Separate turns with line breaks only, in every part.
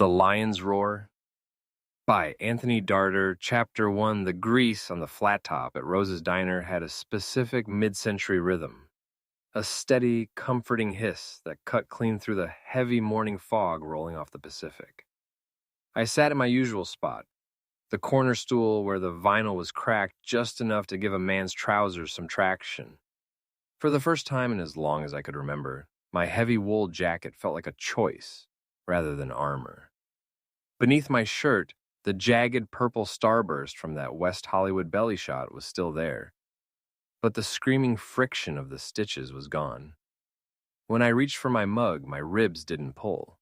The Lion's Roar by Anthony Darder, Chapter 1. The grease on the flat top at Rose's Diner had a specific mid-century rhythm, a steady, comforting hiss that cut clean through the heavy morning fog rolling off the Pacific. I sat at my usual spot, the corner stool where the vinyl was cracked just enough to give a man's trousers some traction. For the first time in as long as I could remember, my heavy wool jacket felt like a choice rather than armor. Beneath my shirt, the jagged purple starburst from that West Hollywood belly shot was still there, but the screaming friction of the stitches was gone. When I reached for my mug, my ribs didn't pull.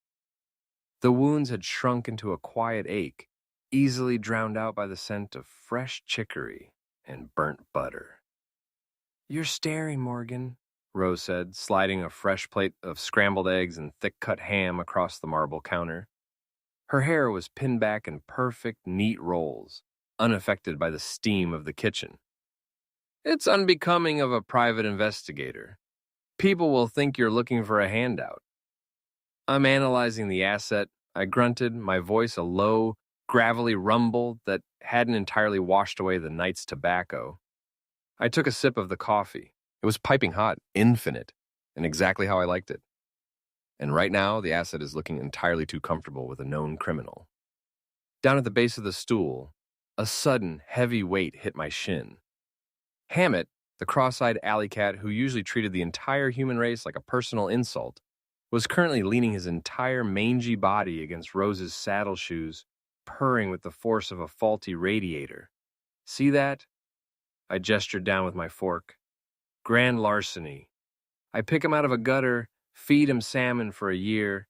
The wounds had shrunk into a quiet ache, easily drowned out by the scent of fresh chicory and burnt butter. "You're staring, Morgan," Rose said, sliding a fresh plate of scrambled eggs and thick-cut ham across the marble counter. Her hair was pinned back in perfect, neat rolls, unaffected by the steam of the kitchen. "It's unbecoming of a private investigator. People will think you're looking for a handout." "I'm analyzing the asset," I grunted, my voice a low, gravelly rumble that hadn't entirely washed away the night's tobacco. I took a sip of the coffee. It was piping hot, infinite, and exactly how I liked it. And right now, the asset is looking entirely too comfortable with a known criminal. Down at the base of the stool, a sudden, heavy weight hit my shin. Hammett, the cross-eyed alley cat who usually treated the entire human race like a personal insult, was currently leaning his entire mangy body against Rose's saddle shoes, purring with the force of a faulty radiator. "See that?" I gestured down with my fork. "Grand larceny. I pick him out of a gutter, feed him salmon for a year,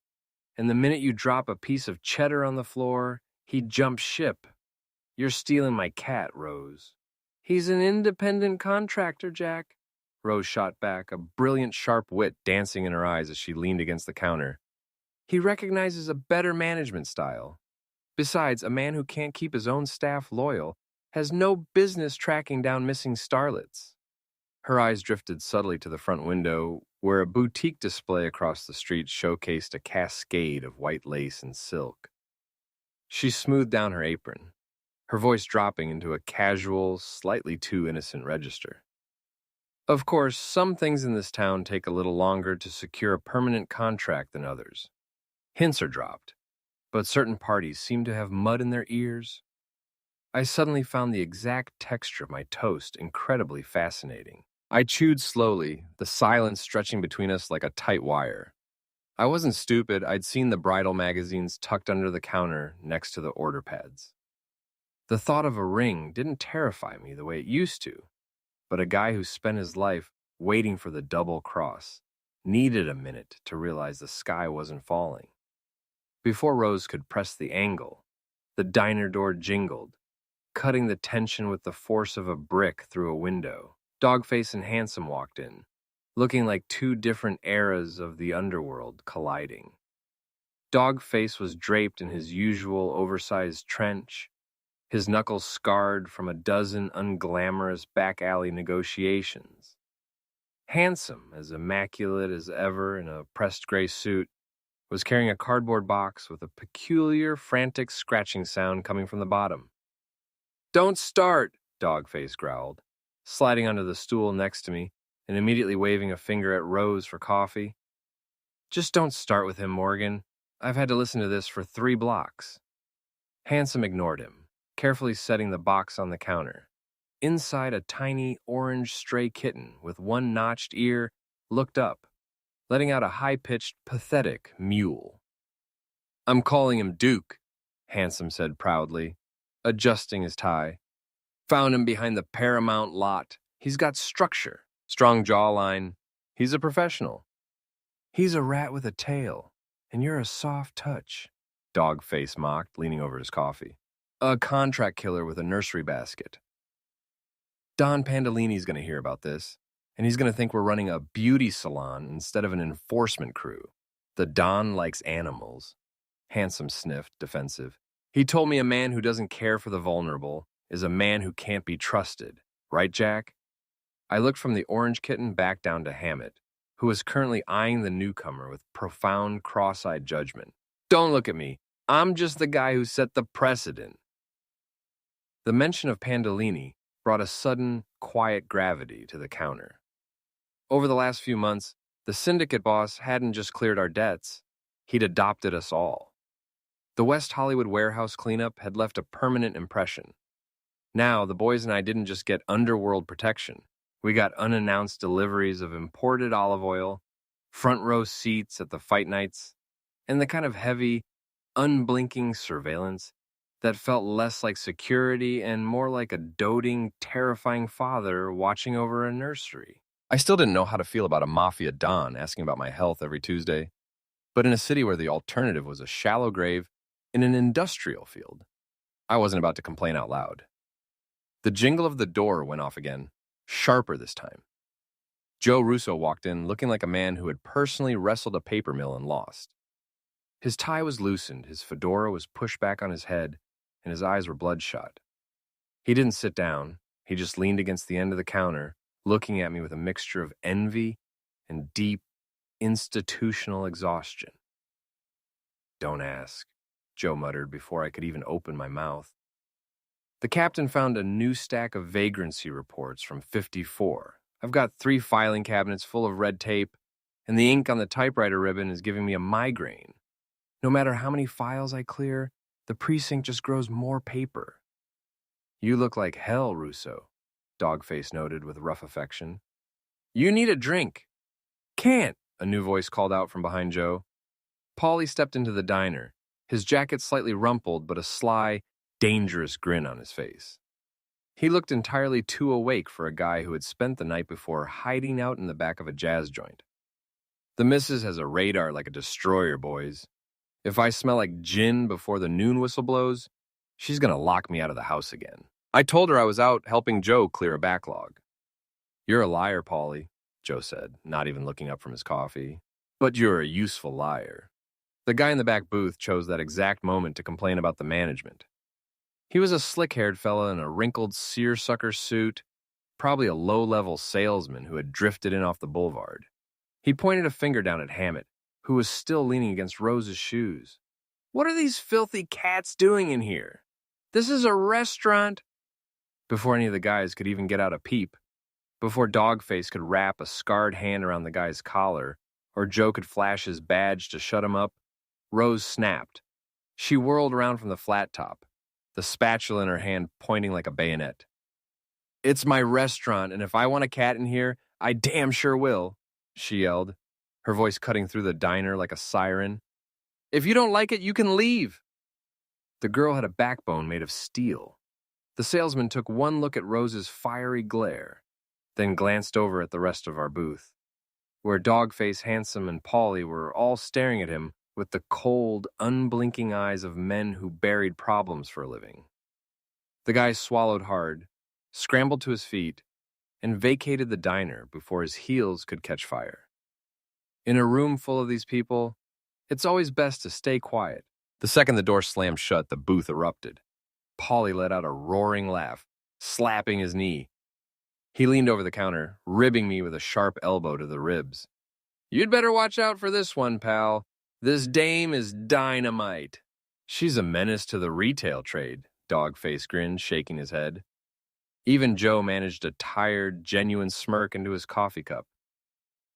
and the minute you drop a piece of cheddar on the floor, he jumps ship. You're stealing my cat, Rose." "He's an independent contractor, Jack," Rose shot back, a brilliant, sharp wit dancing in her eyes as she leaned against the counter. "He recognizes a better management style. Besides, a man who can't keep his own staff loyal has no business tracking down missing starlets." Her eyes drifted subtly to the front window, where a boutique display across the street showcased a cascade of white lace and silk. She smoothed down her apron, her voice dropping into a casual, slightly too innocent register. "Of course, some things in this town take a little longer to secure a permanent contract than others. Hints are dropped, but certain parties seem to have mud in their ears." I suddenly found the exact texture of my toast incredibly fascinating. I chewed slowly, the silence stretching between us like a tight wire. I wasn't stupid. I'd seen the bridal magazines tucked under the counter next to the order pads. The thought of a ring didn't terrify me the way it used to, but a guy who spent his life waiting for the double cross needed a minute to realize the sky wasn't falling. Before Rose could press the angle, the diner door jingled, cutting the tension with the force of a brick through a window. Dogface and Handsome walked in, looking like two different eras of the underworld colliding. Dogface was draped in his usual oversized trench, his knuckles scarred from a dozen unglamorous back-alley negotiations. Handsome, as immaculate as ever in a pressed gray suit, was carrying a cardboard box with a peculiar, frantic scratching sound coming from the bottom. "Don't start," Dogface growled, sliding onto the stool next to me and immediately waving a finger at Rose for coffee. "Just don't start with him, Morgan. I've had to listen to this for 3 blocks. Handsome ignored him, carefully setting the box on the counter. Inside, a tiny orange stray kitten with one notched ear looked up, letting out a high-pitched, pathetic mewl. "I'm calling him Duke," Handsome said proudly, adjusting his tie. "Found him behind the Paramount lot. He's got structure, strong jawline. He's a professional." "He's a rat with a tail, and you're a soft touch," Dogface mocked, leaning over his coffee. "A contract killer with a nursery basket. Don Pandolini's going to hear about this, and he's going to think we're running a beauty salon instead of an enforcement crew. The Don likes animals." Handsome sniffed, defensive. "He told me a man who doesn't care for the vulnerable is a man who can't be trusted. Right, Jack?" I looked from the orange kitten back down to Hammett, who was currently eyeing the newcomer with profound, cross-eyed judgment. "Don't look at me. I'm just the guy who set the precedent. The mention of Pandolini brought a sudden, quiet gravity to the counter. Over the last few months, the syndicate boss hadn't just cleared our debts, he'd adopted us all. The West Hollywood warehouse cleanup had left a permanent impression. Now, the boys and I didn't just get underworld protection. We got unannounced deliveries of imported olive oil, front row seats at the fight nights, and the kind of heavy, unblinking surveillance that felt less like security and more like a doting, terrifying father watching over a nursery. I still didn't know how to feel about a mafia don asking about my health every Tuesday, but in a city where the alternative was a shallow grave in an industrial field, I wasn't about to complain out loud. The jingle of the door went off again, sharper this time. Joe Russo walked in looking like a man who had personally wrestled a paper mill and lost. His tie was loosened, his fedora was pushed back on his head, and his eyes were bloodshot. He didn't sit down, he just leaned against the end of the counter, looking at me with a mixture of envy and deep, institutional exhaustion. "Don't ask," Joe muttered before I could even open my mouth. The captain found a new stack of vagrancy reports from 54. I've got 3 filing cabinets full of red tape, and the ink on the typewriter ribbon is giving me a migraine. No matter how many files I clear, the precinct just grows more paper. "You look like hell, Russo," Dogface noted with rough affection. "You need a drink." "Can't," a new voice called out from behind Joe. Paulie stepped into the diner, his jacket slightly rumpled but a sly, dangerous grin on his face. He looked entirely too awake for a guy who had spent the night before hiding out in the back of a jazz joint. "The missus has a radar like a destroyer, boys. If I smell like gin before the noon whistle blows, she's gonna lock me out of the house again." I told her I was out helping Joe clear a backlog. "You're a liar, Paulie," Joe said, not even looking up from his coffee. "But you're a useful liar." The guy in the back booth chose that exact moment to complain about the management. He was a slick-haired fella in a wrinkled seersucker suit, probably a low-level salesman who had drifted in off the boulevard. He pointed a finger down at Hammett, who was still leaning against Rose's shoes. "What are these filthy cats doing in here? This is a restaurant." Before any of the guys could even get out a peep, before Dogface could wrap a scarred hand around the guy's collar, or Joe could flash his badge to shut him up, Rose snapped. She whirled around from the flat top, the spatula in her hand pointing like a bayonet. "It's my restaurant, and if I want a cat in here, I damn sure will," she yelled, her voice cutting through the diner like a siren. "If you don't like it, you can leave." The girl had a backbone made of steel. The salesman took one look at Rose's fiery glare, then glanced over at the rest of our booth, where Dogface, Handsome, and Paulie were all staring at him with the cold, unblinking eyes of men who buried problems for a living. The guy swallowed hard, scrambled to his feet, and vacated the diner before his heels could catch fire. In a room full of these people, it's always best to stay quiet. The second the door slammed shut, the booth erupted. Paulie let out a roaring laugh, slapping his knee. He leaned over the counter, ribbing me with a sharp elbow to the ribs. "You'd better watch out for this one, pal. This dame is dynamite." "She's a menace to the retail trade," Dogface grinned, shaking his head. Even Joe managed a tired, genuine smirk into his coffee cup.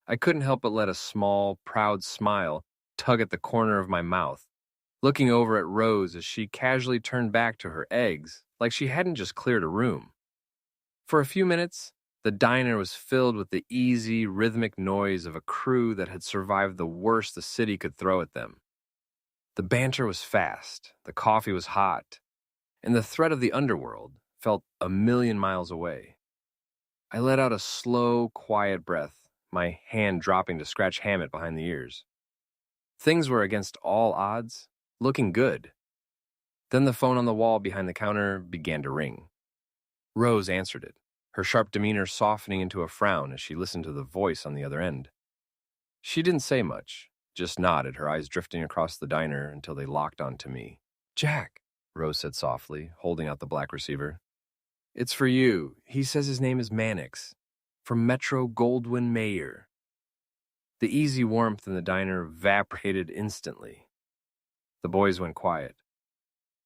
I couldn't help but let a small, proud smile tug at the corner of my mouth, looking over at Rose as she casually turned back to her eggs like she hadn't just cleared a room. For a few minutes, the diner was filled with the easy, rhythmic noise of a crew that had survived the worst the city could throw at them. The banter was fast, the coffee was hot, and the threat of the underworld felt a million miles away. I let out a slow, quiet breath, my hand dropping to scratch Hammett behind the ears. Things were against all odds, looking good. Then the phone on the wall behind the counter began to ring. Rose answered it, her sharp demeanor softening into a frown as she listened to the voice on the other end. She didn't say much, just nodded, her eyes drifting across the diner until they locked onto me. "Jack," Rose said softly, holding out the black receiver. "It's for you. He says his name is Mannix, from Metro Goldwyn Mayer." The easy warmth in the diner evaporated instantly. The boys went quiet.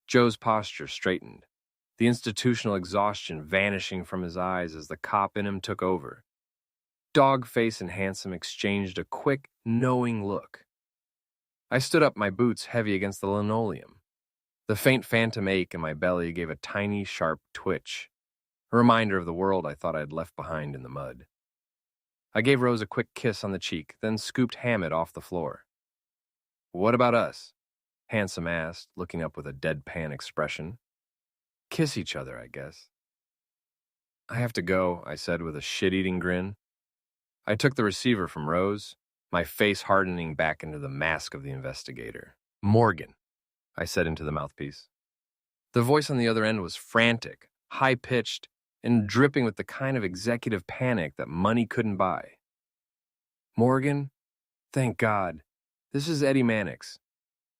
Joe's posture straightened, the institutional exhaustion vanishing from his eyes as the cop in him took over. Dogface and Handsome exchanged a quick, knowing look. I stood up, my boots heavy against the linoleum. The faint phantom ache in my belly gave a tiny, sharp twitch, a reminder of the world I thought I had left behind in the mud. I gave Rose a quick kiss on the cheek, then scooped Hammett off the floor. "What about us?" Handsome asked, looking up with a deadpan expression. "Kiss each other, I guess." "I have to go," I said with a shit-eating grin. I took the receiver from Rose, my face hardening back into the mask of the investigator. "Morgan," I said into the mouthpiece. The voice on the other end was frantic, high-pitched, and dripping with the kind of executive panic that money couldn't buy. "Morgan, thank God. This is Eddie Mannix.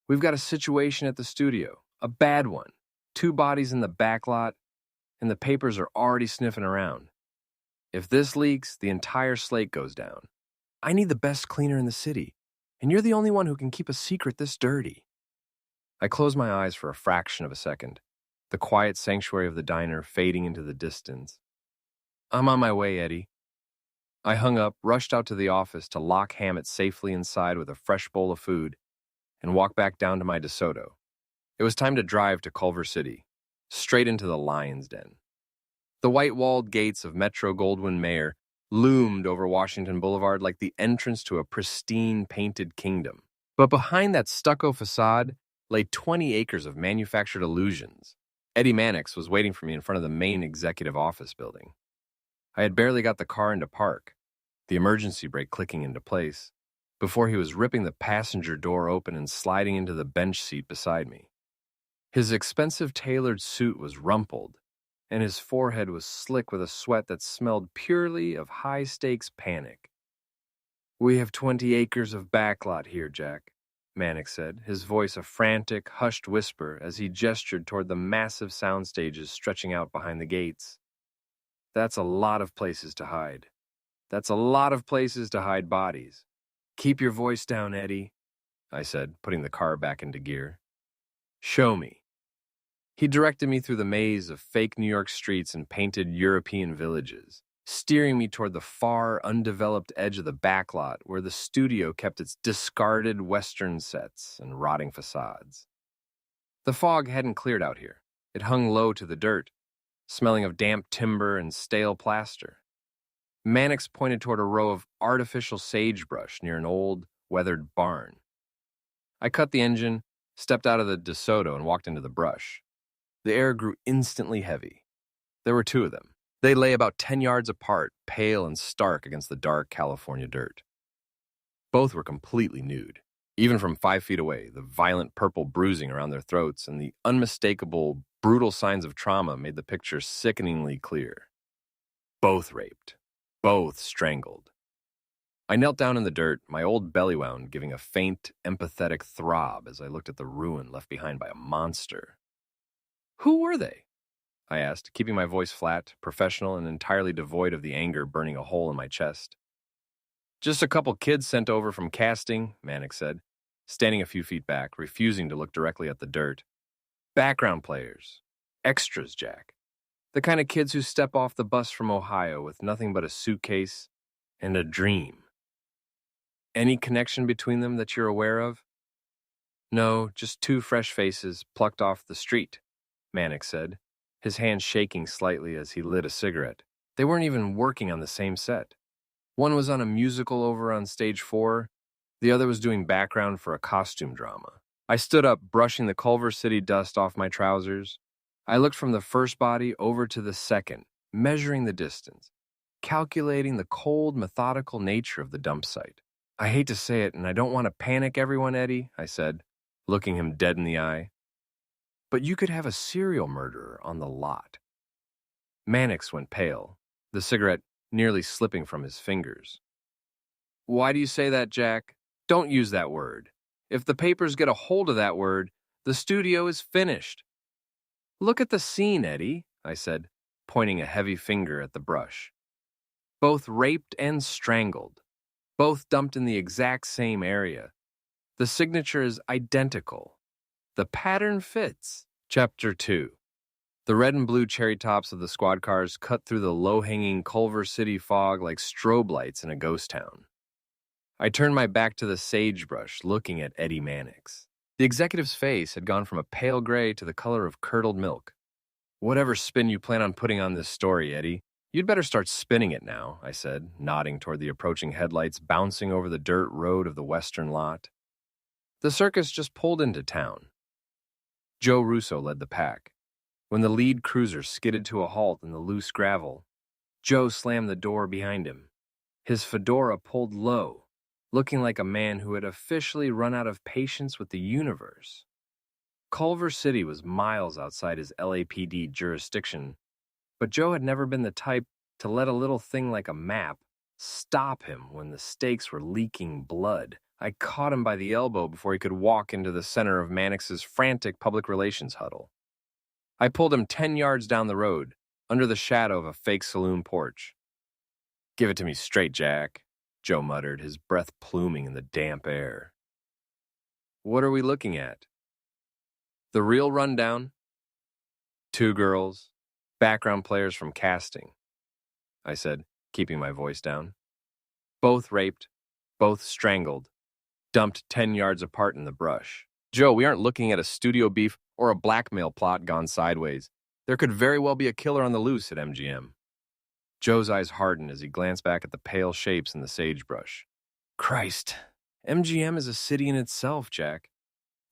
We've got a situation at the studio, a bad one. 2 bodies in the backlot, and the papers are already sniffing around. If this leaks, the entire slate goes down. I need the best cleaner in the city, and you're the only one who can keep a secret this dirty." I closed my eyes for a fraction of a second, the quiet sanctuary of the diner fading into the distance. "I'm on my way, Eddie." I hung up, rushed out to the office to lock Hammett safely inside with a fresh bowl of food, and walk back down to my DeSoto. It was time to drive to Culver City, straight into the lion's den. The white-walled gates of Metro-Goldwyn-Mayer loomed over Washington Boulevard like the entrance to a pristine painted kingdom. But behind that stucco facade lay 20 acres of manufactured illusions. Eddie Mannix was waiting for me in front of the main executive office building. I had barely got the car into park, the emergency brake clicking into place, before he was ripping the passenger door open and sliding into the bench seat beside me. His expensive tailored suit was rumpled, and his forehead was slick with a sweat that smelled purely of high-stakes panic. "We have 20 acres of backlot here, Jack," Mannix said, his voice a frantic, hushed whisper as he gestured toward the massive sound stages stretching out behind the gates. "That's a lot of places to hide. That's a lot of places to hide bodies. Keep your voice down, Eddie," I said, putting the car back into gear. "Show me." He directed me through the maze of fake New York streets and painted European villages, steering me toward the far, undeveloped edge of the backlot where the studio kept its discarded Western sets and rotting facades. The fog hadn't cleared out here. It hung low to the dirt, smelling of damp timber and stale plaster. Mannix pointed toward a row of artificial sagebrush near an old, weathered barn. I cut the engine, stepped out of the DeSoto, and walked into the brush. The air grew instantly heavy. There were 2 of them. They lay about 10 yards apart, pale and stark against the dark California dirt. Both were completely nude. Even from 5 feet away, the violent purple bruising around their throats and the unmistakable, brutal signs of trauma made the picture sickeningly clear. Both raped. Both strangled. I knelt down in the dirt, my old belly wound giving a faint, empathetic throb as I looked at the ruin left behind by a monster. "Who were they?" I asked, keeping my voice flat, professional, and entirely devoid of the anger burning a hole in my chest. "Just a couple kids sent over from casting," Mannix said, standing a few feet back, refusing to look directly at the dirt. "Background players. Extras, Jack. The kind of kids who step off the bus from Ohio with nothing but a suitcase and a dream. Any connection between them that you're aware of?" "No, just 2 fresh faces plucked off the street," Mannix said, his hand shaking slightly as he lit a cigarette. "They weren't even working on the same set. One was on a musical over on stage 4, the other was doing background for a costume drama." I stood up, brushing the Culver City dust off my trousers. I looked from the first body over to the second, measuring the distance, calculating the cold, methodical nature of the dump site. "I hate to say it, and I don't want to panic everyone, Eddie," I said, looking him dead in the eye, "but you could have a serial murderer on the lot." Mannix went pale, the cigarette nearly slipping from his fingers. "Why do you say that, Jack? Don't use that word. If the papers get a hold of that word, the studio is finished." "Look at the scene, Eddie," I said, pointing a heavy finger at the brush. "Both raped and strangled. Both dumped in the exact same area. The signature is identical. The pattern fits. Chapter 2. The red and blue cherry tops of the squad cars cut through the low-hanging Culver City fog like strobe lights in a ghost town. I turned my back to the sagebrush, looking at Eddie Mannix. The executive's face had gone from a pale gray to the color of curdled milk. "Whatever spin you plan on putting on this story, Eddie, you'd better start spinning it now," I said, nodding toward the approaching headlights bouncing over the dirt road of the western lot. The circus just pulled into town. Joe Russo led the pack. When the lead cruiser skidded to a halt in the loose gravel, Joe slammed the door behind him. His fedora pulled low, looking like a man who had officially run out of patience with the universe. Culver City was miles outside his LAPD jurisdiction, but Joe had never been the type to let a little thing like a map stop him when the stakes were leaking blood. I caught him by the elbow before he could walk into the center of Mannix's frantic public relations huddle. I pulled him 10 yards down the road, under the shadow of a fake saloon porch. "Give it to me straight, Jack," Joe muttered, his breath pluming in the damp air. "What are we looking at?" "The real rundown. 2 girls, background players from casting," I said, keeping my voice down. "Both raped, both strangled, dumped 10 yards apart in the brush. Joe, we aren't looking at a studio beef or a blackmail plot gone sideways. There could very well be a killer on the loose at MGM. Joe's eyes hardened as he glanced back at the pale shapes in the sagebrush. "Christ, MGM is a city in itself, Jack.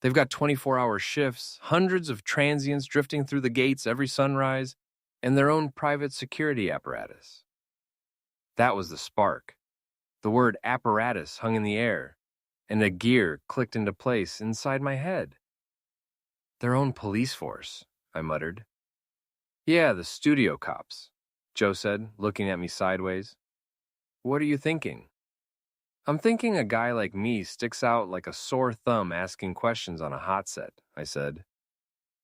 They've got 24-hour shifts, hundreds of transients drifting through the gates every sunrise, and their own private security apparatus." That was the spark. The word apparatus hung in the air, and a gear clicked into place inside my head. "Their own police force," I muttered. "Yeah, the studio cops," Joe said, looking at me sideways. "What are you thinking?" "I'm thinking a guy like me sticks out like a sore thumb asking questions on a hot set," I said.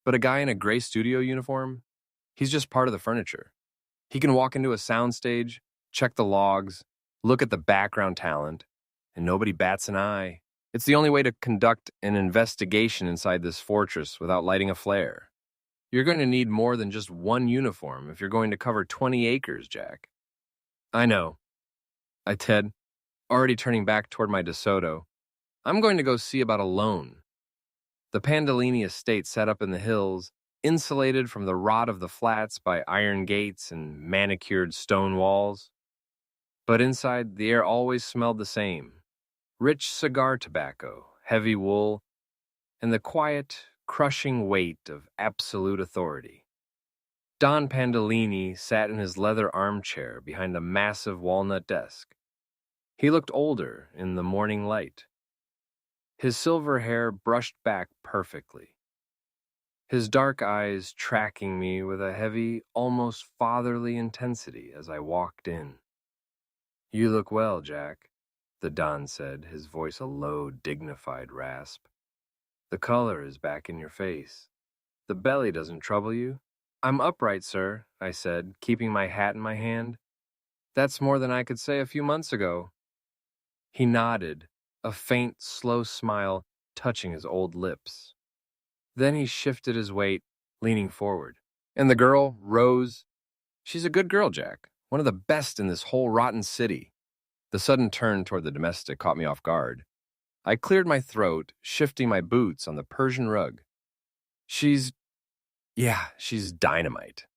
"But a guy in a gray studio uniform? He's just part of the furniture. He can walk into a soundstage, check the logs, look at the background talent, and nobody bats an eye. It's the only way to conduct an investigation inside this fortress without lighting a flare. You're going to need more than just one uniform if you're going to cover 20 acres, Jack." "I know," I said, already turning back toward my DeSoto. "I'm going to go see about a loan." The Pandolini estate sat up in the hills, insulated from the rot of the flats by iron gates and manicured stone walls. But inside, the air always smelled the same. Rich cigar tobacco, heavy wool, and the quiet, crushing weight of absolute authority. Don Pandolini sat in his leather armchair behind a massive walnut desk. He looked older in the morning light. His silver hair brushed back perfectly. His dark eyes tracking me with a heavy, almost fatherly intensity as I walked in. "You look well, Jack," the Don said, his voice a low, dignified rasp. "The color is back in your face. The belly doesn't trouble you?" "I'm upright, sir," I said, keeping my hat in my hand. "That's more than I could say a few months ago." He nodded, a faint, slow smile touching his old lips. Then he shifted his weight, leaning forward. "And the girl, Rose? She's a good girl, Jack. One of the best in this whole rotten city." The sudden turn toward the domestic caught me off guard. I cleared my throat, shifting my boots on the Persian rug. She's dynamite."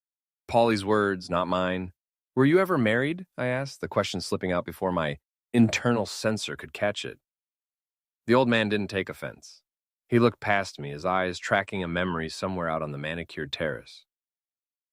Polly's words, not mine. "Were you ever married?" I asked, the question slipping out before my internal censor could catch it. The old man didn't take offense. He looked past me, his eyes tracking a memory somewhere out on the manicured terrace.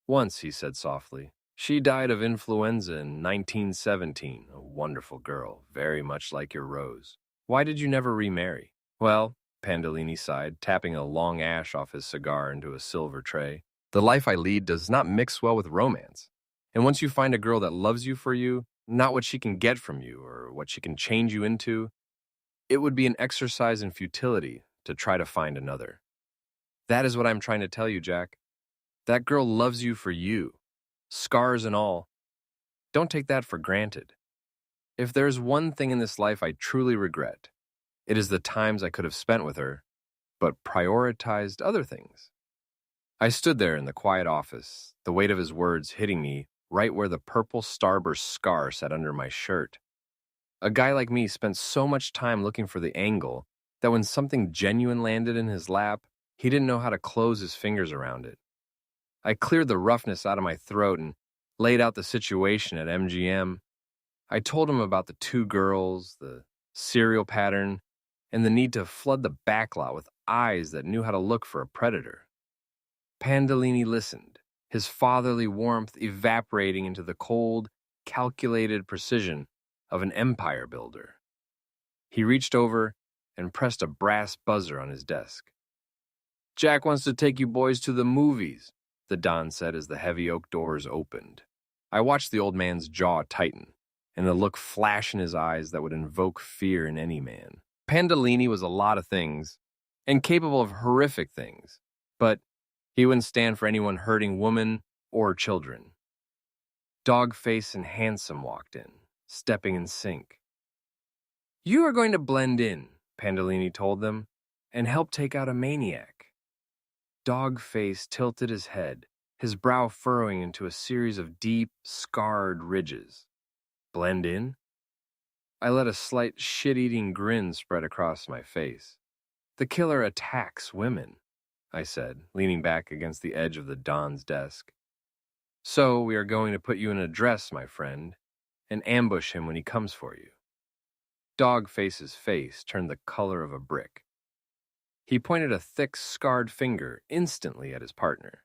"Once," he said softly. "She died of influenza in 1917, a wonderful girl, very much like your Rose. Why did you never remarry?" "Well," Pandolini sighed, tapping a long ash off his cigar into a silver tray, "the life I lead does not mix well with romance. And once you find a girl that loves you for you, not what she can get from you or what she can change you into, it would be an exercise in futility to try to find another. That is what I'm trying to tell you, Jack. That girl loves you for you, scars and all. Don't take that for granted. If there's one thing in this life I truly regret, it is the times I could have spent with her, but prioritized other things. I stood there in the quiet office, the weight of his words hitting me right where the purple starburst scar sat under my shirt. A guy like me spent so much time looking for the angle that when something genuine landed in his lap, he didn't know how to close his fingers around it. I cleared the roughness out of my throat and laid out the situation at MGM. I told him about the two girls, the serial pattern, and the need to flood the backlot with eyes that knew how to look for a predator. Pandolini listened, his fatherly warmth evaporating into the cold, calculated precision of an empire builder. He reached over and pressed a brass buzzer on his desk. "Jack wants to take you boys to the movies," the Don said as the heavy oak doors opened. I watched the old man's jaw tighten, and the look flash in his eyes that would invoke fear in any man. Pandolini was a lot of things, and capable of horrific things, but he wouldn't stand for anyone hurting women or children. Dogface and Handsome walked in, stepping in sync. "You are going to blend in," Pandolini told them, "and help take out a maniac." Dogface tilted his head, his brow furrowing into a series of deep, scarred ridges. "Blend in?" I let a slight shit-eating grin spread across my face. "The killer attacks women," I said, leaning back against the edge of the Don's desk. "So we are going to put you in a dress, my friend, and ambush him when he comes for you." Dogface's face turned the color of a brick. He pointed a thick, scarred finger instantly at his partner.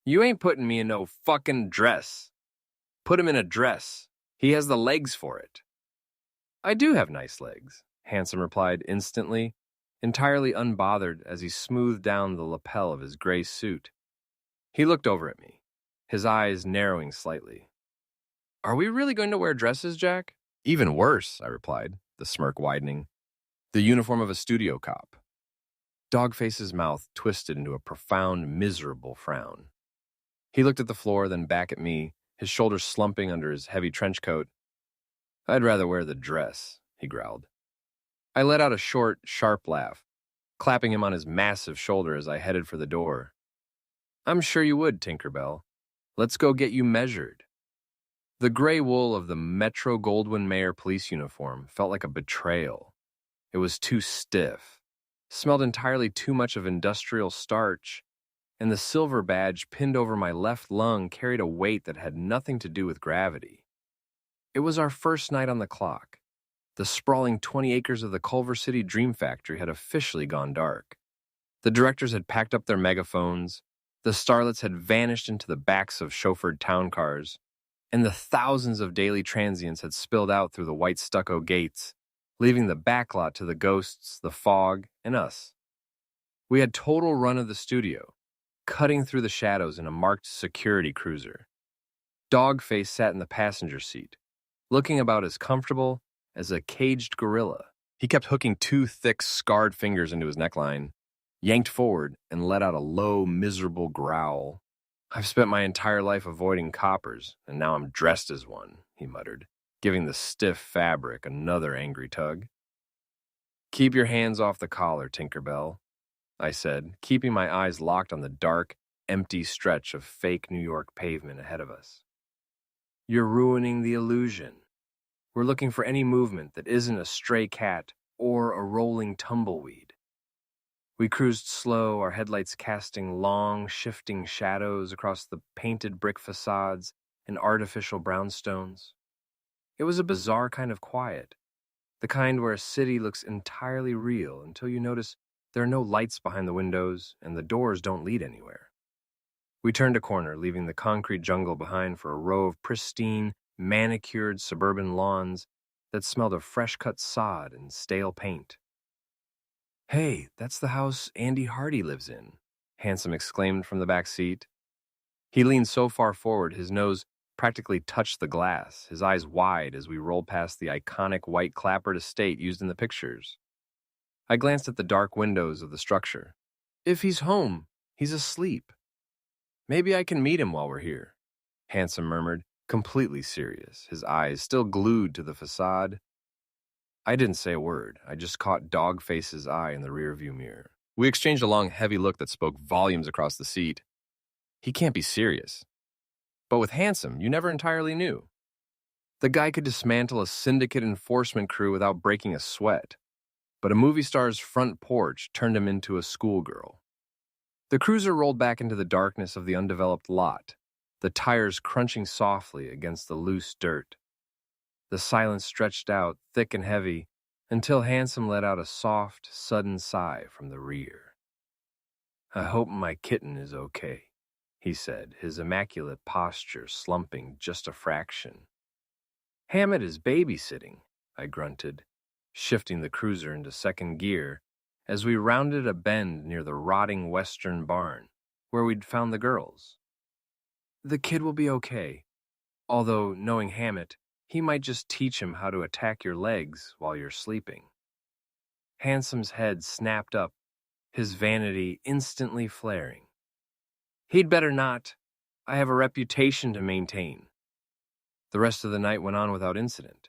"You ain't putting me in no fucking dress. Put him in a dress. He has the legs for it." "I do have nice legs," Handsome replied instantly, entirely unbothered as he smoothed down the lapel of his gray suit. He looked over at me, his eyes narrowing slightly. "Are we really going to wear dresses, Jack?" "Even worse," I replied, the smirk widening. "The uniform of a studio cop." Dogface's mouth twisted into a profound, miserable frown. He looked at the floor, then back at me, his shoulders slumping under his heavy trench coat. "I'd rather wear the dress," he growled. I let out a short, sharp laugh, clapping him on his massive shoulder as I headed for the door. "I'm sure you would, Tinkerbell. Let's go get you measured." The gray wool of the Metro-Goldwyn-Mayer police uniform felt like a betrayal. It was too stiff, smelled entirely too much of industrial starch, and the silver badge pinned over my left lung carried a weight that had nothing to do with gravity. It was our first night on the clock. The sprawling 20 acres of the Culver City Dream Factory had officially gone dark. The directors had packed up their megaphones, the starlets had vanished into the backs of chauffeured town cars, and the thousands of daily transients had spilled out through the white stucco gates, leaving the backlot to the ghosts, the fog, and us. We had total run of the studio, cutting through the shadows in a marked security cruiser. Dogface sat in the passenger seat, looking about as comfortable as a caged gorilla. He kept hooking two thick, scarred fingers into his neckline, yanked forward, and let out a low, miserable growl. "I've spent my entire life avoiding coppers, and now I'm dressed as one," he muttered, giving the stiff fabric another angry tug. "Keep your hands off the collar, Tinkerbell," I said, keeping my eyes locked on the dark, empty stretch of fake New York pavement ahead of us. "You're ruining the illusion. We're looking for any movement that isn't a stray cat or a rolling tumbleweed." We cruised slow, our headlights casting long, shifting shadows across the painted brick facades and artificial brownstones. It was a bizarre kind of quiet, the kind where a city looks entirely real until you notice there are no lights behind the windows and the doors don't lead anywhere. We turned a corner, leaving the concrete jungle behind for a row of pristine, manicured suburban lawns that smelled of fresh-cut sod and stale paint. "Hey, that's the house Andy Hardy lives in," Handsome exclaimed from the back seat. He leaned so far forward his nose practically touched the glass, his eyes wide as we rolled past the iconic white clapboard estate used in the pictures. I glanced at the dark windows of the structure. "If he's home, he's asleep. Maybe I can meet him while we're here," Handsome murmured, completely serious, his eyes still glued to the facade. I didn't say a word. I just caught Dogface's eye in the rearview mirror. We exchanged a long, heavy look that spoke volumes across the seat. He can't be serious. But with Handsome, you never entirely knew. The guy could dismantle a syndicate enforcement crew without breaking a sweat. But a movie star's front porch turned him into a schoolgirl. The cruiser rolled back into the darkness of the undeveloped lot, the tires crunching softly against the loose dirt. The silence stretched out, thick and heavy, until Handsome let out a soft, sudden sigh from the rear. "I hope my kitten is okay," he said, his immaculate posture slumping just a fraction. "Hammett is babysitting," I grunted, shifting the cruiser into second gear as we rounded a bend near the rotting western barn where we'd found the girls. "The kid will be okay, although, knowing Hammett, he might just teach him how to attack your legs while you're sleeping." Handsome's head snapped up, his vanity instantly flaring. "He'd better not. I have a reputation to maintain." The rest of the night went on without incident.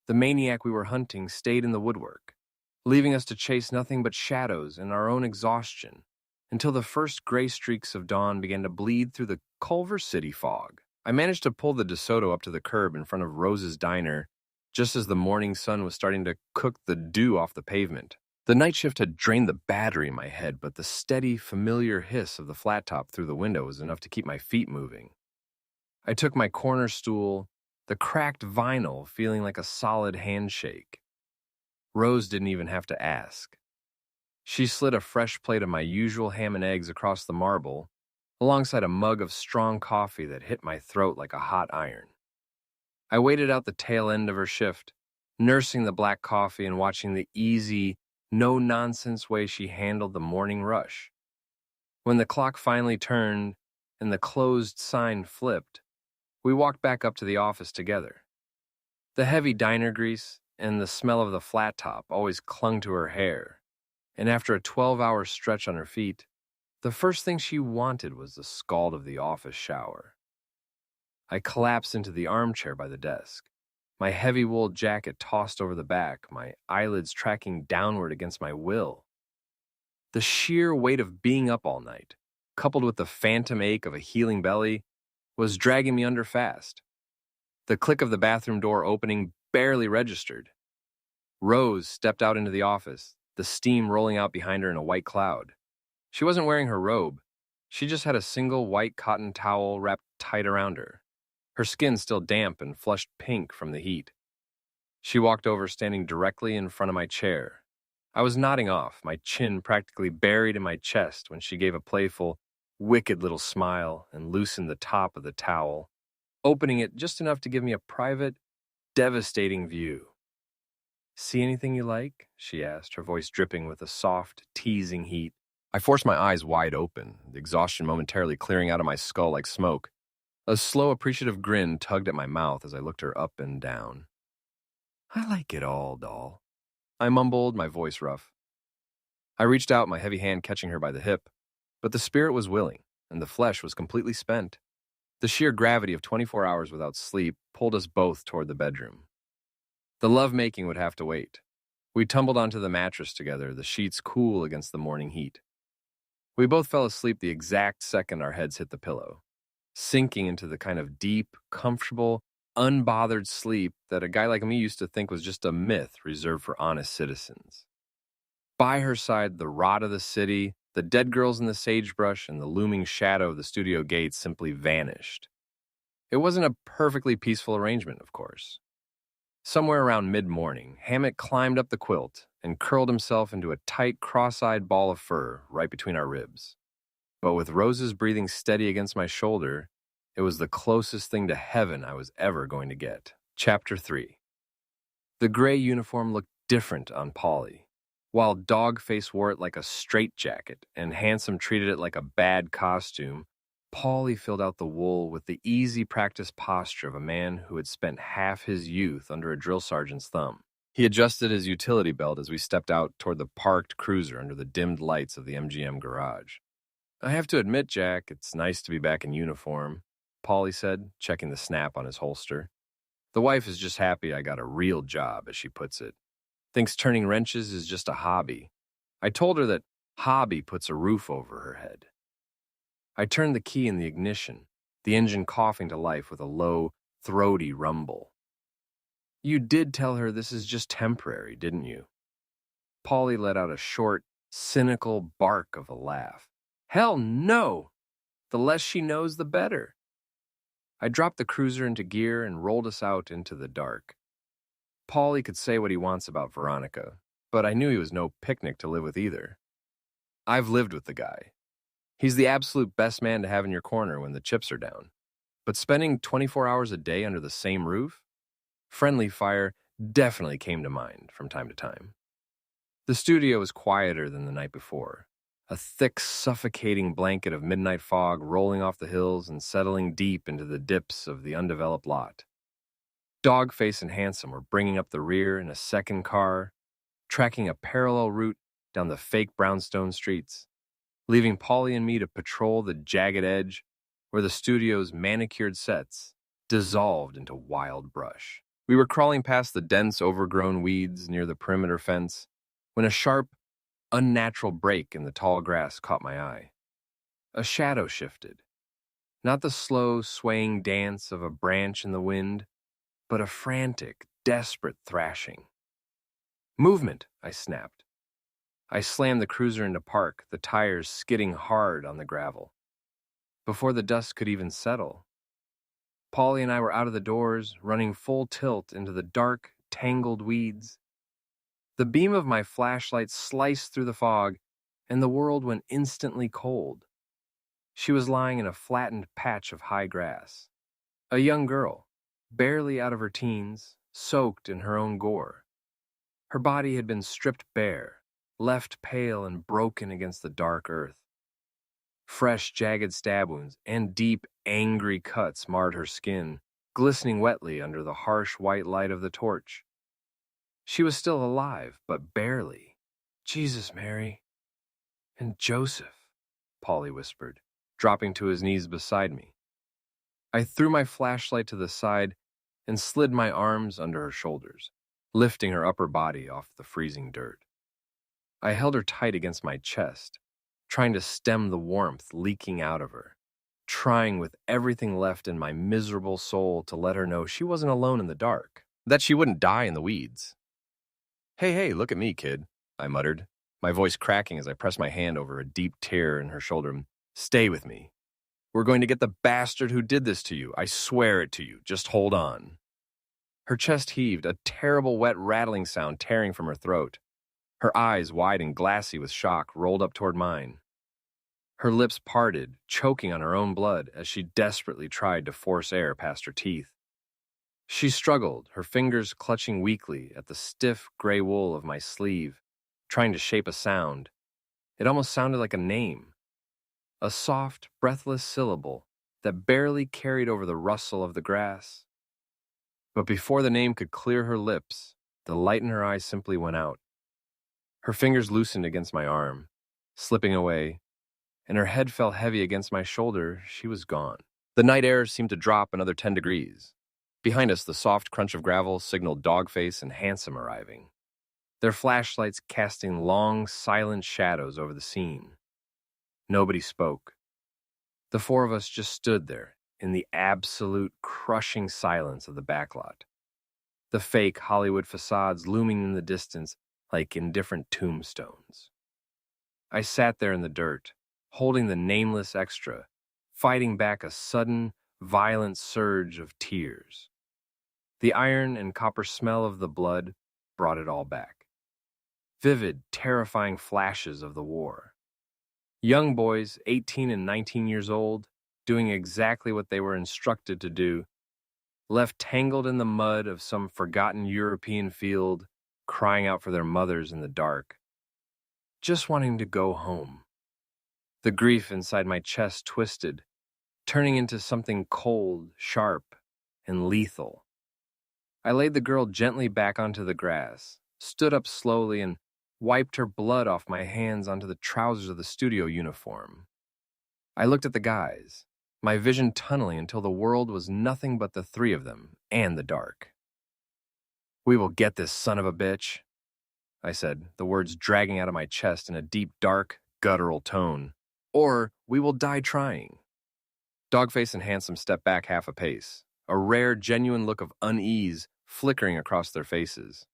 The maniac we were hunting stayed in the woodwork, leaving us to chase nothing but shadows and our own exhaustion until the first gray streaks of dawn began to bleed through the Culver City fog. I managed to pull the DeSoto up to the curb in front of Rose's diner just as the morning sun was starting to cook the dew off the pavement. The night shift had drained the battery in my head, but the steady, familiar hiss of the flat top through the window was enough to keep my feet moving. I took my corner stool, the cracked vinyl feeling like a solid handshake. Rose didn't even have to ask. She slid a fresh plate of my usual ham and eggs across the marble, alongside a mug of strong coffee that hit my throat like a hot iron. I waited out the tail end of her shift, nursing the black coffee and watching the easy, no-nonsense way she handled the morning rush. When the clock finally turned and the closed sign flipped, we walked back up to the office together. The heavy diner grease and the smell of the flat top always clung to her hair, and after a 12-hour stretch on her feet, the first thing she wanted was the scald of the office shower. I collapsed into the armchair by the desk, my heavy wool jacket tossed over the back, my eyelids tracking downward against my will. The sheer weight of being up all night, coupled with the phantom ache of a healing belly, was dragging me under fast. The click of the bathroom door opening barely registered. Rose stepped out into the office, the steam rolling out behind her in a white cloud. She wasn't wearing her robe. She just had a single white cotton towel wrapped tight around her, her skin still damp and flushed pink from the heat. She walked over, standing directly in front of my chair. I was nodding off, my chin practically buried in my chest when she gave a playful, wicked little smile and loosened the top of the towel, opening it just enough to give me a private, devastating view. "See anything you like?" she asked, her voice dripping with a soft, teasing heat. I forced my eyes wide open, the exhaustion momentarily clearing out of my skull like smoke. A slow, appreciative grin tugged at my mouth as I looked her up and down. "I like it all, doll," I mumbled, my voice rough. I reached out, my heavy hand catching her by the hip, but the spirit was willing, and the flesh was completely spent. The sheer gravity of 24 hours without sleep pulled us both toward the bedroom. The love-making would have to wait. We tumbled onto the mattress together, the sheets cool against the morning heat. We both fell asleep the exact second our heads hit the pillow, sinking into the kind of deep, comfortable, unbothered sleep that a guy like me used to think was just a myth reserved for honest citizens. By her side, the rot of the city, the dead girls in the sagebrush, and the looming shadow of the studio gates simply vanished. It wasn't a perfectly peaceful arrangement, of course. Somewhere around mid-morning, Hammett climbed up the quilt and curled himself into a tight, cross-eyed ball of fur right between our ribs. But with Rose's breathing steady against my shoulder, it was the closest thing to heaven I was ever going to get. Chapter 3. The gray uniform looked different on Polly. While Dogface wore it like a straitjacket and Handsome treated it like a bad costume, Paulie filled out the wool with the easy practice posture of a man who had spent half his youth under a drill sergeant's thumb. He adjusted his utility belt as we stepped out toward the parked cruiser under the dimmed lights of the MGM garage. "I have to admit, Jack, it's nice to be back in uniform," Paulie said, checking the snap on his holster. "The wife is just happy I got a real job, as she puts it. Thinks turning wrenches is just a hobby. I told her that hobby puts a roof over her head. I turned the key in the ignition, the engine coughing to life with a low, throaty rumble. You did tell her this is just temporary, didn't you? Polly let out a short, cynical bark of a laugh. Hell no! The less she knows, the better. I dropped the cruiser into gear and rolled us out into the dark. Paulie could say what he wants about Veronica, but I knew he was no picnic to live with either. I've lived with the guy. He's the absolute best man to have in your corner when the chips are down. But spending 24 hours a day under the same roof? Friendly fire definitely came to mind from time to time. The studio was quieter than the night before, a thick, suffocating blanket of midnight fog rolling off the hills and settling deep into the dips of the undeveloped lot. Dogface and Handsome were bringing up the rear in a second car, tracking a parallel route down the fake brownstone streets, leaving Polly and me to patrol the jagged edge where the studio's manicured sets dissolved into wild brush. We were crawling past the dense, overgrown weeds near the perimeter fence when a sharp, unnatural break in the tall grass caught my eye. A shadow shifted. Not the slow, swaying dance of a branch in the wind, but a frantic, desperate thrashing. Movement, I snapped. I slammed the cruiser into park, the tires skidding hard on the gravel. Before the dust could even settle, Polly and I were out of the doors, running full tilt into the dark, tangled weeds. The beam of my flashlight sliced through the fog, and the world went instantly cold. She was lying in a flattened patch of high grass. A young girl, barely out of her teens, soaked in her own gore. Her body had been stripped bare, left pale and broken against the dark earth. Fresh, jagged stab wounds and deep, angry cuts marred her skin, glistening wetly under the harsh white light of the torch. She was still alive, but barely. Jesus, Mary. And Joseph, Polly whispered, dropping to his knees beside me. I threw my flashlight to the side and slid my arms under her shoulders, lifting her upper body off the freezing dirt. I held her tight against my chest, trying to stem the warmth leaking out of her, trying with everything left in my miserable soul to let her know she wasn't alone in the dark, that she wouldn't die in the weeds. Hey, look at me, kid, I muttered, my voice cracking as I pressed my hand over a deep tear in her shoulder. Stay with me. We're going to get the bastard who did this to you. I swear it to you. Just hold on. Her chest heaved, a terrible wet rattling sound tearing from her throat. Her eyes, wide and glassy with shock, rolled up toward mine. Her lips parted, choking on her own blood as she desperately tried to force air past her teeth. She struggled, her fingers clutching weakly at the stiff gray wool of my sleeve, trying to shape a sound. It almost sounded like a name. A soft, breathless syllable that barely carried over the rustle of the grass. But before the name could clear her lips, the light in her eyes simply went out. Her fingers loosened against my arm, slipping away, and her head fell heavy against my shoulder. She was gone. The night air seemed to drop another 10 degrees. Behind us, the soft crunch of gravel signaled Dogface and Handsome arriving, their flashlights casting long, silent shadows over the scene. Nobody spoke. The four of us just stood there in the absolute crushing silence of the backlot, the fake Hollywood facades looming in the distance like indifferent tombstones. I sat there in the dirt, holding the nameless extra, fighting back a sudden, violent surge of tears. The iron and copper smell of the blood brought it all back. Vivid, terrifying flashes of the war. Young boys, 18 and 19 years old, doing exactly what they were instructed to do, left tangled in the mud of some forgotten European field, crying out for their mothers in the dark, just wanting to go home. The grief inside my chest twisted, turning into something cold, sharp, and lethal. I laid the girl gently back onto the grass, stood up slowly, and wiped her blood off my hands onto the trousers of the studio uniform. I looked at the guys, my vision tunneling until the world was nothing but the three of them and the dark. "We will get this son of a bitch," I said, the words dragging out of my chest in a deep, dark, guttural tone, or we will die trying. Dogface and Handsome stepped back half a pace, a rare, genuine look of unease flickering across their faces.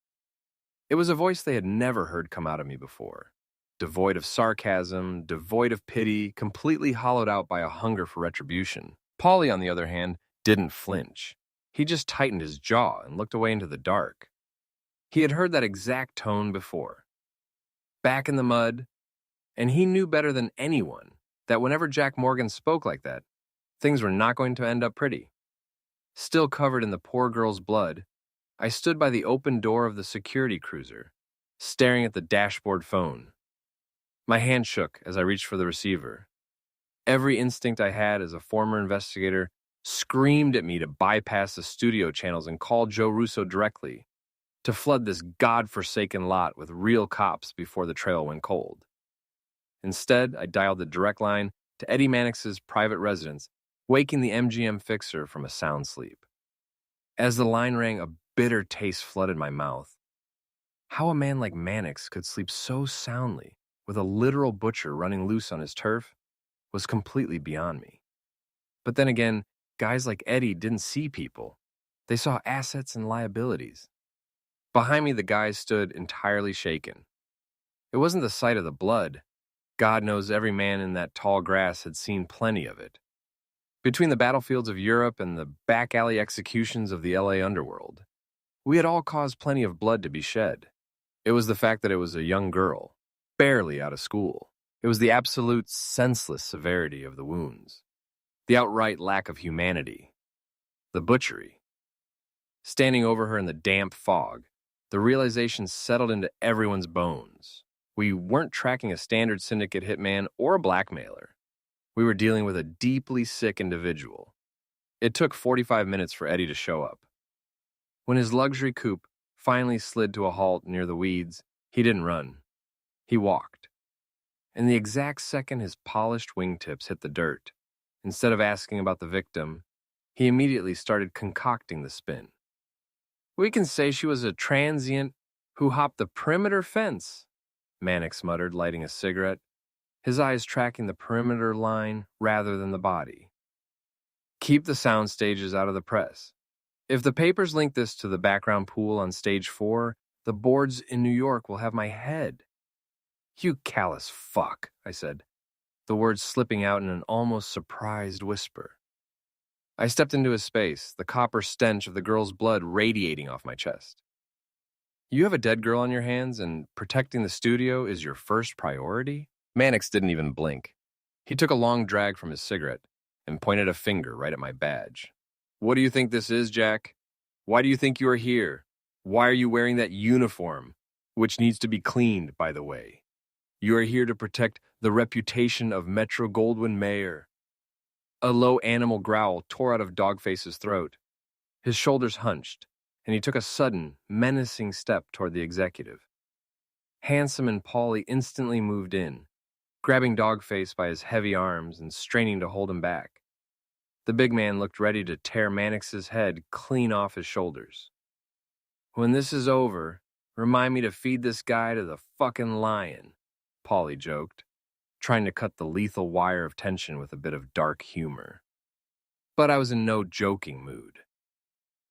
It was a voice they had never heard come out of me before, devoid of sarcasm, devoid of pity, completely hollowed out by a hunger for retribution. Paulie, on the other hand, didn't flinch. He just tightened his jaw and looked away into the dark. He had heard that exact tone before. Back in the mud, and he knew better than anyone that whenever Jack Morgan spoke like that, things were not going to end up pretty. Still covered in the poor girl's blood, I stood by the open door of the security cruiser, staring at the dashboard phone. My hand shook as I reached for the receiver. Every instinct I had as a former investigator screamed at me to bypass the studio channels and call Joe Russo directly, to flood this godforsaken lot with real cops before the trail went cold. Instead, I dialed the direct line to Eddie Mannix's private residence, waking the MGM fixer from a sound sleep. As the line rang, a bitter taste flooded my mouth. How a man like Mannix could sleep so soundly with a literal butcher running loose on his turf was completely beyond me. But then again, guys like Eddie didn't see people. They saw assets and liabilities. Behind me, the guys stood entirely shaken. It wasn't the sight of the blood. God knows every man in that tall grass had seen plenty of it. Between the battlefields of Europe and the back alley executions of the LA underworld, we had all caused plenty of blood to be shed. It was the fact that it was a young girl, barely out of school. It was the absolute senseless severity of the wounds, the outright lack of humanity, the butchery. Standing over her in the damp fog, the realization settled into everyone's bones. We weren't tracking a standard syndicate hitman or a blackmailer. We were dealing with a deeply sick individual. It took 45 minutes for Eddie to show up. When his luxury coupe finally slid to a halt near the weeds, he didn't run. He walked. In the exact second his polished wingtips hit the dirt, instead of asking about the victim, he immediately started concocting the spin. "We can say she was a transient who hopped the perimeter fence," Mannix muttered, lighting a cigarette, his eyes tracking the perimeter line rather than the body. "Keep the sound stages out of the press. If the papers link this to the background pool on stage 4, the boards in New York will have my head." "You callous fuck," I said, the words slipping out in an almost surprised whisper. I stepped into his space, the copper stench of the girl's blood radiating off my chest. "You have a dead girl on your hands, and protecting the studio is your first priority?" Mannix didn't even blink. He took a long drag from his cigarette and pointed a finger right at my badge. "What do you think this is, Jack? Why do you think you are here? Why are you wearing that uniform, which needs to be cleaned, by the way? You are here to protect the reputation of Metro-Goldwyn-Mayer." A low animal growl tore out of Dogface's throat. His shoulders hunched, and he took a sudden, menacing step toward the executive. Handsome and Paulie instantly moved in, grabbing Dogface by his heavy arms and straining to hold him back. The big man looked ready to tear Mannix's head clean off his shoulders. "When this is over, remind me to feed this guy to the fucking lion," Paulie joked, trying to cut the lethal wire of tension with a bit of dark humor. But I was in no joking mood.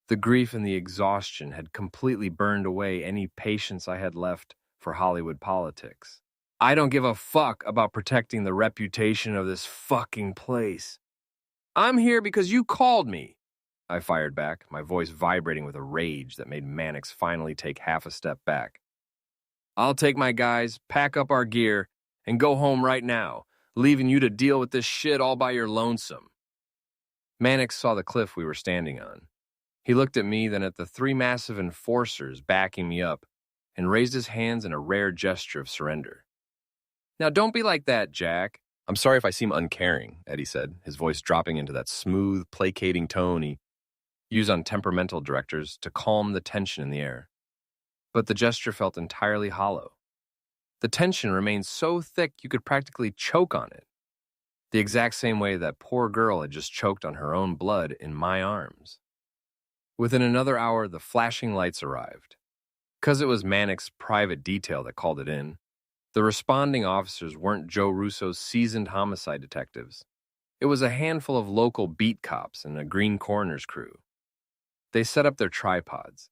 The grief and the exhaustion had completely burned away any patience I had left for Hollywood politics. "I don't give a fuck about protecting the reputation of this fucking place. I'm here because you called me," I fired back, my voice vibrating with a rage that made Mannix finally take half a step back. "I'll take my guys, pack up our gear, and go home right now, leaving you to deal with this shit all by your lonesome." Mannix saw the cliff we were standing on. He looked at me, then at the 3 massive enforcers backing me up, and raised his hands in a rare gesture of surrender. "Now don't be like that, Jack." "I'm sorry if I seem uncaring," Eddie said, his voice dropping into that smooth, placating tone he used on temperamental directors to calm the tension in the air. But the gesture felt entirely hollow. The tension remained so thick you could practically choke on it, the exact same way that poor girl had just choked on her own blood in my arms. Within another hour, the flashing lights arrived. 'Cause it was Mannix's private detail that called it in, The responding officers weren't Joe Russo's seasoned homicide detectives. It was a handful of local beat cops and a green coroner's crew. They set up their tripods,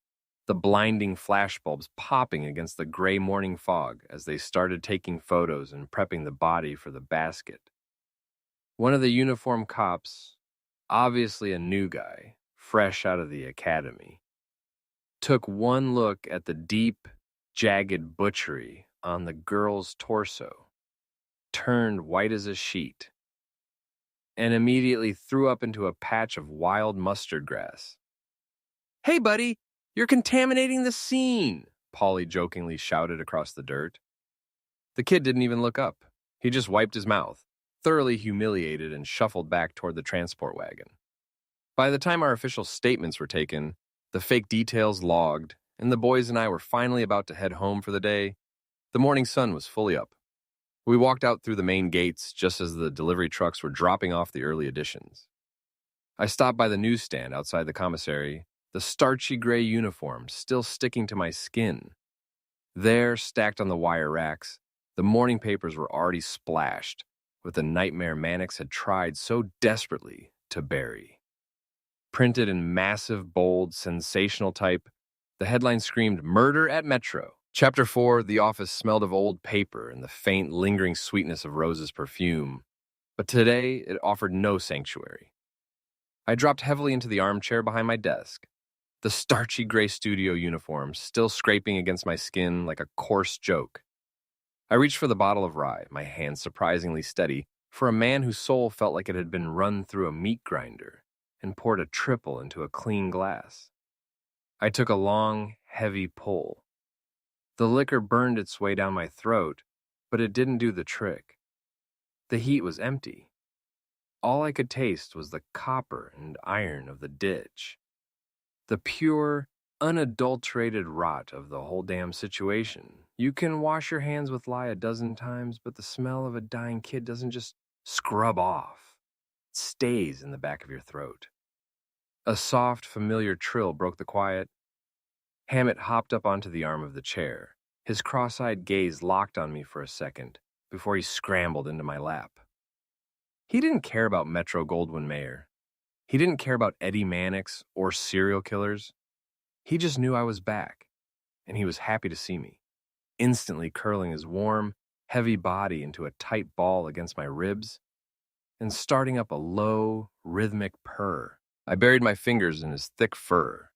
the blinding flashbulbs popping against the gray morning fog as they started taking photos and prepping the body for the basket. One of the uniformed cops, obviously a new guy, fresh out of the academy, took one look at the deep, jagged butchery on the girl's torso, turned white as a sheet, and immediately threw up into a patch of wild mustard grass. "Hey, buddy, you're contaminating the scene," Polly jokingly shouted across the dirt. The kid didn't even look up. He just wiped his mouth, thoroughly humiliated, and shuffled back toward the transport wagon. By the time our official statements were taken, the fake details logged, and the boys and I were finally about to head home for the day, the morning sun was fully up. We walked out through the main gates just as the delivery trucks were dropping off the early editions. I stopped by the newsstand outside the commissary, the starchy gray uniform still sticking to my skin. There, stacked on the wire racks, the morning papers were already splashed with the nightmare Mannix had tried so desperately to bury. Printed in massive, bold, sensational type, the headline screamed, "Murder at Metro." Chapter 4, the office smelled of old paper and the faint, lingering sweetness of Rose's perfume. But today, it offered no sanctuary. I dropped heavily into the armchair behind my desk, the starchy gray studio uniform still scraping against my skin like a coarse joke. I reached for the bottle of rye, my hand surprisingly steady, for a man whose soul felt like it had been run through a meat grinder, and poured a triple into a clean glass. I took a long, heavy pull. The liquor burned its way down my throat, but it didn't do the trick. The heat was empty. All I could taste was the copper and iron of the ditch. The pure, unadulterated rot of the whole damn situation. You can wash your hands with lye a dozen times, but the smell of a dying kid doesn't just scrub off. It stays in the back of your throat. A soft, familiar trill broke the quiet. Hammett hopped up onto the arm of the chair, his cross-eyed gaze locked on me for a second before he scrambled into my lap. He didn't care about Metro-Goldwyn-Mayer. He didn't care about Eddie Mannix or serial killers. He just knew I was back, and he was happy to see me, instantly curling his warm, heavy body into a tight ball against my ribs and starting up a low, rhythmic purr. I buried my fingers in his thick fur,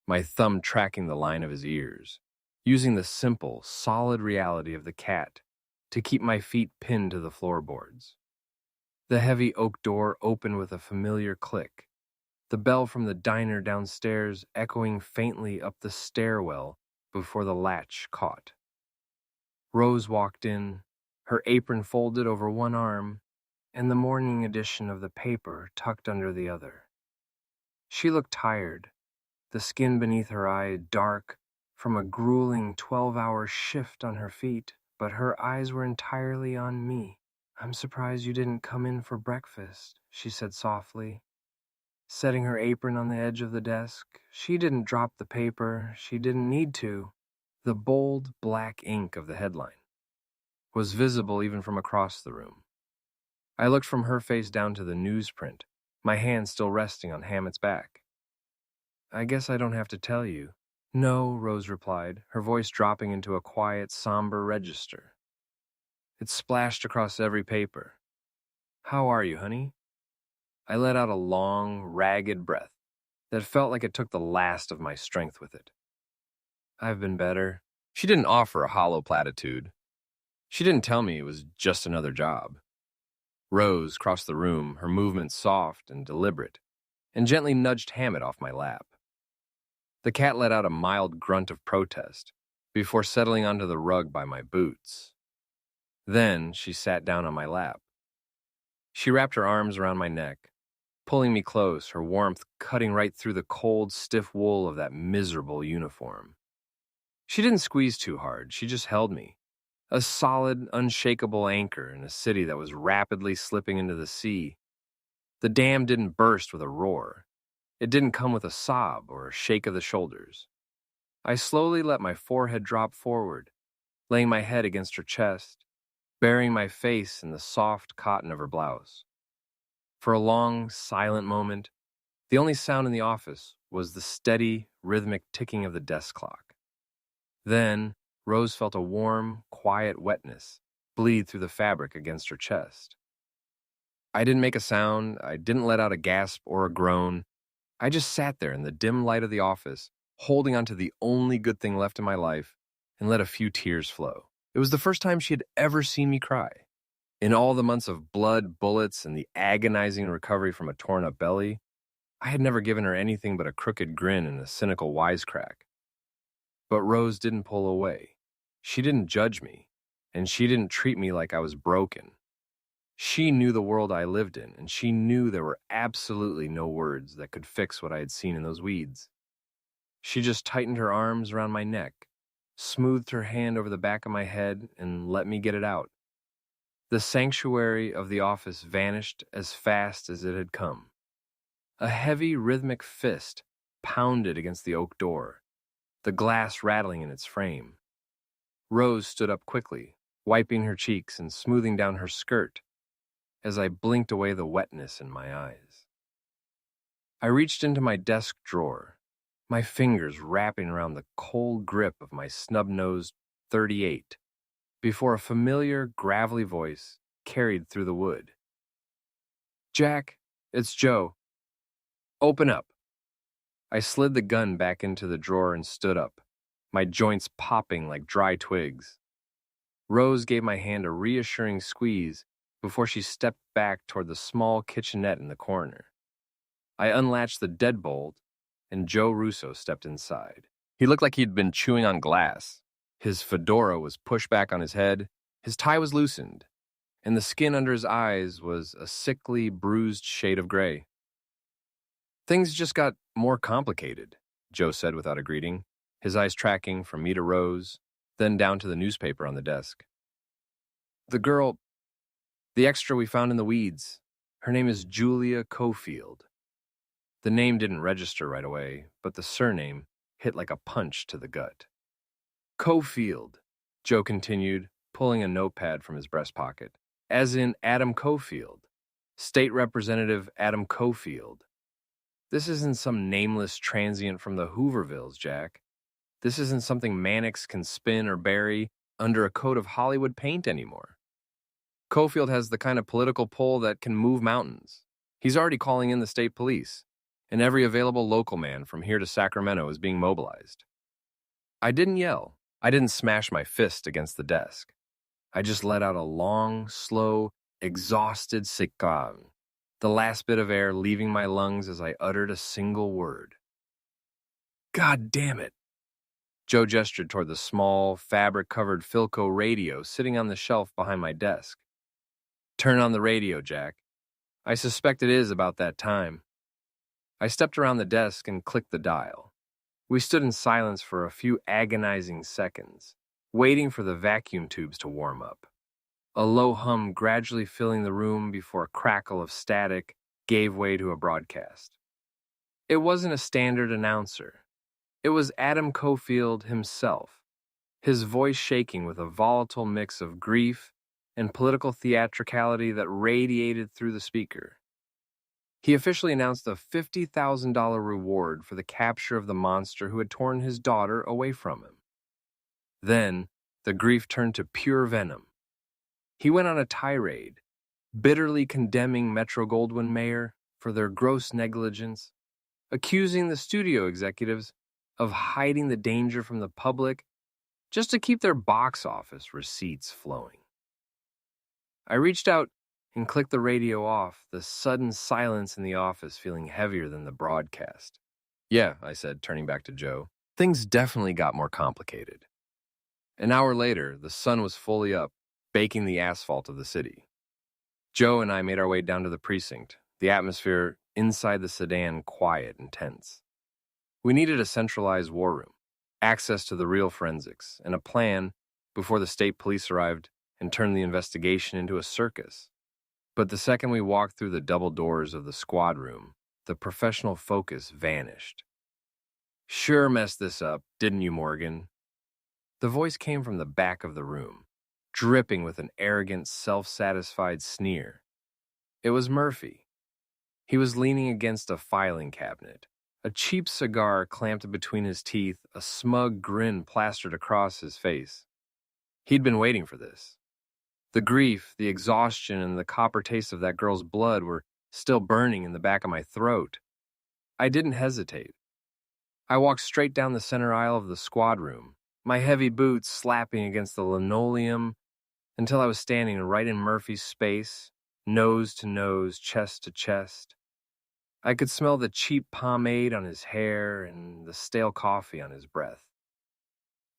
my thumb tracking the line of his ears, using the simple, solid reality of the cat to keep my feet pinned to the floorboards. The heavy oak door opened with a familiar click, the bell from the diner downstairs echoing faintly up the stairwell before the latch caught. Rose walked in, her apron folded over one arm, and the morning edition of the paper tucked under the other. She looked tired, the skin beneath her eye dark from a grueling 12-hour shift on her feet, but her eyes were entirely on me. "I'm surprised you didn't come in for breakfast," she said softly. Setting her apron on the edge of the desk, she didn't drop the paper. She didn't need to. The bold black ink of the headline was visible even from across the room. I looked from her face down to the newsprint, my hand still resting on Hammett's back. "I guess I don't have to tell you." "No," Rose replied, her voice dropping into a quiet, somber register. It splashed across every paper. "How are you, honey?" I let out a long, ragged breath that felt like it took the last of my strength with it. "I've been better." She didn't offer a hollow platitude. She didn't tell me it was just another job. Rose crossed the room, her movements soft and deliberate, and gently nudged Hammett off my lap. The cat let out a mild grunt of protest before settling onto the rug by my boots. Then she sat down on my lap. She wrapped her arms around my neck, pulling me close, her warmth cutting right through the cold, stiff wool of that miserable uniform. She didn't squeeze too hard, she just held me, a solid, unshakable anchor in a city that was rapidly slipping into the sea. The dam didn't burst with a roar. It didn't come with a sob or a shake of the shoulders. I slowly let my forehead drop forward, laying my head against her chest, burying my face in the soft cotton of her blouse. For a long, silent moment, the only sound in the office was the steady, rhythmic ticking of the desk clock. Then, Rose felt a warm, quiet wetness bleed through the fabric against her chest. I didn't make a sound, I didn't let out a gasp or a groan. I just sat there in the dim light of the office, holding on to the only good thing left in my life, and let a few tears flow. It was the first time she had ever seen me cry. In all the months of blood, bullets, and the agonizing recovery from a torn-up belly, I had never given her anything but a crooked grin and a cynical wisecrack. But Rose didn't pull away. She didn't judge me, and she didn't treat me like I was broken. She knew the world I lived in, and she knew there were absolutely no words that could fix what I had seen in those weeds. She just tightened her arms around my neck, smoothed her hand over the back of my head, and let me get it out. The sanctuary of the office vanished as fast as it had come. A heavy, rhythmic fist pounded against the oak door, the glass rattling in its frame. Rose stood up quickly, wiping her cheeks and smoothing down her skirt as I blinked away the wetness in my eyes. I reached into my desk drawer, my fingers wrapping around the cold grip of my snub-nosed .38, before a familiar, gravelly voice carried through the wood. "Jack, it's Joe. Open up." I slid the gun back into the drawer and stood up, my joints popping like dry twigs. Rose gave my hand a reassuring squeeze before she stepped back toward the small kitchenette in the corner. I unlatched the deadbolt, and Joe Russo stepped inside. He looked like he'd been chewing on glass. His fedora was pushed back on his head, his tie was loosened, and the skin under his eyes was a sickly, bruised shade of gray. "Things just got more complicated," Joe said without a greeting, his eyes tracking from me to Rose, then down to the newspaper on the desk. The extra we found in the weeds, her name is Julia Cofield." The name didn't register right away, but the surname hit like a punch to the gut. "Cofield," Joe continued, pulling a notepad from his breast pocket, "as in Adam Cofield, State Representative Adam Cofield. This isn't some nameless transient from the Hoovervilles, Jack. This isn't something Mannix can spin or bury under a coat of Hollywood paint anymore. Cofield has the kind of political pull that can move mountains. He's already calling in the state police, and every available local man from here to Sacramento is being mobilized." I didn't yell. I didn't smash my fist against the desk. I just let out a long, slow, exhausted sikkan, the last bit of air leaving my lungs as I uttered a single word. "God damn it." Joe gestured toward the small, fabric-covered Philco radio sitting on the shelf behind my desk. "Turn on the radio, Jack. I suspect it is about that time." I stepped around the desk and clicked the dial. We stood in silence for a few agonizing seconds, waiting for the vacuum tubes to warm up. A low hum gradually filling the room before a crackle of static gave way to a broadcast. It wasn't a standard announcer. It was Adam Cofield himself, his voice shaking with a volatile mix of grief and political theatricality that radiated through the speaker. He officially announced a $50,000 reward for the capture of the monster who had torn his daughter away from him. Then, the grief turned to pure venom. He went on a tirade, bitterly condemning Metro-Goldwyn-Mayer for their gross negligence, accusing the studio executives of hiding the danger from the public just to keep their box office receipts flowing. I reached out and clicked the radio off, the sudden silence in the office feeling heavier than the broadcast. "Yeah," I said, turning back to Joe. "Things definitely got more complicated." An hour later, the sun was fully up, baking the asphalt of the city. Joe and I made our way down to the precinct, the atmosphere inside the sedan quiet and tense. We needed a centralized war room, access to the real forensics, and a plan before the state police arrived and turned the investigation into a circus. But the second we walked through the double doors of the squad room, the professional focus vanished. "Sure messed this up, didn't you, Morgan?" The voice came from the back of the room, dripping with an arrogant, self-satisfied sneer. It was Murphy. He was leaning against a filing cabinet, a cheap cigar clamped between his teeth, a smug grin plastered across his face. He'd been waiting for this. The grief, the exhaustion, and the copper taste of that girl's blood were still burning in the back of my throat. I didn't hesitate. I walked straight down the center aisle of the squad room, my heavy boots slapping against the linoleum, until I was standing right in Murphy's space, nose to nose, chest to chest. I could smell the cheap pomade on his hair and the stale coffee on his breath.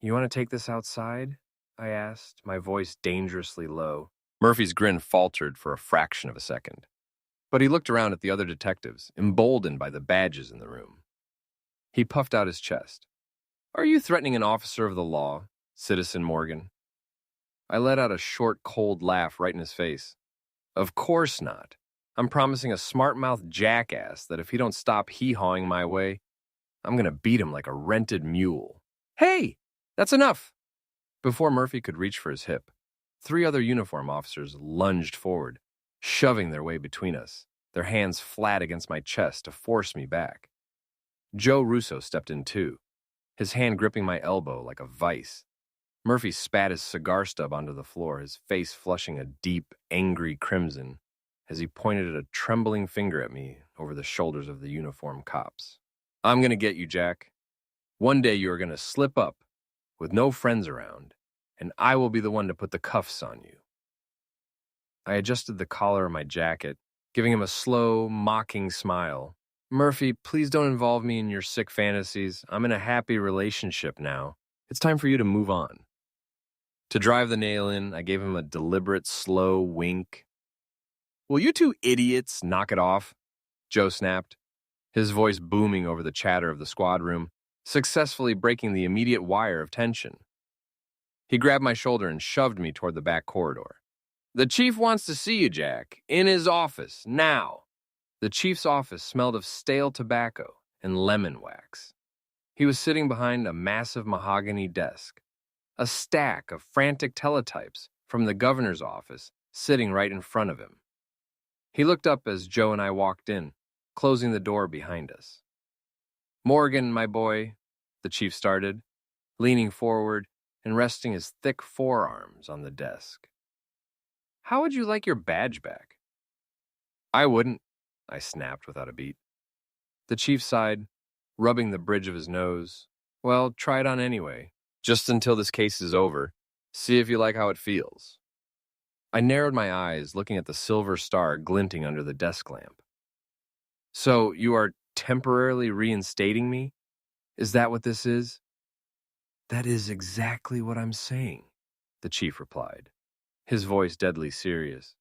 "You want to take this outside?" I asked, my voice dangerously low. Murphy's grin faltered for a fraction of a second, but he looked around at the other detectives, emboldened by the badges in the room. He puffed out his chest. "Are you threatening an officer of the law, Citizen Morgan?" I let out a short, cold laugh right in his face. "Of course not. I'm promising a smart-mouthed jackass that if he don't stop hee-hawing my way, I'm going to beat him like a rented mule." "Hey, that's enough!" Before Murphy could reach for his hip, 3 other uniform officers lunged forward, shoving their way between us, their hands flat against my chest to force me back. Joe Russo stepped in too, his hand gripping my elbow like a vice. Murphy spat his cigar stub onto the floor, his face flushing a deep, angry crimson as he pointed a trembling finger at me over the shoulders of the uniformed cops. "I'm going to get you, Jack. One day you are going to slip up with no friends around, and I will be the one to put the cuffs on you." I adjusted the collar of my jacket, giving him a slow, mocking smile. "Murphy, please don't involve me in your sick fantasies. I'm in a happy relationship now. It's time for you to move on." To drive the nail in, I gave him a deliberate, slow wink. "Will you 2 idiots knock it off?" Joe snapped, his voice booming over the chatter of the squad room, successfully breaking the immediate wire of tension. He grabbed my shoulder and shoved me toward the back corridor. "The chief wants to see you, Jack, in his office, now." The chief's office smelled of stale tobacco and lemon wax. He was sitting behind a massive mahogany desk, a stack of frantic teletypes from the governor's office sitting right in front of him. He looked up as Joe and I walked in, closing the door behind us. "Morgan, my boy," the chief started, leaning forward and resting his thick forearms on the desk. "How would you like your badge back?" "I wouldn't," I snapped without a beat. The chief sighed, rubbing the bridge of his nose. "Well, try it on anyway. Just until this case is over. See if you like how it feels." I narrowed my eyes, looking at the silver star glinting under the desk lamp. "So you are temporarily reinstating me? Is that what this is?" "That is exactly what I'm saying," the chief replied, his voice deadly serious.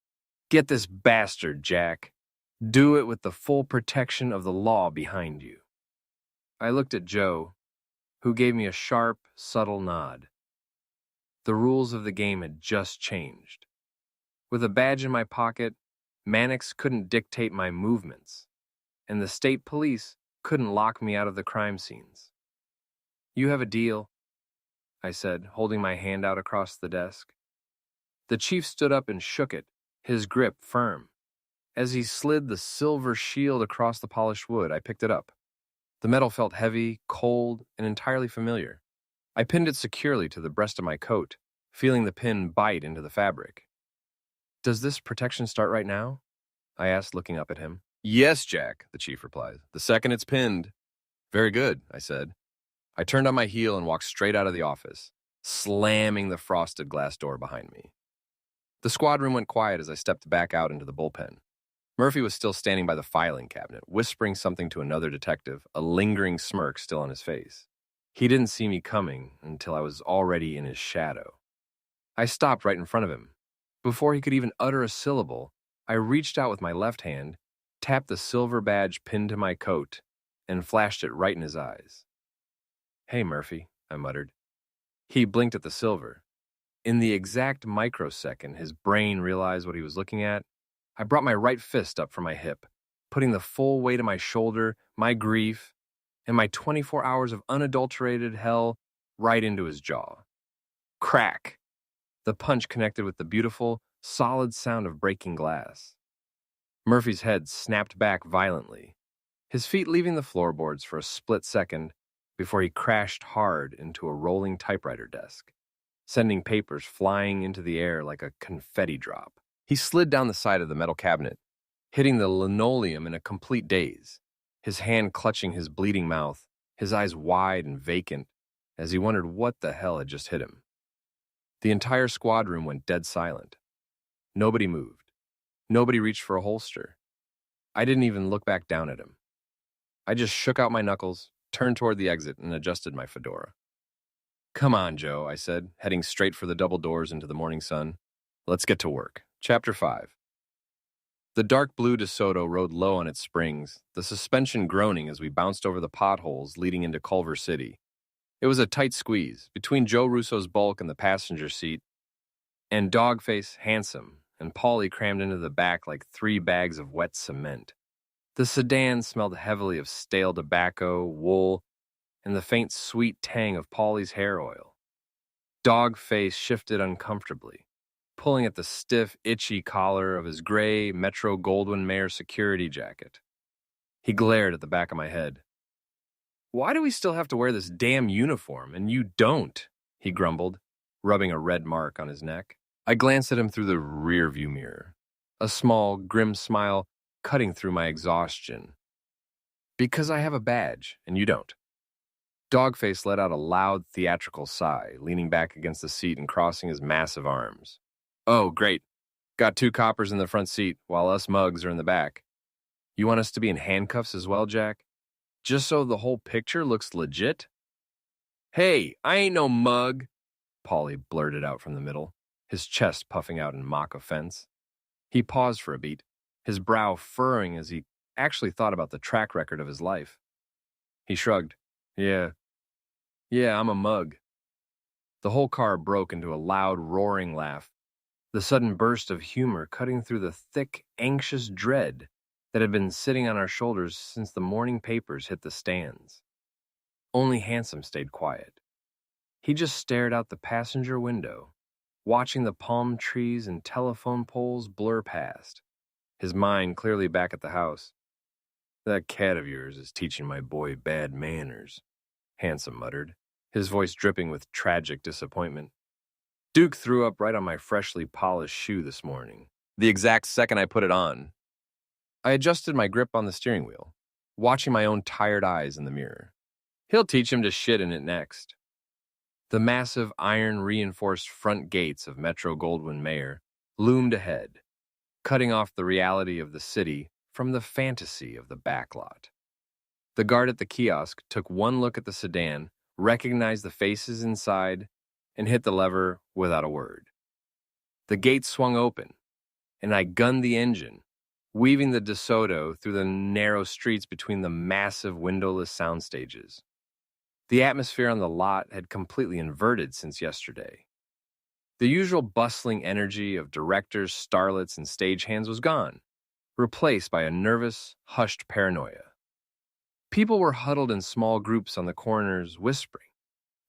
"Get this bastard, Jack. Do it with the full protection of the law behind you." I looked at Joe, who gave me a sharp, subtle nod. The rules of the game had just changed. With a badge in my pocket, Mannix couldn't dictate my movements, and the state police couldn't lock me out of the crime scenes. "You have a deal," I said, holding my hand out across the desk. The chief stood up and shook it, his grip firm. As he slid the silver shield across the polished wood, I picked it up. The metal felt heavy, cold, and entirely familiar. I pinned it securely to the breast of my coat, feeling the pin bite into the fabric. "Does this protection start right now?" I asked, looking up at him. "Yes, Jack," the chief replied. "The second it's pinned." "Very good," I said. I turned on my heel and walked straight out of the office, slamming the frosted glass door behind me. The squad room went quiet as I stepped back out into the bullpen. Murphy was still standing by the filing cabinet, whispering something to another detective, a lingering smirk still on his face. He didn't see me coming until I was already in his shadow. I stopped right in front of him. Before he could even utter a syllable, I reached out with my left hand, tapped the silver badge pinned to my coat, and flashed it right in his eyes. "Hey, Murphy," I muttered. He blinked at the silver. In the exact microsecond his brain realized what he was looking at, I brought my right fist up from my hip, putting the full weight of my shoulder, my grief, and my 24 hours of unadulterated hell right into his jaw. Crack! The punch connected with the beautiful, solid sound of breaking glass. Murphy's head snapped back violently, his feet leaving the floorboards for a split second before he crashed hard into a rolling typewriter desk, sending papers flying into the air like a confetti drop. He slid down the side of the metal cabinet, hitting the linoleum in a complete daze, his hand clutching his bleeding mouth, his eyes wide and vacant as he wondered what the hell had just hit him. The entire squad room went dead silent. Nobody moved. Nobody reached for a holster. I didn't even look back down at him. I just shook out my knuckles, turned toward the exit, and adjusted my fedora. "Come on, Joe," I said, heading straight for the double doors into the morning sun. "Let's get to work." Chapter 5. The dark blue DeSoto rode low on its springs, the suspension groaning as we bounced over the potholes leading into Culver City. It was a tight squeeze, between Joe Russo's bulk in the passenger seat and Dogface, Handsome, and Paulie crammed into the back like 3 bags of wet cement. The sedan smelled heavily of stale tobacco, wool, and the faint sweet tang of Paulie's hair oil. Dogface shifted uncomfortably, pulling at the stiff, itchy collar of his gray Metro-Goldwyn-Mayer security jacket. He glared at the back of my head. "Why do we still have to wear this damn uniform, and you don't?" he grumbled, rubbing a red mark on his neck. I glanced at him through the rearview mirror, a small, grim smile cutting through my exhaustion. "Because I have a badge, and you don't." Dogface let out a loud, theatrical sigh, leaning back against the seat and crossing his massive arms. "Oh, great. Got 2 coppers in the front seat, while us mugs are in the back. You want us to be in handcuffs as well, Jack? Just so the whole picture looks legit?" "Hey, I ain't no mug," Paulie blurted out from the middle, his chest puffing out in mock offense. He paused for a beat, his brow furrowing as he actually thought about the track record of his life. He shrugged. Yeah, I'm a mug." The whole car broke into a loud, roaring laugh, the sudden burst of humor cutting through the thick, anxious dread that had been sitting on our shoulders since the morning papers hit the stands. Only Handsome stayed quiet. He just stared out the passenger window, watching the palm trees and telephone poles blur past, his mind clearly back at the house. "That cat of yours is teaching my boy bad manners," Handsome muttered, his voice dripping with tragic disappointment. "Duke threw up right on my freshly polished shoe this morning, the exact second I put it on." I adjusted my grip on the steering wheel, watching my own tired eyes in the mirror. "He'll teach him to shit in it next." The massive iron-reinforced front gates of Metro-Goldwyn-Mayer loomed ahead, cutting off the reality of the city from the fantasy of the backlot. The guard at the kiosk took one look at the sedan, recognized the faces inside, and hit the lever without a word. The gate swung open, and I gunned the engine, weaving the DeSoto through the narrow streets between the massive windowless sound stages. The atmosphere on the lot had completely inverted since yesterday. The usual bustling energy of directors, starlets, and stagehands was gone, replaced by a nervous, hushed paranoia. People were huddled in small groups on the corners, whispering,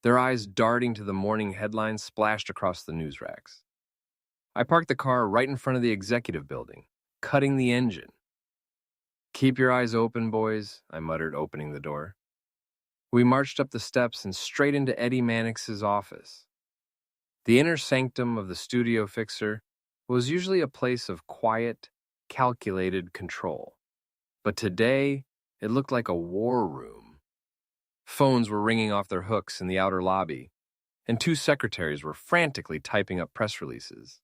their eyes darting to the morning headlines splashed across the news racks. I parked the car right in front of the executive building, cutting the engine. "Keep your eyes open, boys," I muttered, opening the door. We marched up the steps and straight into Eddie Mannix's office. The inner sanctum of the studio fixer was usually a place of quiet, calculated control. But today, it looked like a war room. Phones were ringing off their hooks in the outer lobby, and 2 secretaries were frantically typing up press releases.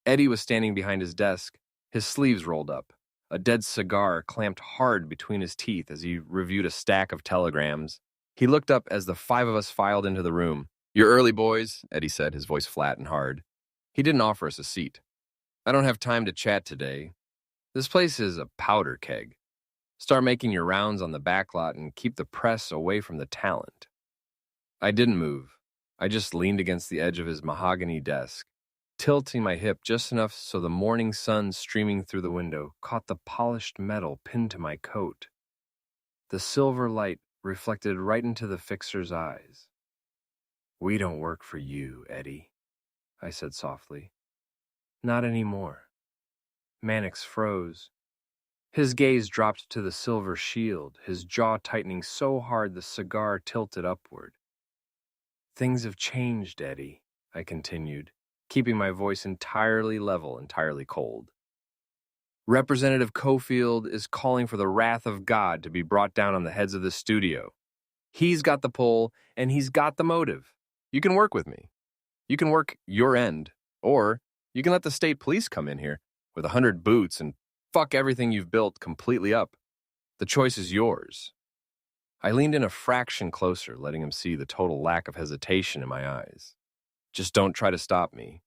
Eddie was standing behind his desk, his sleeves rolled up, a dead cigar clamped hard between his teeth as he reviewed a stack of telegrams. He looked up as the 5 of us filed into the room. "You're early, boys," Eddie said, his voice flat and hard. He didn't offer us a seat. "I don't have time to chat today. This place is a powder keg. Start making your rounds on the backlot and keep the press away from the talent." I didn't move. I just leaned against the edge of his mahogany desk, tilting my hip just enough so the morning sun streaming through the window caught the polished metal pinned to my coat. The silver light reflected right into the fixer's eyes. "We don't work for you, Eddie," I said softly. "Not anymore." Mannix froze. His gaze dropped to the silver shield, his jaw tightening so hard the cigar tilted upward. "Things have changed, Eddie," I continued, keeping my voice entirely level, entirely cold. "Representative Cofield is calling for the wrath of God to be brought down on the heads of the studio. He's got the pull, and he's got the motive. You can work with me. You can work your end, or you can let the state police come in here with 100 boots and fuck everything you've built completely up. The choice is yours." I leaned in a fraction closer, letting him see the total lack of hesitation in my eyes. "Just don't try to stop me.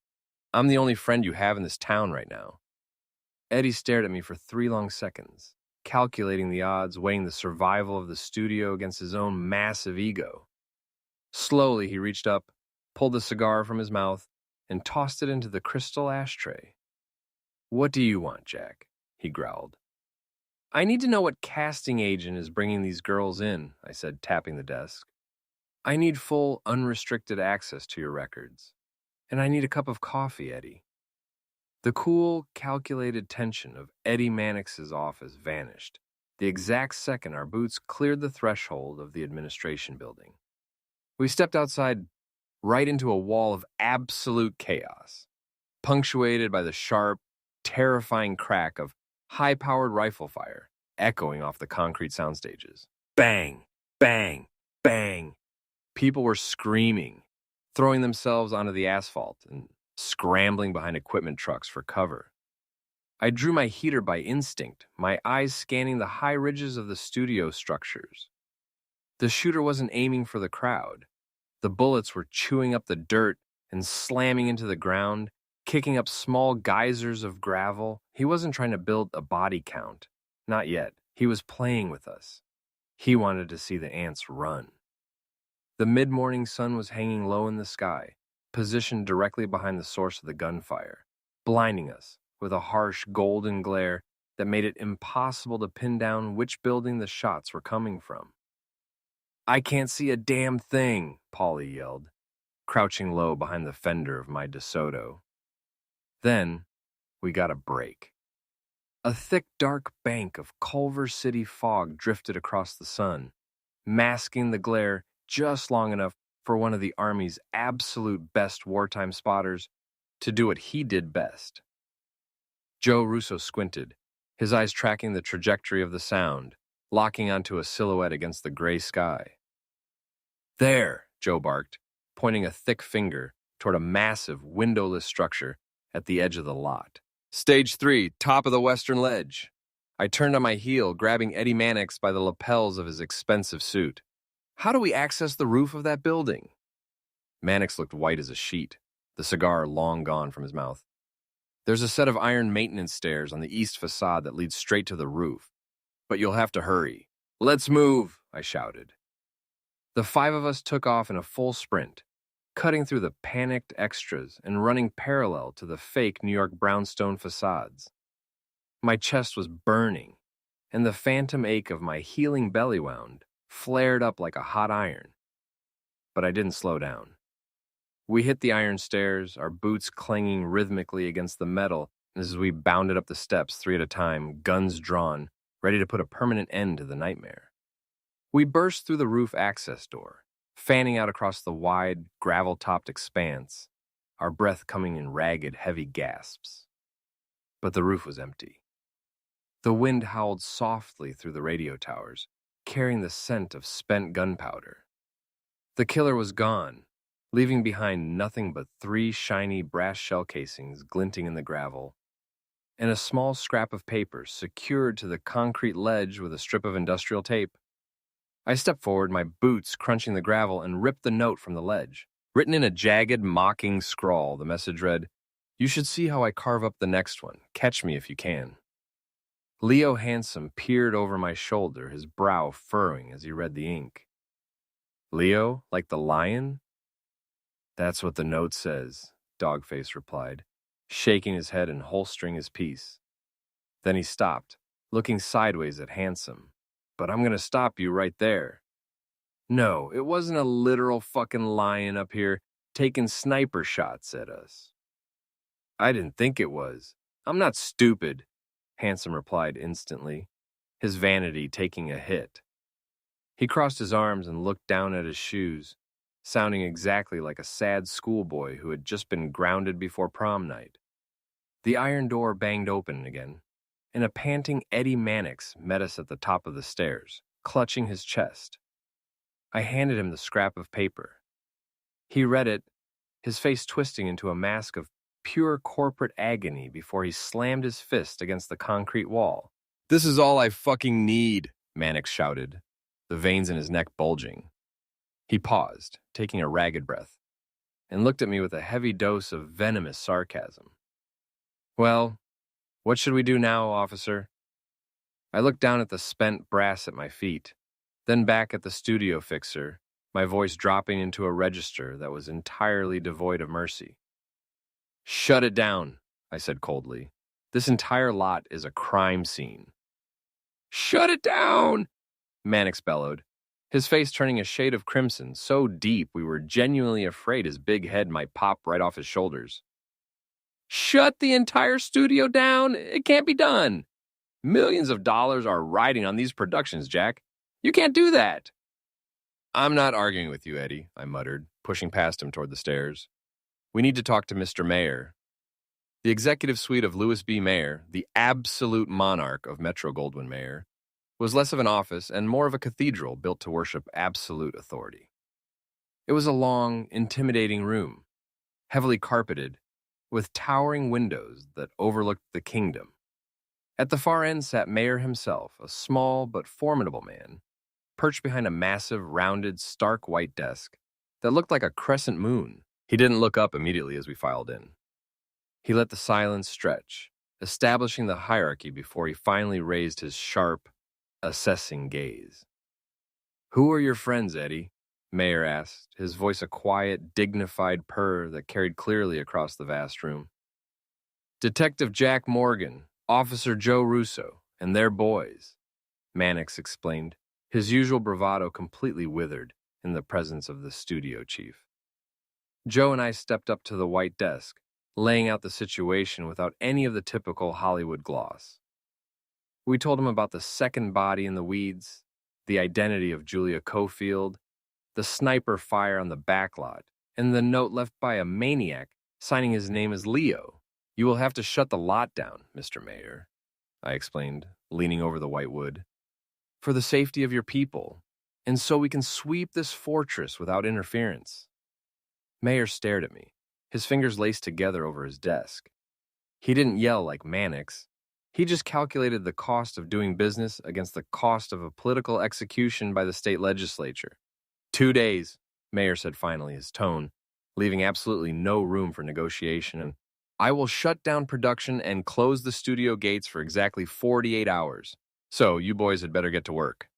I'm the only friend you have in this town right now." Eddie stared at me for 3 long seconds, calculating the odds, weighing the survival of the studio against his own massive ego. Slowly, he reached up, pulled the cigar from his mouth, and tossed it into the crystal ashtray. "What do you want, Jack?" he growled. "I need to know what casting agent is bringing these girls in," I said, tapping the desk. "I need full, unrestricted access to your records. And I need a cup of coffee, Eddie." The cool, calculated tension of Eddie Mannix's office vanished the exact second our boots cleared the threshold of the administration building. We stepped outside right into a wall of absolute chaos, punctuated by the sharp, terrifying crack of high-powered rifle fire echoing off the concrete soundstages. Bang! Bang! Bang! People were screaming, throwing themselves onto the asphalt and scrambling behind equipment trucks for cover. I drew my heater by instinct, my eyes scanning the high ridges of the studio structures. The shooter wasn't aiming for the crowd. The bullets were chewing up the dirt and slamming into the ground, kicking up small geysers of gravel. He wasn't trying to build a body count. Not yet. He was playing with us. He wanted to see the ants run. The mid-morning sun was hanging low in the sky, positioned directly behind the source of the gunfire, blinding us with a harsh golden glare that made it impossible to pin down which building the shots were coming from. "I can't see a damn thing," Paulie yelled, crouching low behind the fender of my DeSoto. Then, we got a break. A thick, dark bank of Culver City fog drifted across the sun, masking the glare just long enough for one of the Army's absolute best wartime spotters to do what he did best. Joe Russo squinted, his eyes tracking the trajectory of the sound, locking onto a silhouette against the gray sky. "There," Joe barked, pointing a thick finger toward a massive, windowless structure at the edge of the lot. "Stage 3, top of the western ledge." I turned on my heel, grabbing Eddie Mannix by the lapels of his expensive suit. "How do we access the roof of that building?" Mannix looked white as a sheet, the cigar long gone from his mouth. "There's a set of iron maintenance stairs on the east facade that leads straight to the roof, but you'll have to hurry." "Let's move," I shouted. The 5 of us took off in a full sprint, cutting through the panicked extras and running parallel to the fake New York brownstone facades. My chest was burning, and the phantom ache of my healing belly wound flared up like a hot iron. But I didn't slow down. We hit the iron stairs, our boots clanging rhythmically against the metal as we bounded up the steps 3 at a time, guns drawn, ready to put a permanent end to the nightmare. We burst through the roof access door, fanning out across the wide, gravel-topped expanse, our breath coming in ragged, heavy gasps. But the roof was empty. The wind howled softly through the radio towers, carrying the scent of spent gunpowder. The killer was gone, leaving behind nothing but 3 shiny brass shell casings glinting in the gravel, and a small scrap of paper secured to the concrete ledge with a strip of industrial tape. I stepped forward, my boots crunching the gravel, and ripped the note from the ledge. Written in a jagged, mocking scrawl, the message read, "You should see how I carve up the next one. Catch me if you can." Leo Handsome peered over my shoulder, his brow furrowing as he read the ink. "Leo, like the lion?" "That's what the note says," Dogface replied, shaking his head and holstering his piece. Then he stopped, looking sideways at Handsome. "But I'm going to stop you right there." No, it wasn't a literal fucking lion up here taking sniper shots at us. I didn't think it was. I'm not stupid, Handsome replied instantly, his vanity taking a hit. He crossed his arms and looked down at his shoes, sounding exactly like a sad schoolboy who had just been grounded before prom night. The iron door banged open again, and a panting Eddie Mannix met us at the top of the stairs, clutching his chest. I handed him the scrap of paper. He read it, his face twisting into a mask of pure corporate agony before he slammed his fist against the concrete wall. "This is all I fucking need," Mannix shouted, the veins in his neck bulging. He paused, taking a ragged breath, and looked at me with a heavy dose of venomous sarcasm. "Well, what should we do now, officer?" I looked down at the spent brass at my feet, then back at the studio fixer, my voice dropping into a register that was entirely devoid of mercy. "Shut it down," I said coldly. "This entire lot is a crime scene." "Shut it down!" Mannix bellowed, his face turning a shade of crimson so deep we were genuinely afraid his big head might pop right off his shoulders. "Shut the entire studio down? It can't be done. Millions of dollars are riding on these productions, Jack. You can't do that." "I'm not arguing with you, Eddie," I muttered, pushing past him toward the stairs. "We need to talk to Mr. Mayor." The executive suite of Louis B. Mayer, the absolute monarch of Metro-Goldwyn-Mayer, was less of an office and more of a cathedral built to worship absolute authority. It was a long, intimidating room, heavily carpeted, with towering windows that overlooked the kingdom. At the far end sat Mayer himself, a small but formidable man, perched behind a massive, rounded, stark white desk that looked like a crescent moon. He didn't look up immediately as we filed in. He let the silence stretch, establishing the hierarchy before he finally raised his sharp, assessing gaze. "Who are your friends, Eddie?" Mayer asked, his voice a quiet, dignified purr that carried clearly across the vast room. "Detective Jack Morgan, Officer Joe Russo, and their boys," Mannix explained, his usual bravado completely withered in the presence of the studio chief. Joe and I stepped up to the white desk, laying out the situation without any of the typical Hollywood gloss. We told him about the second body in the weeds, the identity of Julia Cofield, the sniper fire on the backlot, and the note left by a maniac signing his name as Leo. "You will have to shut the lot down, Mr. Mayor," I explained, leaning over the white wood, "for the safety of your people, and so we can sweep this fortress without interference." Mayer stared at me, his fingers laced together over his desk. He didn't yell like Mannix. He just calculated the cost of doing business against the cost of a political execution by the state legislature. 2 days, Mayer said finally, his tone leaving absolutely no room for negotiation, and I will shut down production and close the studio gates for exactly 48 hours. So you boys had better get to work.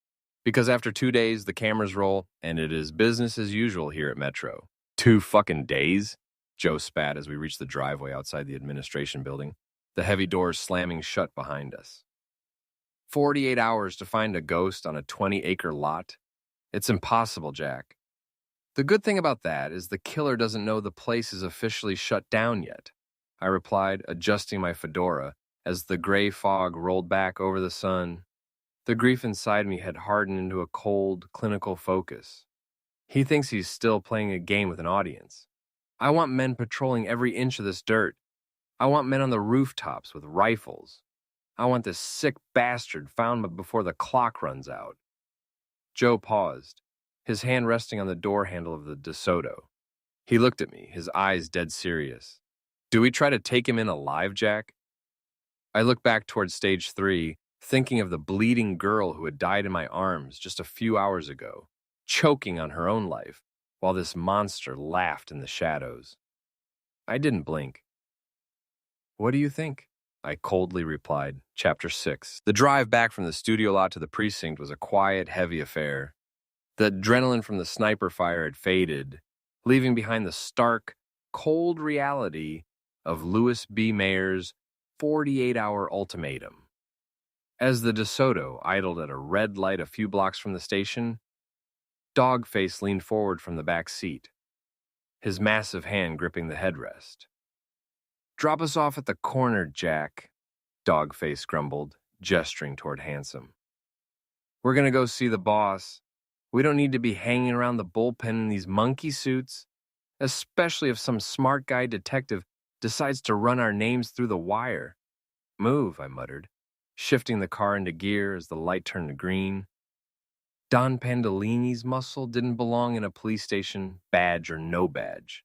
Because after 2 days, the cameras roll, and it is business as usual here at Metro. 2 fucking days? Joe spat as we reached the driveway outside the administration building, the heavy doors slamming shut behind us. 48 hours to find a ghost on a 20-acre lot? It's impossible, Jack. The good thing about that is the killer doesn't know the place is officially shut down yet, I replied, adjusting my fedora as the gray fog rolled back over the sun. The grief inside me had hardened into a cold, clinical focus. He thinks he's still playing a game with an audience. I want men patrolling every inch of this dirt. I want men on the rooftops with rifles. I want this sick bastard found before the clock runs out. Joe paused, his hand resting on the door handle of the DeSoto. He looked at me, his eyes dead serious. "Do we try to take him in alive, Jack?" I looked back towards stage 3, thinking of the bleeding girl who had died in my arms just a few hours ago, choking on her own life, while this monster laughed in the shadows. I didn't blink. "What do you think?" I coldly replied. Chapter 6. The drive back from the studio lot to the precinct was a quiet, heavy affair. The adrenaline from the sniper fire had faded, leaving behind the stark, cold reality of Louis B. Mayer's 48-hour ultimatum. As the DeSoto idled at a red light a few blocks from the station, Dogface leaned forward from the back seat, his massive hand gripping the headrest. "Drop us off at the corner, Jack," Dogface grumbled, gesturing toward Handsome. "We're gonna go see the boss. We don't need to be hanging around the bullpen in these monkey suits, especially if some smart guy detective decides to run our names through the wire." "Move," I muttered, shifting the car into gear as the light turned to green. Don Pandolini's muscle didn't belong in a police station, badge or no badge.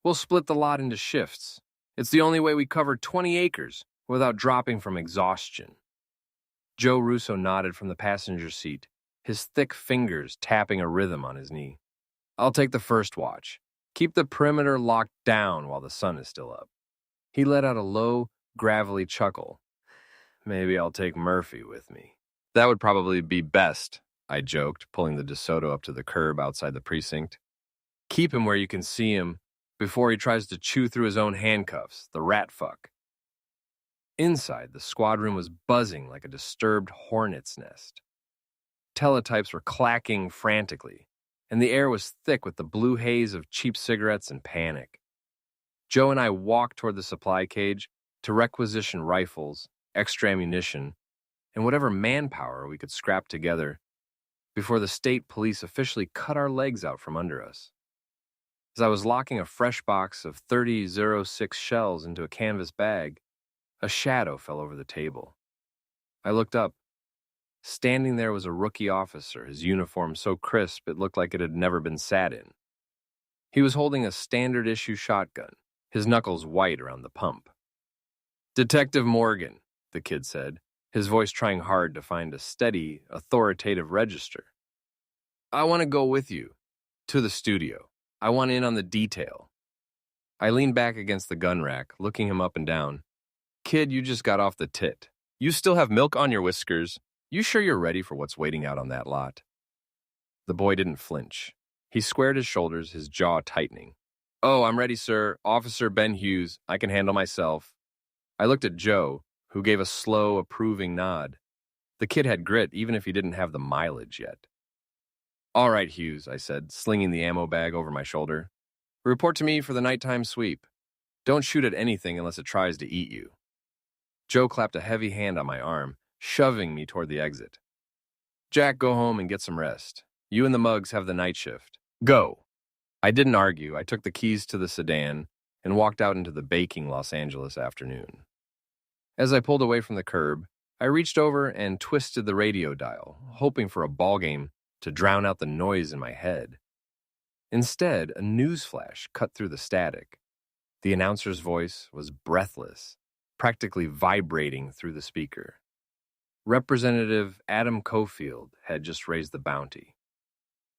"We'll split the lot into shifts. It's the only way we cover 20 acres without dropping from exhaustion." Joe Russo nodded from the passenger seat, his thick fingers tapping a rhythm on his knee. "I'll take the first watch. Keep the perimeter locked down while the sun is still up." He let out a low, gravelly chuckle. "Maybe I'll take Murphy with me." "That would probably be best," I joked, pulling the DeSoto up to the curb outside the precinct. "Keep him where you can see him before he tries to chew through his own handcuffs, the rat fuck." Inside, the squad room was buzzing like a disturbed hornet's nest. Teletypes were clacking frantically, and the air was thick with the blue haze of cheap cigarettes and panic. Joe and I walked toward the supply cage to requisition rifles, extra ammunition, and whatever manpower we could scrap together before the state police officially cut our legs out from under us. As I was locking a fresh box of 30-06 shells into a canvas bag, a shadow fell over the table. I looked up. Standing there was a rookie officer, his uniform so crisp it looked like it had never been sat in. He was holding a standard-issue shotgun, his knuckles white around the pump. "Detective Morgan," the kid said, his voice trying hard to find a steady, authoritative register. "I want to go with you to the studio. I want in on the detail." I leaned back against the gun rack, looking him up and down. "Kid, you just got off the tit. You still have milk on your whiskers. You sure you're ready for what's waiting out on that lot?" The boy didn't flinch. He squared his shoulders, his jaw tightening. "Oh, I'm ready, sir. Officer Ben Hughes. I can handle myself." I looked at Joe, who gave a slow, approving nod. The kid had grit, even if he didn't have the mileage yet. "All right, Hughes," I said, slinging the ammo bag over my shoulder. "Report to me for the nighttime sweep. Don't shoot at anything unless it tries to eat you." Joe clapped a heavy hand on my arm, shoving me toward the exit. "Jack, go home and get some rest. You and the mugs have the night shift. Go." I didn't argue. I took the keys to the sedan and walked out into the baking Los Angeles afternoon. As I pulled away from the curb, I reached over and twisted the radio dial, hoping for a ballgame to drown out the noise in my head. Instead, a news flash cut through the static. The announcer's voice was breathless, practically vibrating through the speaker. Representative Adam Cofield had just raised the bounty.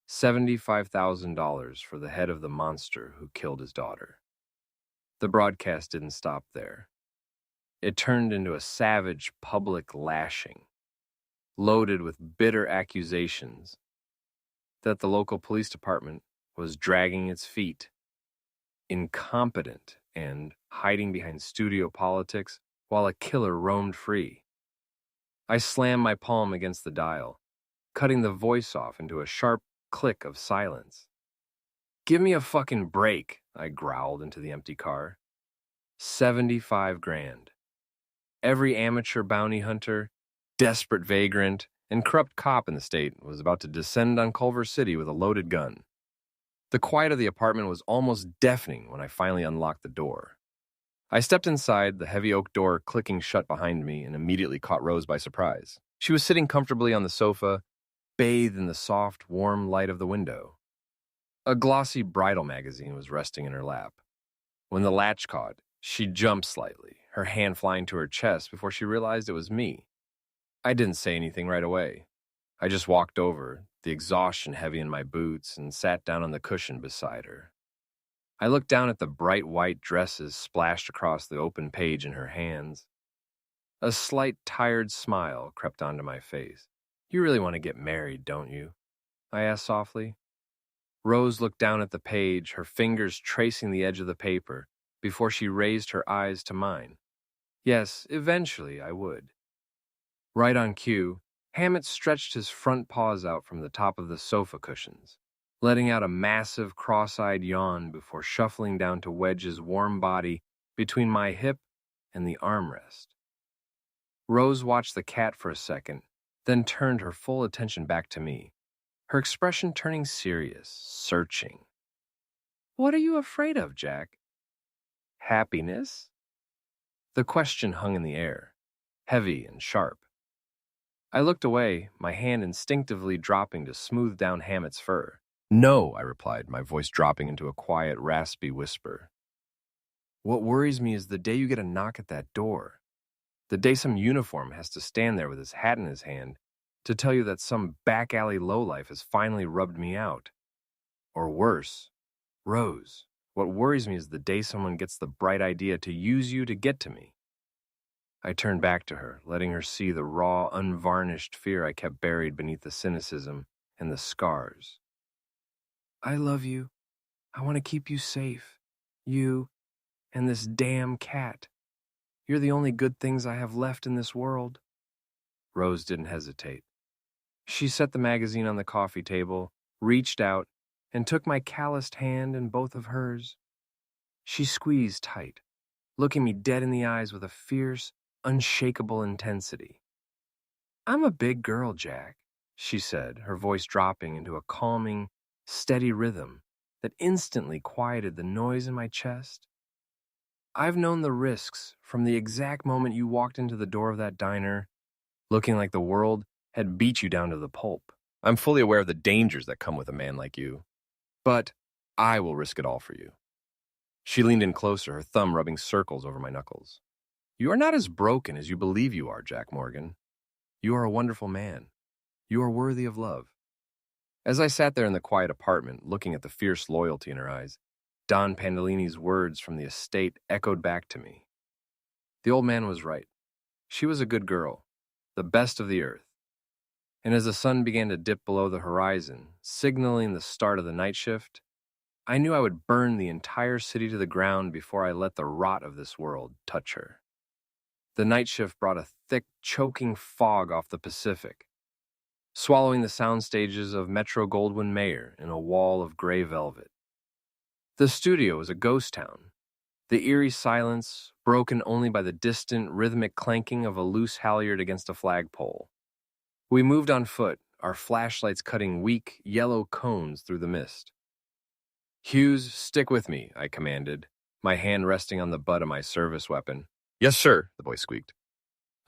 $75,000 for the head of the monster who killed his daughter. The broadcast didn't stop there. It turned into a savage public lashing, loaded with bitter accusations that the local police department was dragging its feet, incompetent, and hiding behind studio politics while a killer roamed free. I slammed my palm against the dial, cutting the voice off into a sharp click of silence. "Give me a fucking break," I growled into the empty car. 75 grand. Every amateur bounty hunter, desperate vagrant, and corrupt cop in the state was about to descend on Culver City with a loaded gun. The quiet of the apartment was almost deafening when I finally unlocked the door. I stepped inside, the heavy oak door clicking shut behind me, and immediately caught Rose by surprise. She was sitting comfortably on the sofa, bathed in the soft, warm light of the window. A glossy bridal magazine was resting in her lap. When the latch caught, she jumped slightly, her hand flying to her chest before she realized it was me. I didn't say anything right away. I just walked over, the exhaustion heavy in my boots, and sat down on the cushion beside her. I looked down at the bright white dresses splashed across the open page in her hands. A slight, tired smile crept onto my face. "You really want to get married, don't you?" I asked softly. Rose looked down at the page, her fingers tracing the edge of the paper, before she raised her eyes to mine. "Yes, eventually I would." Right on cue, Hammett stretched his front paws out from the top of the sofa cushions, letting out a massive cross-eyed yawn before shuffling down to wedge his warm body between my hip and the armrest. Rose watched the cat for a second, then turned her full attention back to me, her expression turning serious, searching. "What are you afraid of, Jack?" "Happiness?" The question hung in the air, heavy and sharp. I looked away, my hand instinctively dropping to smooth down Hammett's fur. "No," I replied, my voice dropping into a quiet, raspy whisper. "What worries me is the day you get a knock at that door. The day some uniform has to stand there with his hat in his hand to tell you that some back-alley lowlife has finally rubbed me out. Or worse, Rose, what worries me is the day someone gets the bright idea to use you to get to me." I turned back to her, letting her see the raw, unvarnished fear I kept buried beneath the cynicism and the scars. "I love you. I want to keep you safe. You and this damn cat. You're the only good things I have left in this world." Rose didn't hesitate. She set the magazine on the coffee table, reached out, and took my calloused hand in both of hers. She squeezed tight, looking me dead in the eyes with a fierce, unshakable intensity. "I'm a big girl, Jack," she said, her voice dropping into a calming, steady rhythm that instantly quieted the noise in my chest. "I've known the risks from the exact moment you walked into the door of that diner, looking like the world had beat you down to the pulp. I'm fully aware of the dangers that come with a man like you, but I will risk it all for you." She leaned in closer, her thumb rubbing circles over my knuckles. "You are not as broken as you believe you are, Jack Morgan. You are a wonderful man. You are worthy of love." As I sat there in the quiet apartment, looking at the fierce loyalty in her eyes, Don Pandolini's words from the estate echoed back to me. The old man was right. She was a good girl, the best of the earth. And as the sun began to dip below the horizon, signaling the start of the night shift, I knew I would burn the entire city to the ground before I let the rot of this world touch her. The night shift brought a thick, choking fog off the Pacific, swallowing the sound stages of Metro-Goldwyn-Mayer in a wall of gray velvet. The studio was a ghost town, the eerie silence broken only by the distant, rhythmic clanking of a loose halyard against a flagpole. We moved on foot, our flashlights cutting weak, yellow cones through the mist. "Hughes, stick with me," I commanded, my hand resting on the butt of my service weapon. "Yes, sir," the boy squeaked.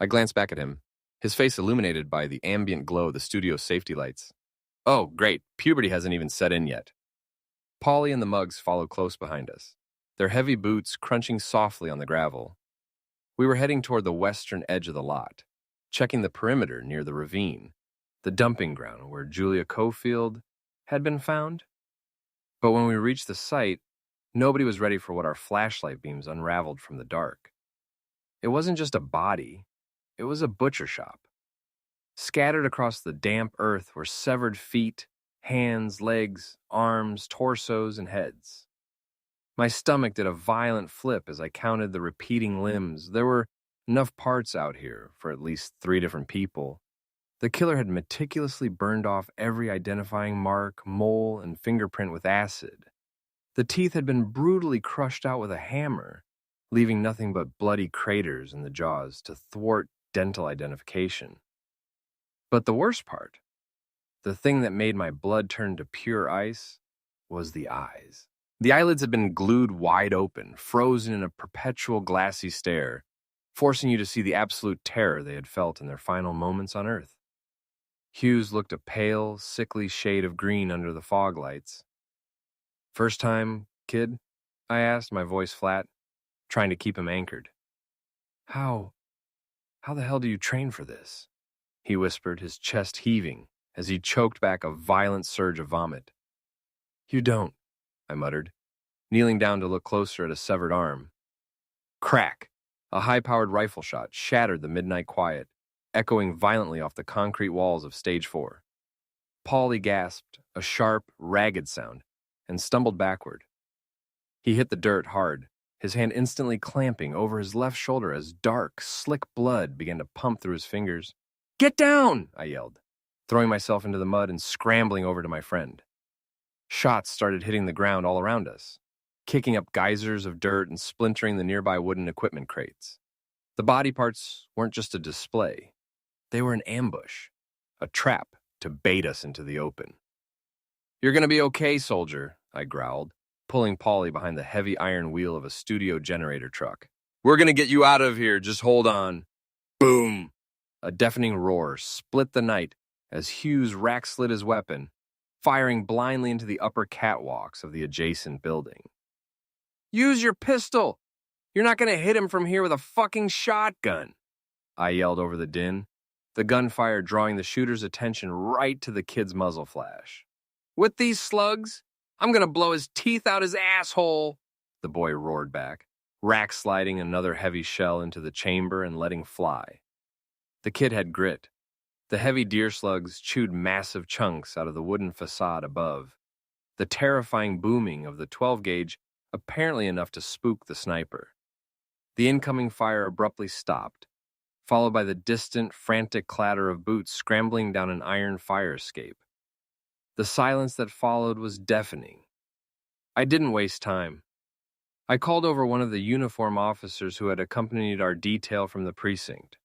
I glanced back at him, his face illuminated by the ambient glow of the studio's safety lights. "Oh, great, puberty hasn't even set in yet." Polly and the Mugs followed close behind us, their heavy boots crunching softly on the gravel. We were heading toward the western edge of the lot, checking the perimeter near the ravine, the dumping ground where Julia Cofield had been found. But when we reached the site, nobody was ready for what our flashlight beams unraveled from the dark. It wasn't just a body, it was a butcher shop. Scattered across the damp earth were severed feet, hands, legs, arms, torsos, and heads. My stomach did a violent flip as I counted the repeating limbs. There were enough parts out here for at least 3 different people. The killer had meticulously burned off every identifying mark, mole, and fingerprint with acid. The teeth had been brutally crushed out with a hammer, leaving nothing but bloody craters in the jaws to thwart dental identification. But the worst part, the thing that made my blood turn to pure ice, was the eyes. The eyelids had been glued wide open, frozen in a perpetual glassy stare, forcing you to see the absolute terror they had felt in their final moments on Earth. Hughes looked a pale, sickly shade of green under the fog lights. "First time, kid?" I asked, my voice flat, trying to keep him anchored. How the hell do you train for this?" he whispered, his chest heaving as he choked back a violent surge of vomit. "You don't," I muttered, kneeling down to look closer at a severed arm. Crack! A high-powered rifle shot shattered the midnight quiet, echoing violently off the concrete walls of Stage 4. Paulie gasped, a sharp, ragged sound, and stumbled backward. He hit the dirt hard, his hand instantly clamping over his left shoulder as dark, slick blood began to pump through his fingers. Get down, I yelled, throwing myself into the mud and scrambling over to my friend. Shots started hitting the ground all around us, kicking up geysers of dirt and splintering the nearby wooden equipment crates. The body parts weren't just a display. They were an ambush, a trap to bait us into the open. You're gonna be okay, soldier, I growled, pulling Polly behind the heavy iron wheel of a studio generator truck. We're gonna get you out of here, just hold on. Boom! A deafening roar split the night as Hughes rack-slid his weapon, firing blindly into the upper catwalks of the adjacent building. Use your pistol! You're not gonna hit him from here with a fucking shotgun, I yelled over the din, the gunfire drawing the shooter's attention right to the kid's muzzle flash. With these slugs, I'm gonna blow his teeth out his asshole, the boy roared back, rack-sliding another heavy shell into the chamber and letting fly. The kid had grit. The heavy deer slugs chewed massive chunks out of the wooden facade above, the terrifying booming of the 12-gauge apparently enough to spook the sniper. The incoming fire abruptly stopped, followed by the distant, frantic clatter of boots scrambling down an iron fire escape. The silence that followed was deafening. I didn't waste time. I called over one of the uniform officers who had accompanied our detail from the precinct.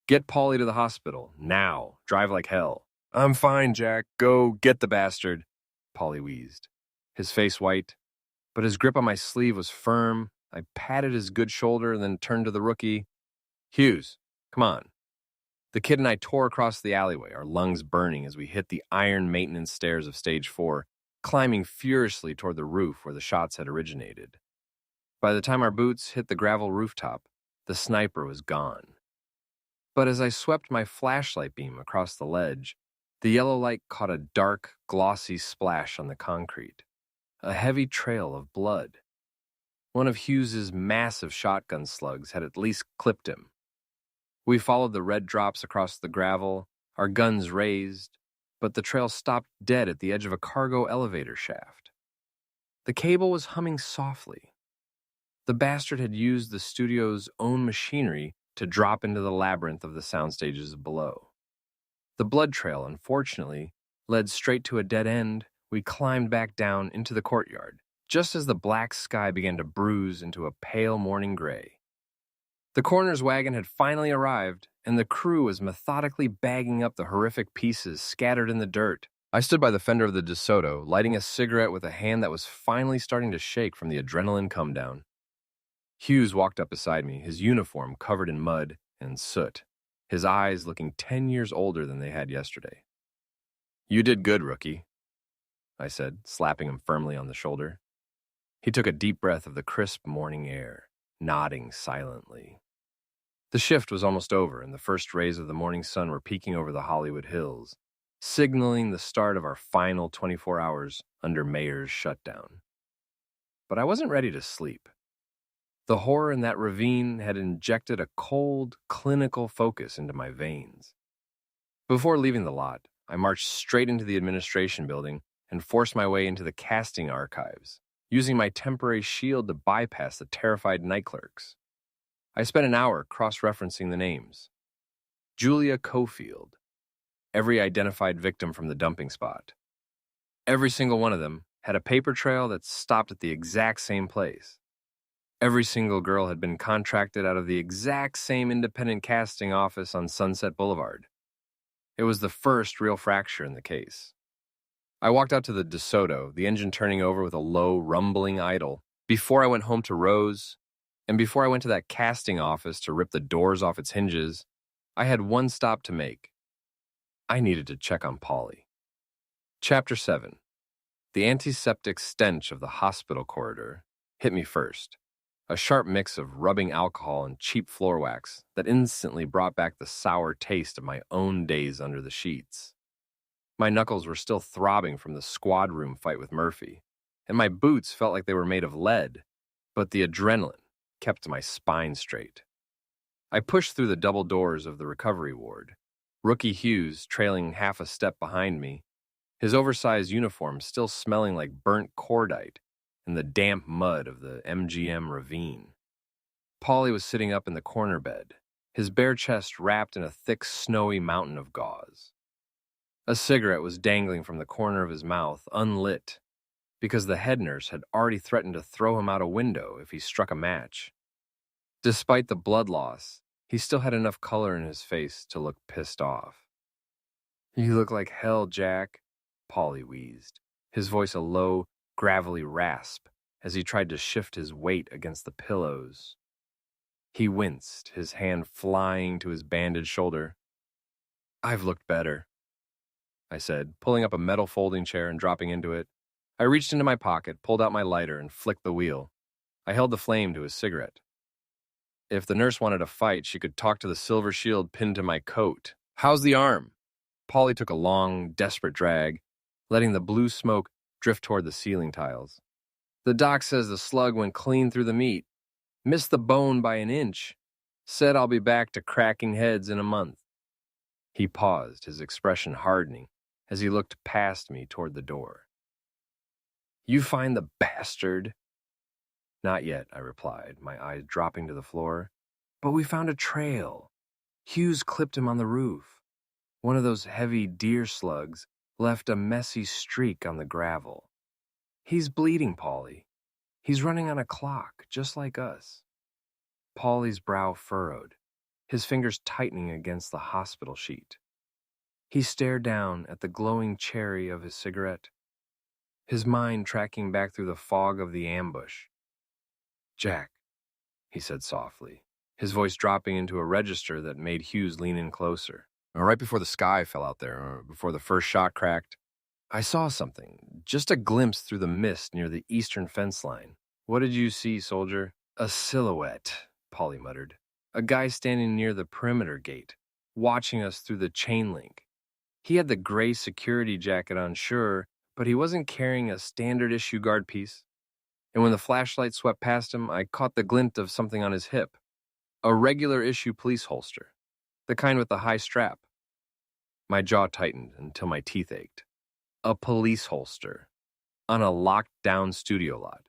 Get Paulie to the hospital, now. Drive like hell. I'm fine, Jack. Go get the bastard, Paulie wheezed, his face white, but his grip on my sleeve was firm. I patted his good shoulder and then turned to the rookie. Hughes, come on. The kid and I tore across the alleyway, our lungs burning as we hit the iron maintenance stairs of Stage 4, climbing furiously toward the roof where the shots had originated. By the time our boots hit the gravel rooftop, the sniper was gone. But as I swept my flashlight beam across the ledge, the yellow light caught a dark, glossy splash on the concrete, a heavy trail of blood. One of Hughes's massive shotgun slugs had at least clipped him. We followed the red drops across the gravel, our guns raised, but the trail stopped dead at the edge of a cargo elevator shaft. The cable was humming softly. The bastard had used the studio's own machinery to drop into the labyrinth of the sound stages below. The blood trail, unfortunately, led straight to a dead end. We climbed back down into the courtyard, just as the black sky began to bruise into a pale morning gray. The coroner's wagon had finally arrived, and the crew was methodically bagging up the horrific pieces scattered in the dirt. I stood by the fender of the DeSoto, lighting a cigarette with a hand that was finally starting to shake from the adrenaline come-down. Hughes walked up beside me, his uniform covered in mud and soot, his eyes looking 10 years older than they had yesterday. You did good, rookie, I said, slapping him firmly on the shoulder. He took a deep breath of the crisp morning air, nodding silently. The shift was almost over, and the first rays of the morning sun were peeking over the Hollywood Hills, signaling the start of our final 24 hours under Mayor's shutdown. But I wasn't ready to sleep. The horror in that ravine had injected a cold, clinical focus into my veins. Before leaving the lot, I marched straight into the administration building and forced my way into the casting archives, using my temporary shield to bypass the terrified night clerks. I spent an hour cross-referencing the names. Julia Cofield, every identified victim from the dumping spot. Every single one of them had a paper trail that stopped at the exact same place. Every single girl had been contracted out of the exact same independent casting office on Sunset Boulevard. It was the first real fracture in the case. I walked out to the DeSoto, the engine turning over with a low, rumbling idle, before I went home to Rose, and before I went to that casting office to rip the doors off its hinges. I had one stop to make. I needed to check on Polly. Chapter 7. The antiseptic stench of the hospital corridor hit me first. A sharp mix of rubbing alcohol and cheap floor wax that instantly brought back the sour taste of my own days under the sheets. My knuckles were still throbbing from the squad room fight with Murphy, and my boots felt like they were made of lead, but the adrenaline kept my spine straight. I pushed through the double doors of the recovery ward, Rookie Hughes trailing half a step behind me, his oversized uniform still smelling like burnt cordite in the damp mud of the MGM ravine. Polly was sitting up in the corner bed, his bare chest wrapped in a thick, snowy mountain of gauze. A cigarette was dangling from the corner of his mouth, unlit, because the head nurse had already threatened to throw him out a window if he struck a match. Despite the blood loss, he still had enough color in his face to look pissed off. "You look like hell, Jack," Paulie wheezed, his voice a low, gravelly rasp as he tried to shift his weight against the pillows. He winced, his hand flying to his bandaged shoulder. "I've looked better," I said, pulling up a metal folding chair and dropping into it. I reached into my pocket, pulled out my lighter, and flicked the wheel. I held the flame to his cigarette. If the nurse wanted to fight, she could talk to the silver shield pinned to my coat. "How's the arm?" Paulie took a long, desperate drag, letting the blue smoke drift toward the ceiling tiles. "The doc says the slug went clean through the meat. Missed the bone by an inch. Said I'll be back to cracking heads in a month." He paused, his expression hardening, as he looked past me toward the door. "You find the bastard?" "Not yet," I replied, my eyes dropping to the floor. "But we found a trail. Hughes clipped him on the roof. One of those heavy deer slugs left a messy streak on the gravel. He's bleeding, Paulie. He's running on a clock, just like us." Paulie's brow furrowed, his fingers tightening against the hospital sheet. He stared down at the glowing cherry of his cigarette, his mind tracking back through the fog of the ambush. "Jack," he said softly, his voice dropping into a register that made Hughes lean in closer. "Right before the sky fell out there, or before the first shot cracked, I saw something, just a glimpse through the mist near the eastern fence line." "What did you see, soldier?" "A silhouette," Paulie muttered. "A guy standing near the perimeter gate, watching us through the chain link. He had the gray security jacket on, sure, but he wasn't carrying a standard-issue guard piece. And when the flashlight swept past him, I caught the glint of something on his hip. A regular-issue police holster, the kind with the high strap." My jaw tightened until my teeth ached. A police holster on a locked-down studio lot.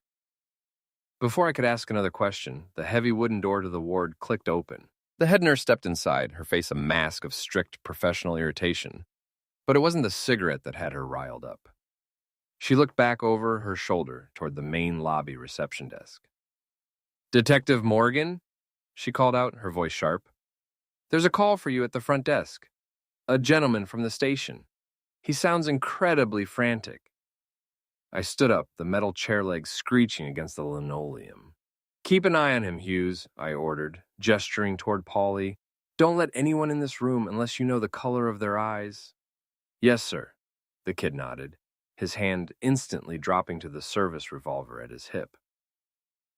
Before I could ask another question, the heavy wooden door to the ward clicked open. The head nurse stepped inside, her face a mask of strict professional irritation. But it wasn't the cigarette that had her riled up. She looked back over her shoulder toward the main lobby reception desk. "Detective Morgan?" she called out, her voice sharp. "There's a call for you at the front desk. A gentleman from the station. He sounds incredibly frantic." I stood up, the metal chair legs screeching against the linoleum. "Keep an eye on him, Hughes," I ordered, gesturing toward Paulie. "Don't let anyone in this room unless you know the color of their eyes." "Yes, sir," the kid nodded, his hand instantly dropping to the service revolver at his hip.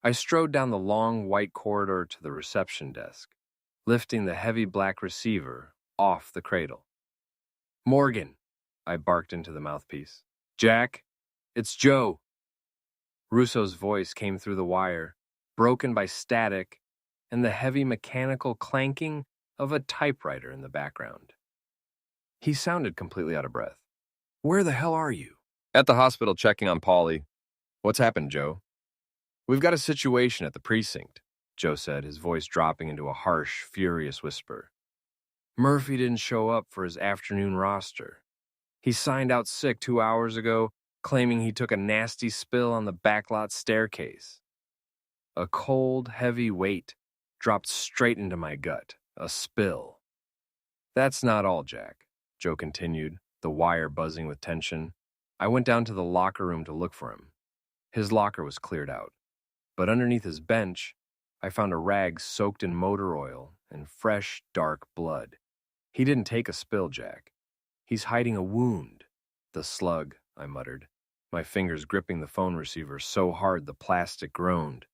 I strode down the long white corridor to the reception desk, lifting the heavy black receiver off the cradle. "Morgan," I barked into the mouthpiece. "Jack, it's Joe." Russo's voice came through the wire, broken by static and the heavy mechanical clanking of a typewriter in the background. He sounded completely out of breath. "Where the hell are you?" "At the hospital checking on Paulie." "What's happened, Joe?" "We've got a situation at the precinct," Joe said, his voice dropping into a harsh, furious whisper. "Murphy didn't show up for his afternoon roster. He signed out sick 2 hours ago, claiming he took a nasty spill on the backlot staircase." A cold, heavy weight dropped straight into my gut. A spill. "That's not all, Jack," Joe continued, the wire buzzing with tension. "I went down to the locker room to look for him. His locker was cleared out. But underneath his bench, I found a rag soaked in motor oil and fresh, dark blood. He didn't take a spill, Jack. He's hiding a wound." "The slug," I muttered, my fingers gripping the phone receiver so hard the plastic groaned.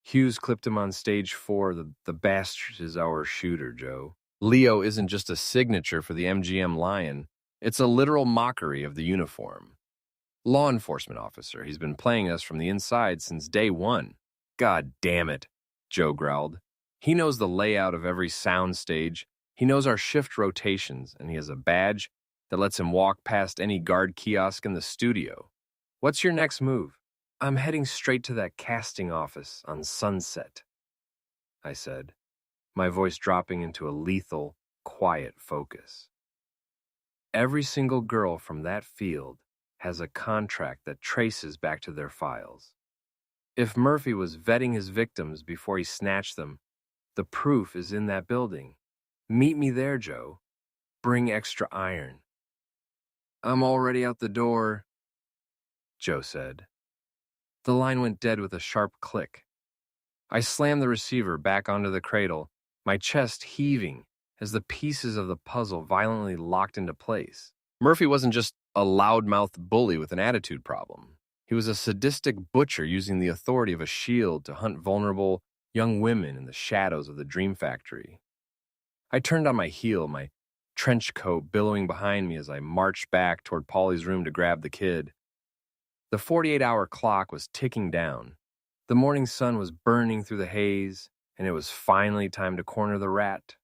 "Hughes clipped him on stage 4. The bastard is our shooter, Joe. Leo isn't just a signature for the MGM Lion. It's a literal mockery of the uniform. Law enforcement officer. He's been playing us from the inside since day one." "God damn it," Joe growled. "He knows the layout of every sound stage. He knows our shift rotations, and he has a badge that lets him walk past any guard kiosk in the studio. What's your next move?" "I'm heading straight to that casting office on Sunset," I said. my voice dropping into a lethal, quiet focus. Every single girl from that field has a contract that traces back to their files. If Murphy was vetting his victims before he snatched them, the proof is in that building. Meet me there, Joe. Bring extra iron. I'm already out the door, Joe said. The line went dead with a sharp click. I slammed the receiver back onto the cradle, my chest heaving as the pieces of the puzzle violently locked into place. Murphy wasn't just a loudmouthed bully with an attitude problem. He was a sadistic butcher using the authority of a shield to hunt vulnerable young women in the shadows of the dream factory. I turned on my heel, my trench coat billowing behind me as I marched back toward Polly's room to grab the kid. The 48-hour clock was ticking down. The morning sun was burning through the haze, and it was finally time to corner the rat.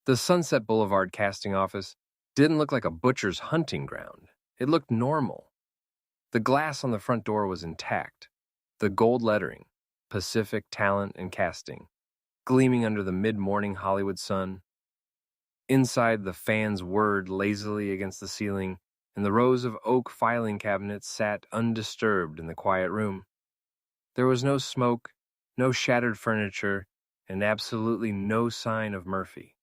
The Sunset Boulevard casting office didn't look like a butcher's hunting ground. It looked normal. The glass on the front door was intact, the gold lettering, Pacific Talent and Casting, gleaming under the mid-morning Hollywood sun. Inside, the fans whirred lazily against the ceiling, and the rows of oak filing cabinets sat undisturbed in the quiet room. There was no smoke, no shattered furniture, and absolutely no sign of Murphy.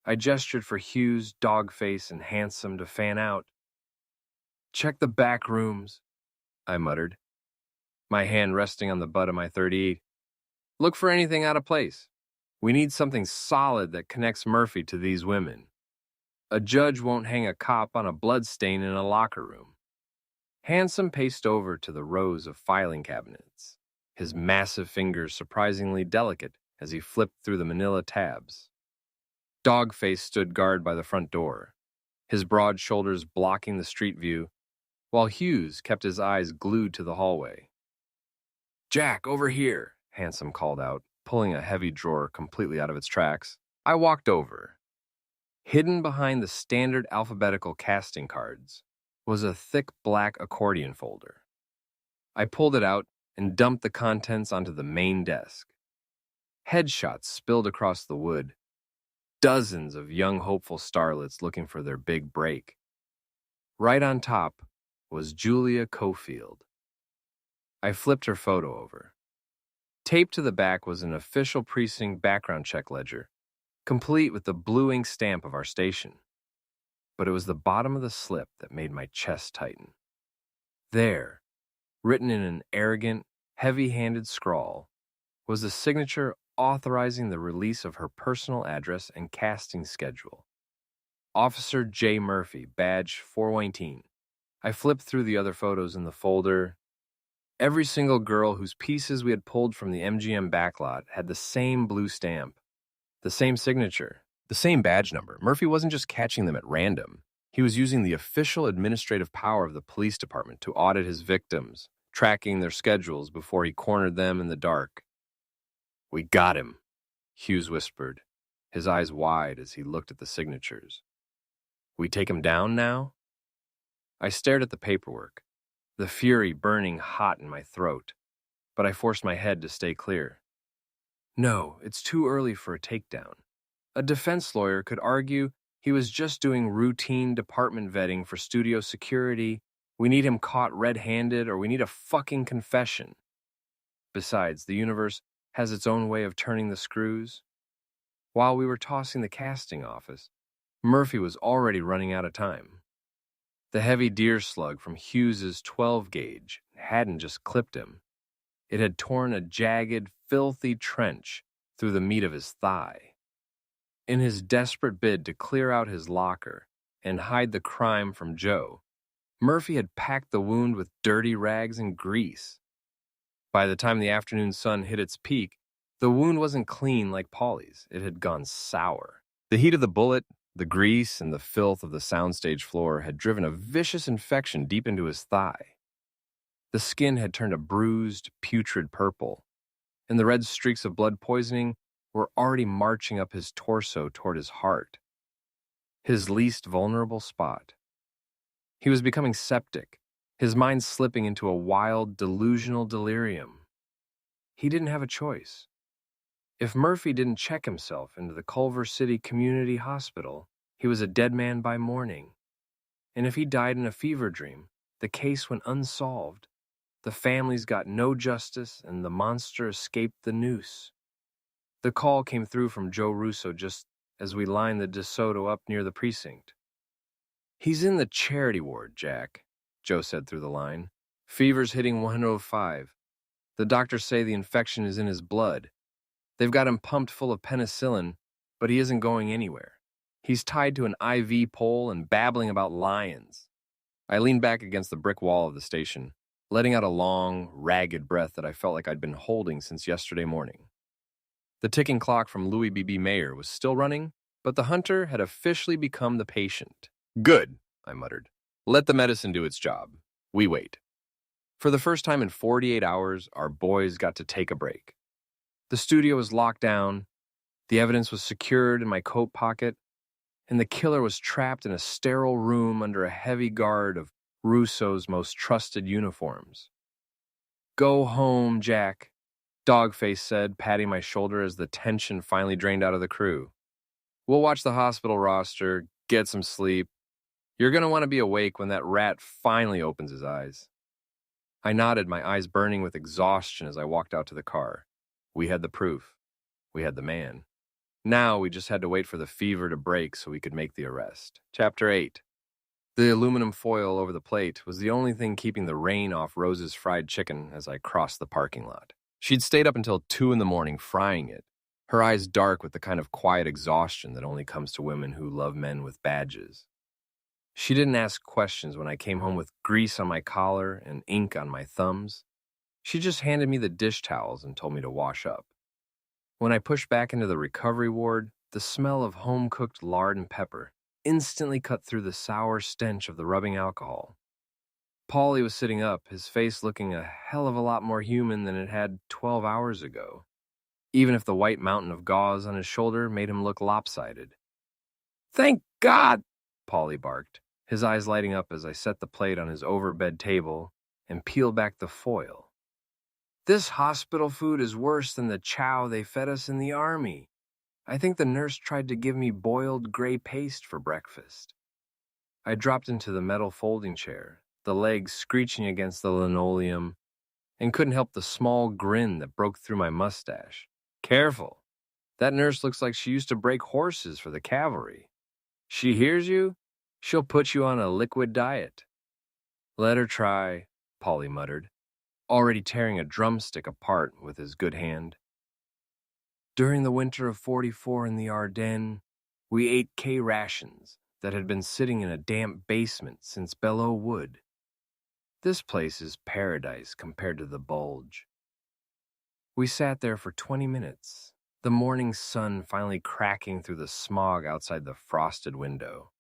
I gestured for Hughes, Dogface, and Handsome to fan out. "Check the back rooms," I muttered, my hand resting on the butt of my .38. "Look for anything out of place. We need something solid that connects Murphy to these women. A judge won't hang a cop on a bloodstain in a locker room." Handsome paced over to the rows of filing cabinets, his massive fingers surprisingly delicate as he flipped through the manila tabs. Dogface stood guard by the front door, his broad shoulders blocking the street view, while Hughes kept his eyes glued to the hallway. "Jack, over here," Handsome called out, pulling a heavy drawer completely out of its tracks. I walked over. Hidden behind the standard alphabetical casting cards was a thick black accordion folder. I pulled it out and dumped the contents onto the main desk. Headshots spilled across the wood. Dozens of young hopeful starlets looking for their big break. Right on top was Julia Cofield. I flipped her photo over. Taped to the back was an official precinct background check ledger, complete with the blue ink stamp of our station. But it was the bottom of the slip that made my chest tighten. There, written in an arrogant, heavy-handed scrawl, was the signature authorizing the release of her personal address and casting schedule. Officer J. Murphy, badge 419. I flipped through the other photos in the folder. Every single girl whose pieces we had pulled from the MGM backlot had the same blue stamp, the same signature, the same badge number. Murphy wasn't just catching them at random. He was using the official administrative power of the police department to audit his victims, tracking their schedules before he cornered them in the dark. "We got him," Hughes whispered, his eyes wide as he looked at the signatures. "We take him down now?" I stared at the paperwork, the fury burning hot in my throat, but I forced my head to stay clear. "No, it's too early for a takedown. A defense lawyer could argue he was just doing routine department vetting for studio security. We need him caught red-handed, or we need a fucking confession. Besides, the universe has its own way of turning the screws." While we were tossing the casting office, Murphy was already running out of time. The heavy deer slug from Hughes's 12-gauge hadn't just clipped him. It had torn a jagged, filthy trench through the meat of his thigh. In his desperate bid to clear out his locker and hide the crime from Joe, Murphy had packed the wound with dirty rags and grease. By the time the afternoon sun hit its peak, the wound wasn't clean like Polly's. It had gone sour. The heat of the bullet, the grease, and the filth of the soundstage floor had driven a vicious infection deep into his thigh. The skin had turned a bruised, putrid purple, and the red streaks of blood poisoning were already marching up his torso toward his heart, his least vulnerable spot. He was becoming septic, his mind slipping into a wild, delusional delirium. He didn't have a choice. If Murphy didn't check himself into the Culver City Community Hospital, he was a dead man by morning. And if he died in a fever dream, the case went unsolved. The families got no justice, and the monster escaped the noose. The call came through from Joe Russo just as we lined the DeSoto up near the precinct. "He's in the charity ward, Jack," Joe said through the line. "Fever's hitting 105. The doctors say the infection is in his blood. They've got him pumped full of penicillin, but he isn't going anywhere. He's tied to an IV pole and babbling about lions." I leaned back against the brick wall of the station, letting out a long, ragged breath that I felt like I'd been holding since yesterday morning. The ticking clock from Louis B.B. Mayer was still running, but the hunter had officially become the patient. "Good," I muttered. "Let the medicine do its job. We wait." For the first time in 48 hours, our boys got to take a break. The studio was locked down, the evidence was secured in my coat pocket, and the killer was trapped in a sterile room under a heavy guard of Russo's most trusted uniforms. "Go home, Jack," Dogface said, patting my shoulder as the tension finally drained out of the crew. "We'll watch the hospital roster, get some sleep. You're going to want to be awake when that rat finally opens his eyes." I nodded, my eyes burning with exhaustion as I walked out to the car. We had the proof. We had the man. Now we just had to wait for the fever to break so we could make the arrest. Chapter 8. The aluminum foil over the plate was the only thing keeping the rain off Rose's fried chicken as I crossed the parking lot. She'd stayed up until 2 in the morning frying it, her eyes dark with the kind of quiet exhaustion that only comes to women who love men with badges. She didn't ask questions when I came home with grease on my collar and ink on my thumbs. She just handed me the dish towels and told me to wash up. When I pushed back into the recovery ward, the smell of home-cooked lard and pepper instantly cut through the sour stench of the rubbing alcohol. Paulie was sitting up, his face looking a hell of a lot more human than it had 12 hours ago, even if the white mountain of gauze on his shoulder made him look lopsided. "Thank God!" Paulie barked, his eyes lighting up as I set the plate on his overbed table and peeled back the foil. "This hospital food is worse than the chow they fed us in the army. I think the nurse tried to give me boiled gray paste for breakfast." I dropped into the metal folding chair, the legs screeching against the linoleum, and couldn't help the small grin that broke through my mustache. "Careful. That nurse looks like she used to break horses for the cavalry. She hears you, she'll put you on a liquid diet." "Let her try," Paulie muttered, already tearing a drumstick apart with his good hand. "During the winter of 44 in the Ardennes, we ate K rations that had been sitting in a damp basement since Belleau Wood. This place is paradise compared to the Bulge." We sat there for 20 minutes, the morning sun finally cracking through the smog outside the frosted window.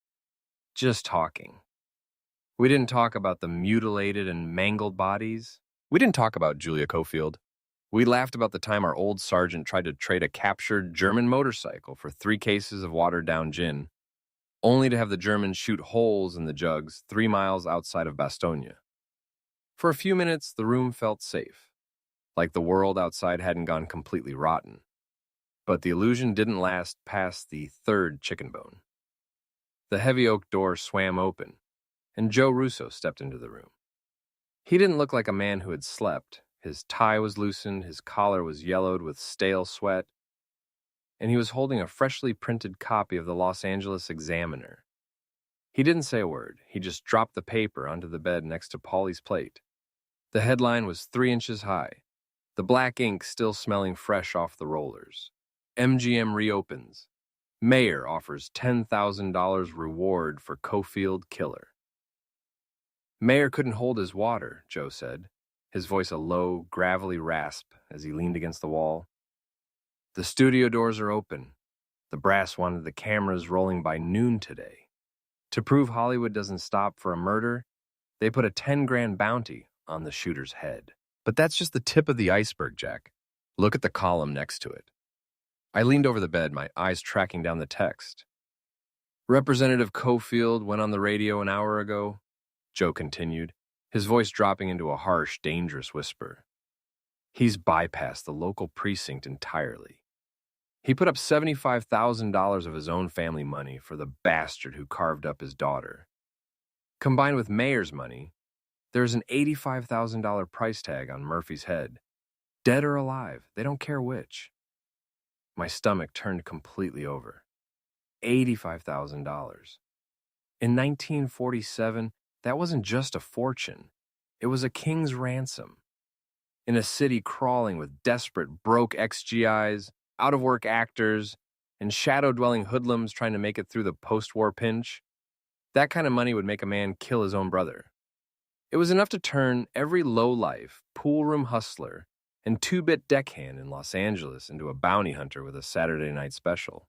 Just talking. We didn't talk about the mutilated and mangled bodies. We didn't talk about Julia Cofield. We laughed about the time our old sergeant tried to trade a captured German motorcycle for 3 cases of watered-down gin, only to have the Germans shoot holes in the jugs 3 miles outside of Bastogne. For a few minutes, the room felt safe, like the world outside hadn't gone completely rotten. But the illusion didn't last past the 3rd chicken bone. The heavy oak door swam open, and Joe Russo stepped into the room. He didn't look like a man who had slept. His tie was loosened, his collar was yellowed with stale sweat, and he was holding a freshly printed copy of the Los Angeles Examiner. He didn't say a word. He just dropped the paper onto the bed next to Paulie's plate. The headline was 3 inches high, the black ink still smelling fresh off the rollers. MGM reopens. Mayor offers $10,000 reward for Cofield killer. Mayor couldn't hold his water, Joe said, his voice a low, gravelly rasp as he leaned against the wall. "The studio doors are open. The brass wanted the cameras rolling by noon today. To prove Hollywood doesn't stop for a murder, they put a 10 grand bounty on the shooter's head. But that's just the tip of the iceberg, Jack. Look at the column next to it." I leaned over the bed, my eyes tracking down the text. "Representative Cofield went on the radio an hour ago," Joe continued, his voice dropping into a harsh, dangerous whisper. "He's bypassed the local precinct entirely. He put up $75,000 of his own family money for the bastard who carved up his daughter. Combined with Mayer's money, there's an $85,000 price tag on Murphy's head. Dead or alive, they don't care which. My stomach turned completely over. $85,000. In 1947, that wasn't just a fortune. It was a king's ransom. In a city crawling with desperate, broke ex-GIs, out-of-work actors, and shadow-dwelling hoodlums trying to make it through the post-war pinch, that kind of money would make a man kill his own brother. It was enough to turn every low-life, pool-room hustler and two-bit deckhand in Los Angeles into a bounty hunter with a Saturday night special.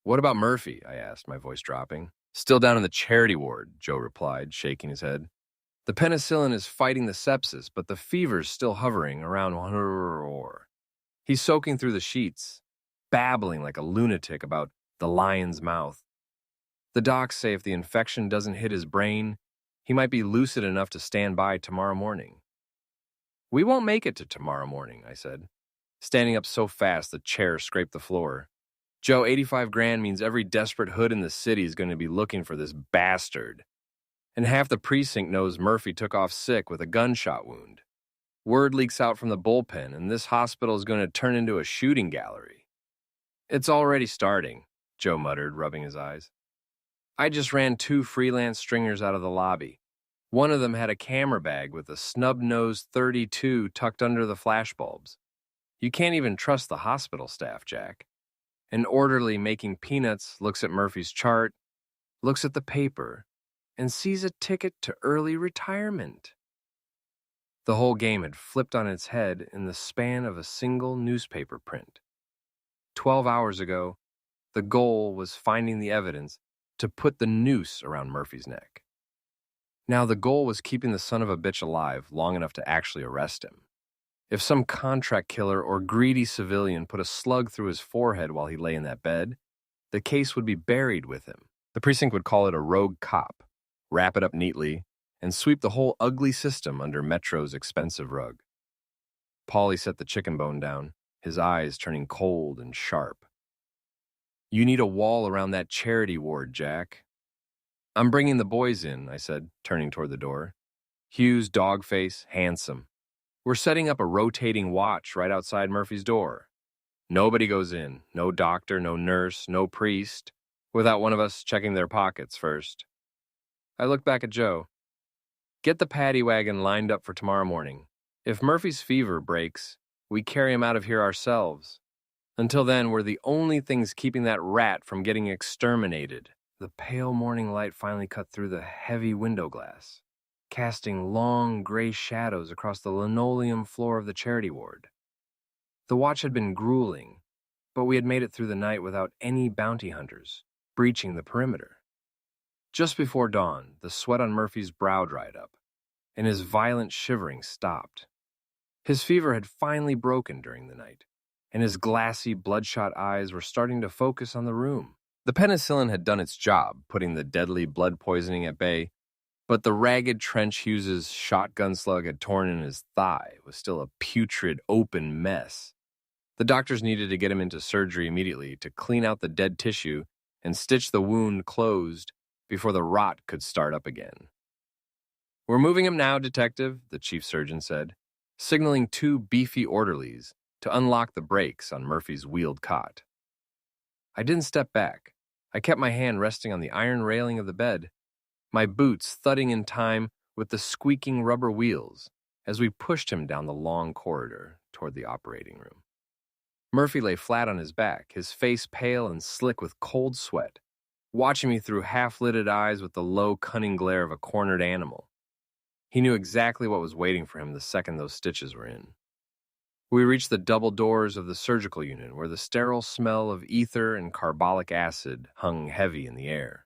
"What about Murphy?" I asked, my voice dropping. "Still down in the charity ward," Joe replied, shaking his head. "The penicillin is fighting the sepsis, but the fever's still hovering around. He's soaking through the sheets, babbling like a lunatic about the lion's mouth. The docs say if the infection doesn't hit his brain, he might be lucid enough to stand by tomorrow morning." "We won't make it to tomorrow morning," I said, standing up so fast the chair scraped the floor. "Joe, 85 grand means every desperate hood in the city is going to be looking for this bastard. And half the precinct knows Murphy took off sick with a gunshot wound. Word leaks out from the bullpen, and this hospital is going to turn into a shooting gallery." "It's already starting," Joe muttered, rubbing his eyes. "I just ran 2 freelance stringers out of the lobby. One of them had a camera bag with a snub-nosed .32 tucked under the flashbulbs. You can't even trust the hospital staff, Jack. An orderly making peanuts looks at Murphy's chart, looks at the paper, and sees a ticket to early retirement." The whole game had flipped on its head in the span of a single newspaper print. 12 hours ago, the goal was finding the evidence to put the noose around Murphy's neck. Now the goal was keeping the son of a bitch alive long enough to actually arrest him. If some contract killer or greedy civilian put a slug through his forehead while he lay in that bed, the case would be buried with him. The precinct would call it a rogue cop, wrap it up neatly, and sweep the whole ugly system under Metro's expensive rug. Paulie set the chicken bone down, his eyes turning cold and sharp. "You need a wall around that charity ward, Jack." "I'm bringing the boys in," I said, turning toward the door. "Hughes, dog-face, handsome. We're setting up a rotating watch right outside Murphy's door. Nobody goes in, no doctor, no nurse, no priest, without one of us checking their pockets first." I looked back at Joe. "Get the paddy wagon lined up for tomorrow morning. If Murphy's fever breaks, we carry him out of here ourselves. Until then, we're the only things keeping that rat from getting exterminated." The pale morning light finally cut through the heavy window glass, casting long gray shadows across the linoleum floor of the charity ward. The watch had been grueling, but we had made it through the night without any bounty hunters breaching the perimeter. Just before dawn, the sweat on Murphy's brow dried up, and his violent shivering stopped. His fever had finally broken during the night, and his glassy, bloodshot eyes were starting to focus on the room. The penicillin had done its job, putting the deadly blood poisoning at bay, but the ragged trench Hughes's shotgun slug had torn in his thigh was still a putrid, open mess. The doctors needed to get him into surgery immediately to clean out the dead tissue and stitch the wound closed before the rot could start up again. "We're moving him now, Detective," the chief surgeon said, signaling 2 beefy orderlies to unlock the brakes on Murphy's wheeled cot. I didn't step back. I kept my hand resting on the iron railing of the bed, my boots thudding in time with the squeaking rubber wheels as we pushed him down the long corridor toward the operating room. Murphy lay flat on his back, his face pale and slick with cold sweat, watching me through half-lidded eyes with the low, cunning glare of a cornered animal. He knew exactly what was waiting for him the second those stitches were in. We reached the double doors of the surgical unit, where the sterile smell of ether and carbolic acid hung heavy in the air.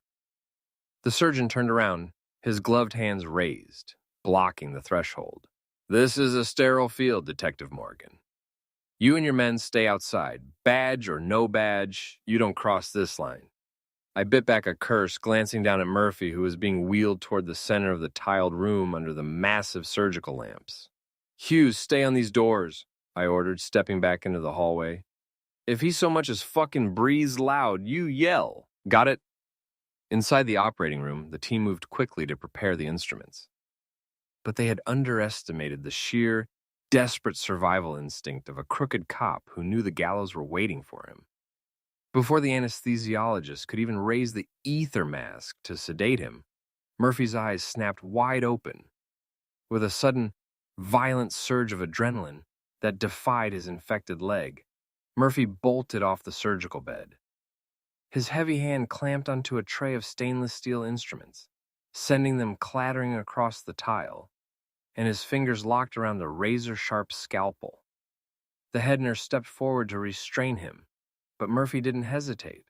The surgeon turned around, his gloved hands raised, blocking the threshold. "This is a sterile field, Detective Morgan. You and your men stay outside. Badge or no badge, you don't cross this line." I bit back a curse, glancing down at Murphy, who was being wheeled toward the center of the tiled room under the massive surgical lamps. "Hughes, stay on these doors," I ordered, stepping back into the hallway. If he so much as fucking breathes loud, you yell. Got it? Inside the operating room, the team moved quickly to prepare the instruments. But they had underestimated the sheer, desperate survival instinct of a crooked cop who knew the gallows were waiting for him. Before the anesthesiologist could even raise the ether mask to sedate him, Murphy's eyes snapped wide open. With a sudden, violent surge of adrenaline that defied his infected leg, Murphy bolted off the surgical bed. His heavy hand clamped onto a tray of stainless steel instruments, sending them clattering across the tile, and his fingers locked around a razor-sharp scalpel. The head nurse stepped forward to restrain him, but Murphy didn't hesitate.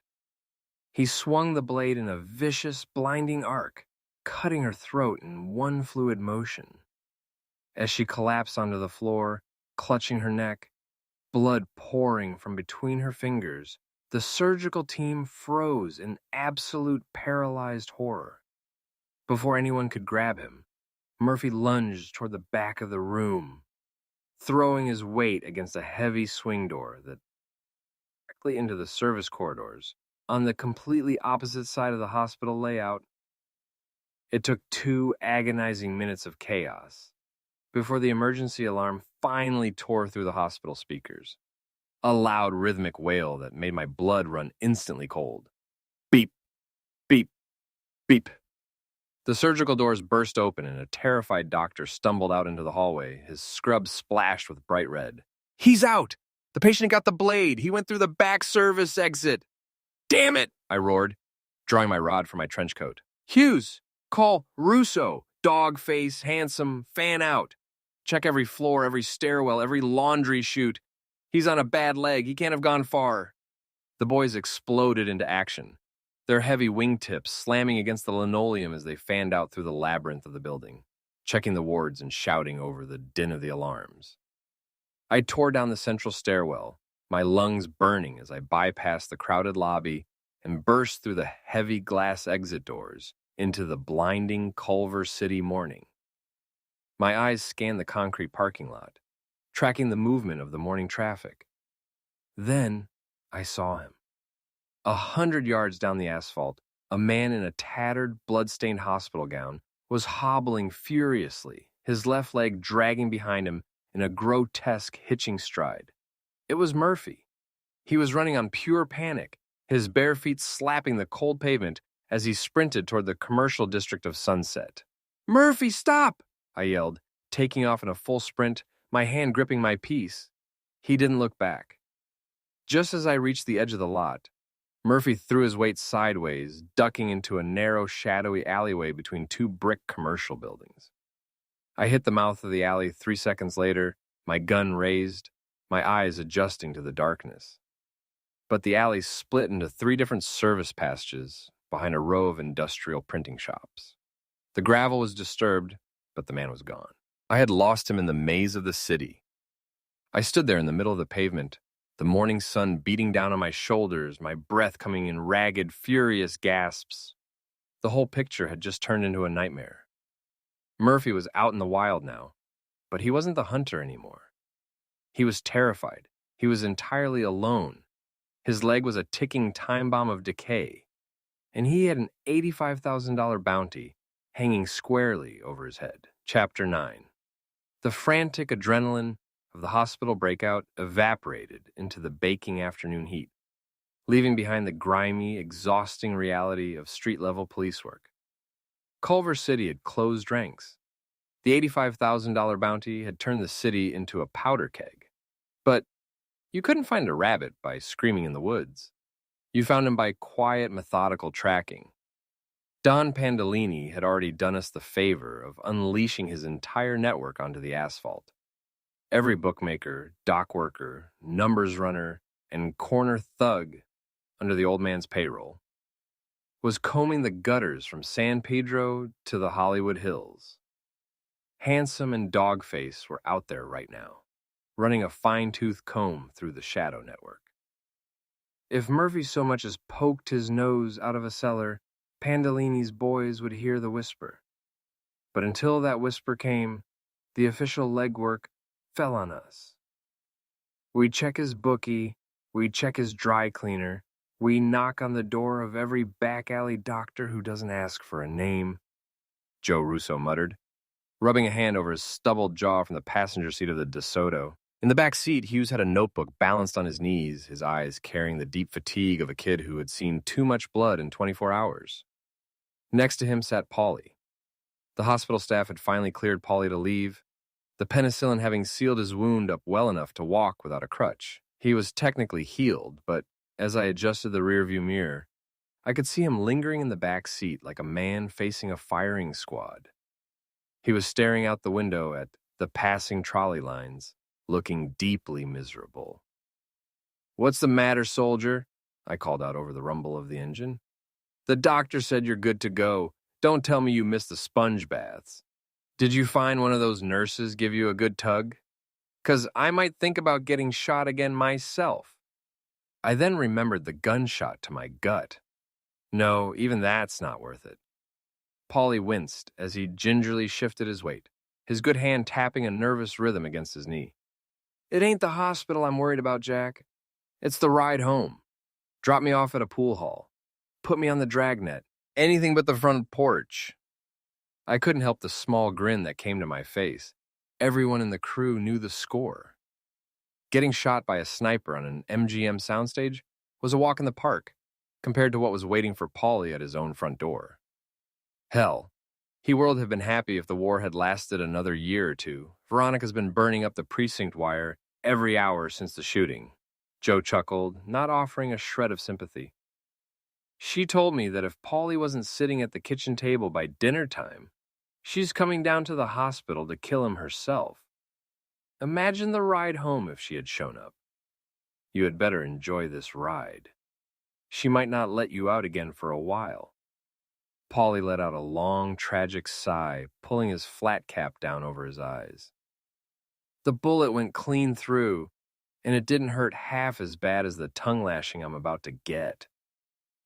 He swung the blade in a vicious, blinding arc, cutting her throat in one fluid motion. As she collapsed onto the floor, clutching her neck, blood pouring from between her fingers, the surgical team froze in absolute paralyzed horror. Before anyone could grab him, Murphy lunged toward the back of the room, throwing his weight against a heavy swing door that directly into the service corridors on the completely opposite side of the hospital layout. It took 2 agonizing minutes of chaos before the emergency alarm finally tore through the hospital speakers. A loud rhythmic wail that made my blood run instantly cold. Beep, beep, beep. The surgical doors burst open and a terrified doctor stumbled out into the hallway, his scrub splashed with bright red. He's out! The patient got the blade! He went through the back service exit! Damn it! I roared, drawing my rod from my trench coat. Hughes! Call Russo! Dog face, handsome, fan out. Check every floor, every stairwell, every laundry chute. He's on a bad leg. He can't have gone far. The boys exploded into action, their heavy wingtips slamming against the linoleum as they fanned out through the labyrinth of the building, checking the wards and shouting over the din of the alarms. I tore down the central stairwell, my lungs burning as I bypassed the crowded lobby and burst through the heavy glass exit doors into the blinding Culver City morning. My eyes scanned the concrete parking lot, tracking the movement of the morning traffic. Then I saw him. 100 yards down the asphalt, a man in a tattered, blood-stained hospital gown was hobbling furiously, his left leg dragging behind him in a grotesque hitching stride. It was Murphy. He was running on pure panic, his bare feet slapping the cold pavement as he sprinted toward the commercial district of Sunset. "Murphy, stop!" I yelled, taking off in a full sprint, my hand gripping my piece. He didn't look back. Just as I reached the edge of the lot, Murphy threw his weight sideways, ducking into a narrow, shadowy alleyway between 2 brick commercial buildings. I hit the mouth of the alley 3 seconds later, my gun raised, my eyes adjusting to the darkness. But the alley split into 3 different service passages behind a row of industrial printing shops. The gravel was disturbed, but the man was gone. I had lost him in the maze of the city. I stood there in the middle of the pavement, the morning sun beating down on my shoulders, my breath coming in ragged, furious gasps. The whole picture had just turned into a nightmare. Murphy was out in the wild now, but he wasn't the hunter anymore. He was terrified. He was entirely alone. His leg was a ticking time bomb of decay, and he had an $85,000 bounty hanging squarely over his head. Chapter 9. The frantic adrenaline of the hospital breakout evaporated into the baking afternoon heat, leaving behind the grimy, exhausting reality of street-level police work. Culver City had closed ranks. The $85,000 bounty had turned the city into a powder keg. But you couldn't find a rabbit by screaming in the woods. You found him by quiet, methodical tracking. Don Pandolini had already done us the favor of unleashing his entire network onto the asphalt. Every bookmaker, dock worker, numbers runner, and corner thug under the old man's payroll was combing the gutters from San Pedro to the Hollywood Hills. Handsome and Dogface were out there right now, running a fine-tooth comb through the shadow network. If Murphy so much as poked his nose out of a cellar, Pandolini's boys would hear the whisper. But until that whisper came, the official legwork fell on us. We'd check his bookie, We check his dry cleaner. We knock on the door of every back alley doctor who doesn't ask for a name, Joe Russo muttered, rubbing a hand over his stubbled jaw from the passenger seat of the DeSoto. In the back seat, Hughes had a notebook balanced on his knees, his eyes carrying the deep fatigue of a kid who had seen too much blood in 24 hours. Next to him sat Paulie. The hospital staff had finally cleared Paulie to leave, the penicillin having sealed his wound up well enough to walk without a crutch. He was technically healed, but as I adjusted the rearview mirror, I could see him lingering in the back seat like a man facing a firing squad. He was staring out the window at the passing trolley lines, looking deeply miserable. "What's the matter, soldier?" I called out over the rumble of the engine. "The doctor said you're good to go. Don't tell me you missed the sponge baths. Did you find one of those nurses give you a good tug? 'Cause I might think about getting shot again myself." I then remembered the gunshot to my gut. No, even that's not worth it. Paulie winced as he gingerly shifted his weight, his good hand tapping a nervous rhythm against his knee. "It ain't the hospital I'm worried about, Jack. It's the ride home. Drop me off at a pool hall. Put me on the dragnet. Anything but the front porch." I couldn't help the small grin that came to my face. Everyone in the crew knew the score. Getting shot by a sniper on an MGM soundstage was a walk in the park compared to what was waiting for Paulie at his own front door. Hell, he would have been happy if the war had lasted another year or two. Veronica's been burning up the precinct wire every hour since the shooting. Joe chuckled, not offering a shred of sympathy. She told me that if Paulie wasn't sitting at the kitchen table by dinner time, she's coming down to the hospital to kill him herself. Imagine the ride home if she had shown up. You had better enjoy this ride. She might not let you out again for a while. Paulie let out a long, tragic sigh, pulling his flat cap down over his eyes. The bullet went clean through, and it didn't hurt half as bad as the tongue lashing I'm about to get.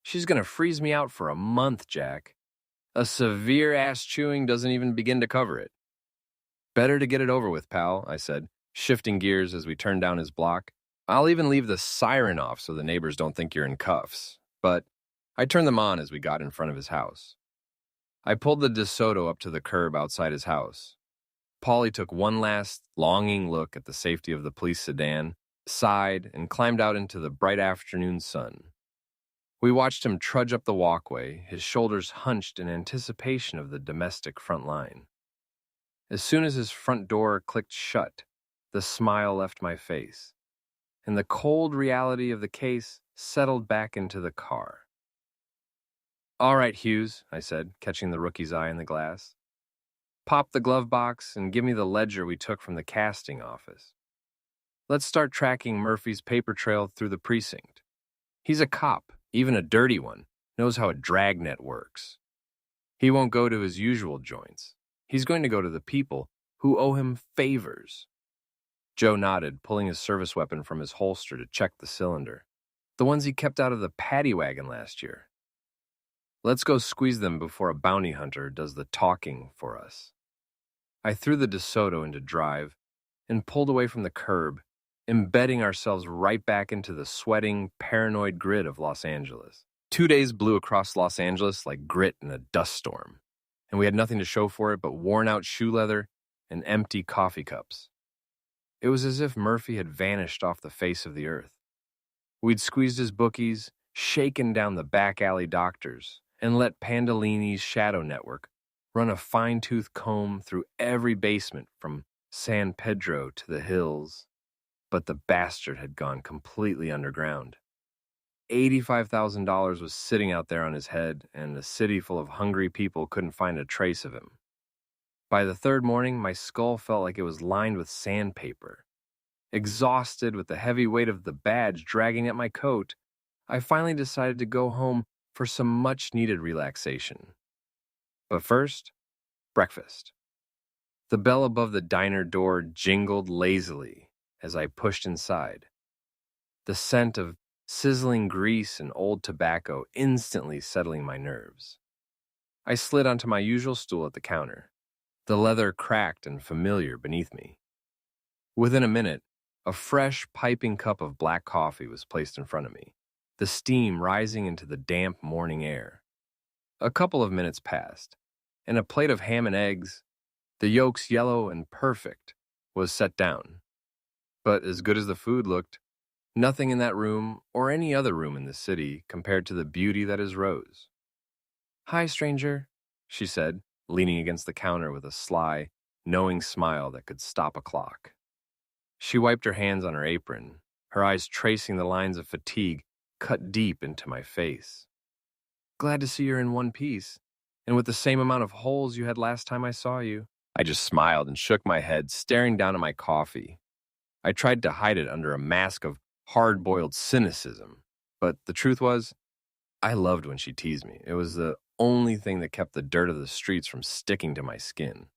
She's gonna freeze me out for a month, Jack. A severe ass chewing doesn't even begin to cover it. "Better to get it over with, pal," I said, shifting gears as we turned down his block. "I'll even leave the siren off so the neighbors don't think you're in cuffs." But I turned them on as we got in front of his house. I pulled the DeSoto up to the curb outside his house. Paulie took one last, longing look at the safety of the police sedan, sighed, and climbed out into the bright afternoon sun. We watched him trudge up the walkway, his shoulders hunched in anticipation of the domestic front line. As soon as his front door clicked shut, the smile left my face, and the cold reality of the case settled back into the car. "All right, Hughes," I said, catching the rookie's eye in the glass. "Pop the glove box and give me the ledger we took from the casting office. Let's start tracking Murphy's paper trail through the precinct. He's a cop, even a dirty one, knows how a dragnet works. He won't go to his usual joints. He's going to go to the people who owe him favors." Joe nodded, pulling his service weapon from his holster to check the cylinder. "The ones he kept out of the paddy wagon last year. Let's go squeeze them before a bounty hunter does the talking for us." I threw the DeSoto into drive and pulled away from the curb, embedding ourselves right back into the sweating, paranoid grid of Los Angeles. 2 days blew across Los Angeles like grit in a dust storm, and we had nothing to show for it but worn-out shoe leather and empty coffee cups. It was as if Murphy had vanished off the face of the earth. We'd squeezed his bookies, shaken down the back alley doctors, and let Pandolini's shadow network run a fine-tooth comb through every basement from San Pedro to the hills. But the bastard had gone completely underground. $85,000 was sitting out there on his head, and a city full of hungry people couldn't find a trace of him. By the third morning, my skull felt like it was lined with sandpaper. Exhausted with the heavy weight of the badge dragging at my coat, I finally decided to go home for some much-needed relaxation. But first, breakfast. The bell above the diner door jingled lazily as I pushed inside. The scent of sizzling grease and old tobacco instantly settling my nerves. I slid onto my usual stool at the counter, the leather cracked and familiar beneath me. Within a minute, A fresh, piping cup of black coffee was placed in front of me, the steam rising into the damp morning air. A couple of minutes passed, and a plate of ham and eggs, the yolks yellow and perfect, was set down. But as good as the food looked, nothing in that room or any other room in the city compared to the beauty that is Rose. "Hi, stranger," she said, leaning against the counter with a sly, knowing smile that could stop a clock. She wiped her hands on her apron, her eyes tracing the lines of fatigue cut deep into my face. "Glad to see you're in one piece, and with the same amount of holes you had last time I saw you." I just smiled and shook my head, staring down at my coffee. I tried to hide it under a mask of hard-boiled cynicism, but the truth was, I loved when she teased me. It was the only thing that kept the dirt of the streets from sticking to my skin.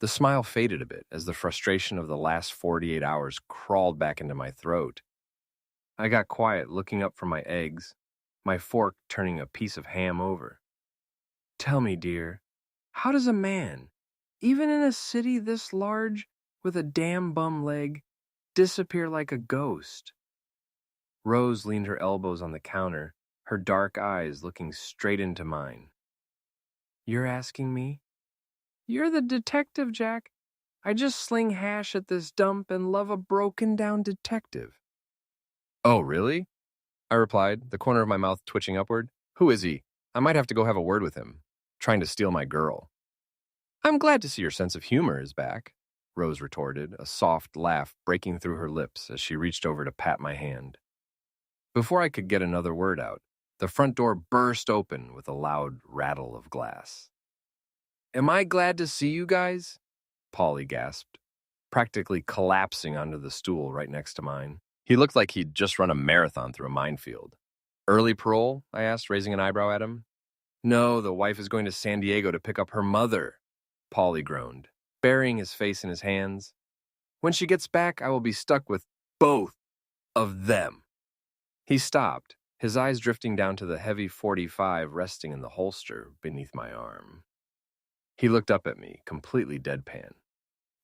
The smile faded a bit as the frustration of the last 48 hours crawled back into my throat. I got quiet, looking up from my eggs, my fork turning a piece of ham over. "Tell me, dear, how does a man, even in a city this large, with a damn bum leg, disappear like a ghost?" Rose leaned her elbows on the counter, her dark eyes looking straight into mine. "You're asking me?" "You're the detective, Jack. I just sling hash at this dump and love a broken-down detective." "Oh, really?" I replied, the corner of my mouth twitching upward. "Who is he? I might have to go have a word with him. Trying to steal my girl." "I'm glad to see your sense of humor is back," Rose retorted, a soft laugh breaking through her lips as she reached over to pat my hand. Before I could get another word out, the front door burst open with a loud rattle of glass. "Am I glad to see you guys?" Paulie gasped, practically collapsing onto the stool right next to mine. He looked like he'd just run a marathon through a minefield. "Early parole?" I asked, raising an eyebrow at him. "No, the wife is going to San Diego to pick up her mother," Paulie groaned, burying his face in his hands. "When she gets back, I will be stuck with both of them." He stopped, his eyes drifting down to the heavy .45 resting in the holster beneath my arm. He looked up at me, completely deadpan.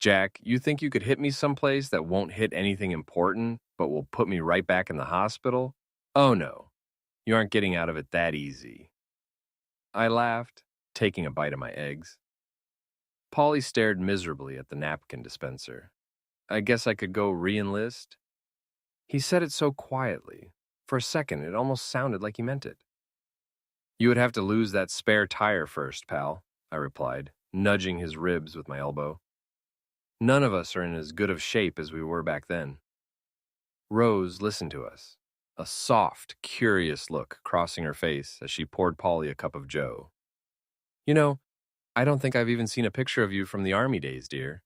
"Jack, you think you could hit me someplace that won't hit anything important, but will put me right back in the hospital? Oh no, you aren't getting out of it that easy." I laughed, taking a bite of my eggs. Paulie stared miserably at the napkin dispenser. "I guess I could go re-enlist?" He said it so quietly. For a second, it almost sounded like he meant it. "You would have to lose that spare tire first, pal," I replied, nudging his ribs with my elbow. "None of us are in as good of shape as we were back then." Rose listened to us, a soft, curious look crossing her face as she poured Paulie a cup of joe. "You know, I don't think I've even seen a picture of you from the Army days, dear."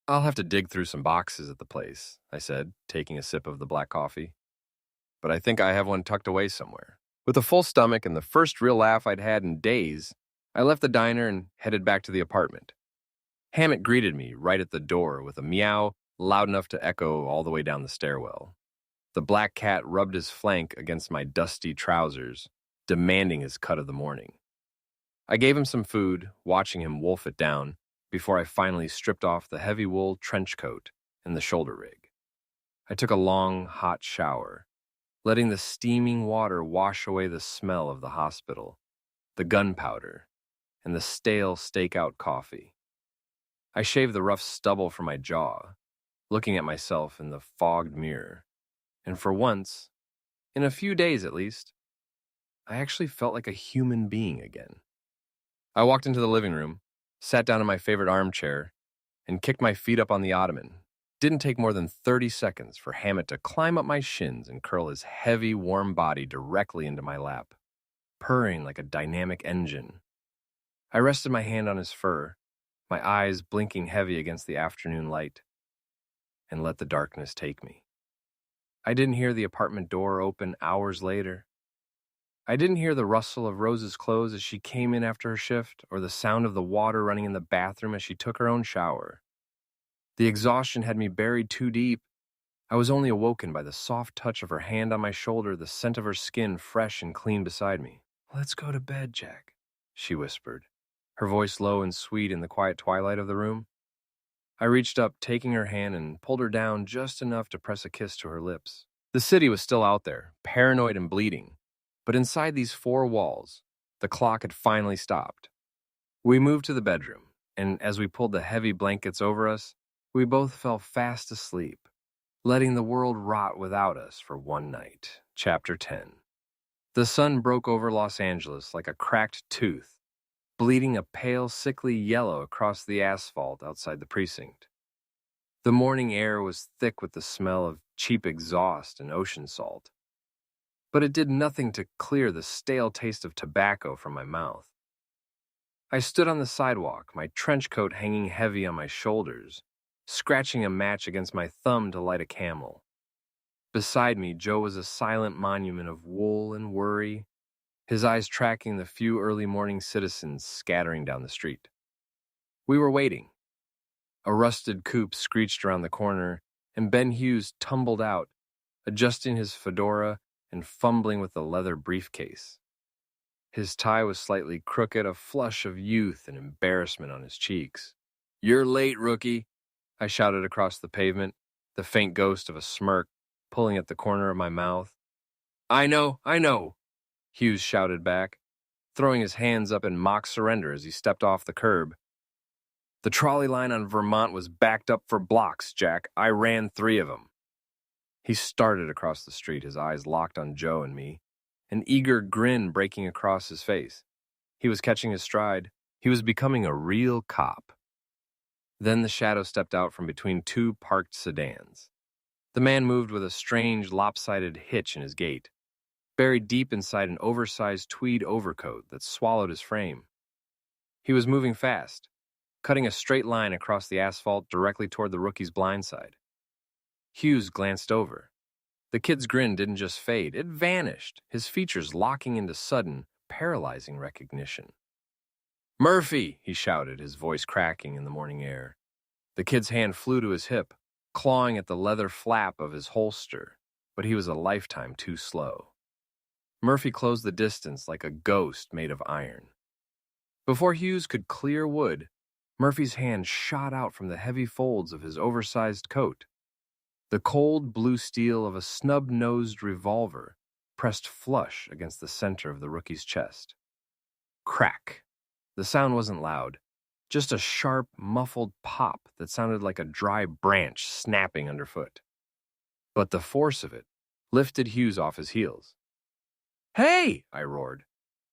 "I'll have to dig through some boxes at the place," I said, taking a sip of the black coffee. "But I think I have one tucked away somewhere." With a full stomach and the first real laugh I'd had in days, I left the diner and headed back to the apartment. Hammett greeted me right at the door with a meow loud enough to echo all the way down the stairwell. The black cat rubbed his flank against my dusty trousers, demanding his cut of the morning. I gave him some food, watching him wolf it down, before I finally stripped off the heavy wool trench coat and the shoulder rig. I took a long, hot shower, letting the steaming water wash away the smell of the hospital, the gunpowder, and the stale stakeout coffee. I shaved the rough stubble from my jaw, looking at myself in the fogged mirror, and for once, in a few days at least, I actually felt like a human being again. I walked into the living room, sat down in my favorite armchair, and kicked my feet up on the ottoman. Didn't take more than 30 seconds for Hammett to climb up my shins and curl his heavy, warm body directly into my lap, purring like a dynamic engine. I rested my hand on his fur, my eyes blinking heavy against the afternoon light, and let the darkness take me. I didn't hear the apartment door open hours later. I didn't hear the rustle of Rose's clothes as she came in after her shift, or the sound of the water running in the bathroom as she took her own shower. The exhaustion had me buried too deep. I was only awoken by the soft touch of her hand on my shoulder, the scent of her skin fresh and clean beside me. "Let's go to bed, Jack," she whispered, her voice low and sweet in the quiet twilight of the room. I reached up, taking her hand, and pulled her down just enough to press a kiss to her lips. The city was still out there, paranoid and bleeding. But inside these four walls, the clock had finally stopped. We moved to the bedroom, and as we pulled the heavy blankets over us, we both fell fast asleep, letting the world rot without us for one night. Chapter 10. The sun broke over Los Angeles like a cracked tooth, bleeding a pale, sickly yellow across the asphalt outside the precinct. The morning air was thick with the smell of cheap exhaust and ocean salt, but it did nothing to clear the stale taste of tobacco from my mouth. I stood on the sidewalk, my trench coat hanging heavy on my shoulders, scratching a match against my thumb to light a Camel. Beside me, Joe was a silent monument of wool and worry, his eyes tracking the few early morning citizens scattering down the street. We were waiting. A rusted coupe screeched around the corner, and Ben Hughes tumbled out, adjusting his fedora and fumbling with the leather briefcase. His tie was slightly crooked, a flush of youth and embarrassment on his cheeks. "You're late, rookie," I shouted across the pavement, the faint ghost of a smirk pulling at the corner of my mouth. I know, Hughes shouted back, throwing his hands up in mock surrender as he stepped off the curb. "The trolley line on Vermont was backed up for blocks, Jack. I ran 3 of them. He started across the street, his eyes locked on Joe and me, an eager grin breaking across his face. He was catching his stride. He was becoming a real cop. Then the shadow stepped out from between 2 parked sedans. The man moved with a strange, lopsided hitch in his gait, buried deep inside an oversized tweed overcoat that swallowed his frame. He was moving fast, cutting a straight line across the asphalt directly toward the rookie's blindside. Hughes glanced over. The kid's grin didn't just fade, it vanished, his features locking into sudden, paralyzing recognition. "Murphy!" he shouted, his voice cracking in the morning air. The kid's hand flew to his hip, clawing at the leather flap of his holster, but he was a lifetime too slow. Murphy closed the distance like a ghost made of iron. Before Hughes could clear wood, Murphy's hand shot out from the heavy folds of his oversized coat. The cold blue steel of a snub-nosed revolver pressed flush against the center of the rookie's chest. Crack. The sound wasn't loud, just a sharp, muffled pop that sounded like a dry branch snapping underfoot. But the force of it lifted Hughes off his heels. "Hey!" I roared,